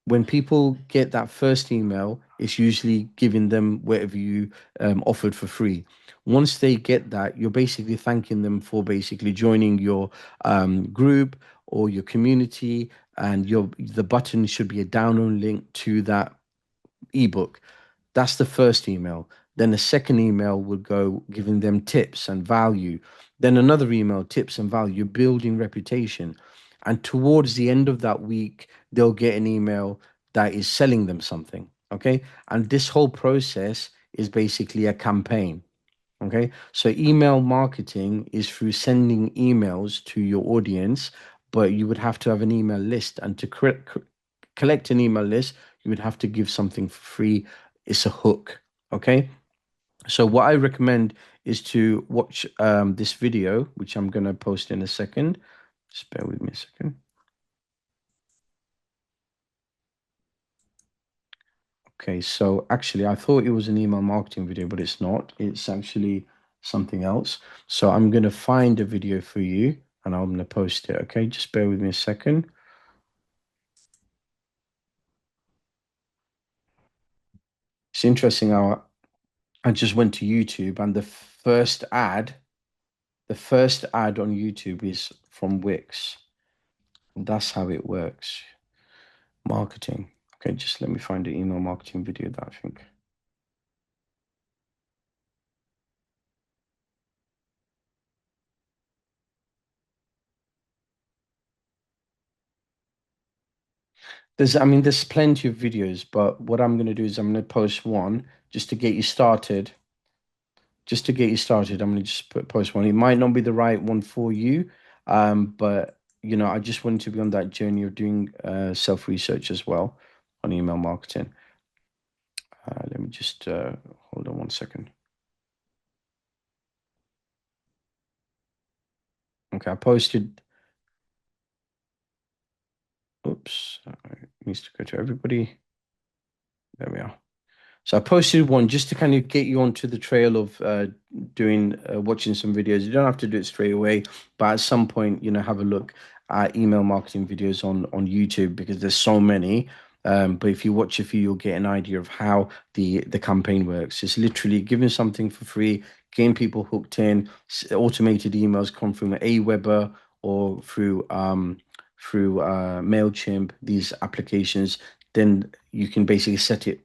When people get that first email, it's usually giving them whatever you offered for free. Once they get that, you're basically thanking them for basically joining your group or your community, and the button should be a download link to that ebook. That's the first email. Then a second email would go giving them tips and value. Then another email, tips and value, building reputation. And towards the end of that week, they'll get an email that is selling them something. Okay. And this whole process is basically a campaign. Okay. So email marketing is through sending emails to your audience, but you would have to have an email list. And to collect an email list, you would have to give something for free. It's a hook. Okay. So what I recommend is to watch this video, which I'm going to post in a second. Just bear with me a second. Okay, so actually I thought it was an email marketing video, but it's not. It's actually something else. So I'm going to find a video for you and I'm going to post it. Okay, just bear with me a second. It's interesting how I just went to YouTube and the first ad on YouTube is from Wix. That's how it works. Marketing. Okay, just let me find the email marketing video that I think. There's plenty of videos, but what I'm going to do is I'm going to post one just to get you started. Just to get you started, I'm going to just post one. It might not be the right one for you, but I just wanted to be on that journey of doing self-research as well on email marketing. Let me just hold on one second. Okay, I posted. Oops, it needs to go to everybody. There we are. So I posted one just to kind of get you onto the trail of watching some videos. You don't have to do it straight away, but at some point, have a look at email marketing videos on YouTube because there's so many. But if you watch a few, you'll get an idea of how the campaign works. It's literally giving something for free, getting people hooked in. Automated emails come from Aweber or through Mailchimp. These applications, then you can basically set it.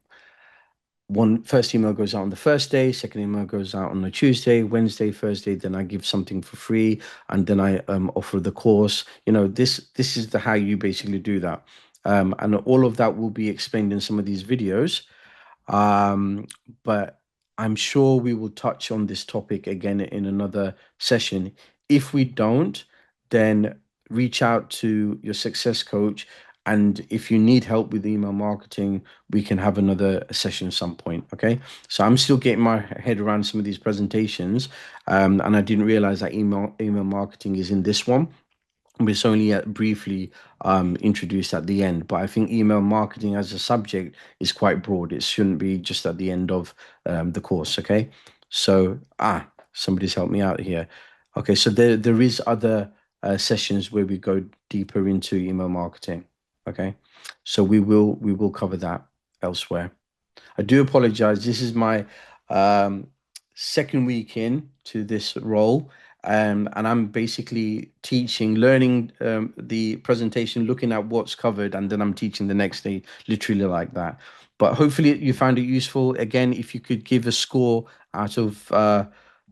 One first email goes out on the first day, second email goes out on a Tuesday, Wednesday, Thursday. Then I give something for free, and then I offer the course. This is the how you basically do that, and all of that will be explained in some of these videos. Um, but I'm sure we will touch on this topic again in another session. If we don't, then reach out to your success coach. And if you need help with email marketing, we can have another session at some point. Okay. So I'm still getting my head around some of these presentations. And I didn't realize that email marketing is in this one. It's only briefly introduced at the end, but I think email marketing as a subject is quite broad. It shouldn't be just at the end of the course. Okay, so somebody's helped me out here. Okay, so there is other sessions where we go deeper into email marketing. Okay, so we will cover that elsewhere. I do apologize. This is my um, second week in to this role, and I'm basically teaching, learning the presentation, looking at what's covered, and then I'm teaching the next day, literally like that. But hopefully you found it useful. Again, if you could give a score out of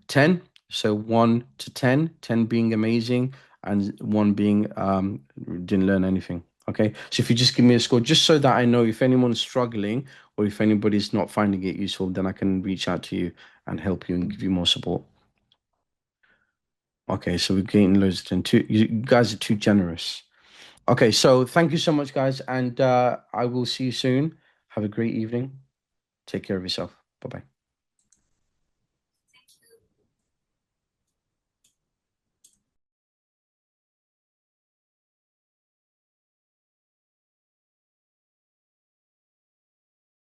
10, so 1 to 10, 10 being amazing, and 1 being didn't learn anything. Okay, so if you just give me a score, just so that I know if anyone's struggling or if anybody's not finding it useful, then I can reach out to you and help you and give you more support. Okay, so we're getting loads of 10. You guys are too generous. Okay, so thank you so much, guys, and I will see you soon. Have a great evening. Take care of yourself. Bye bye.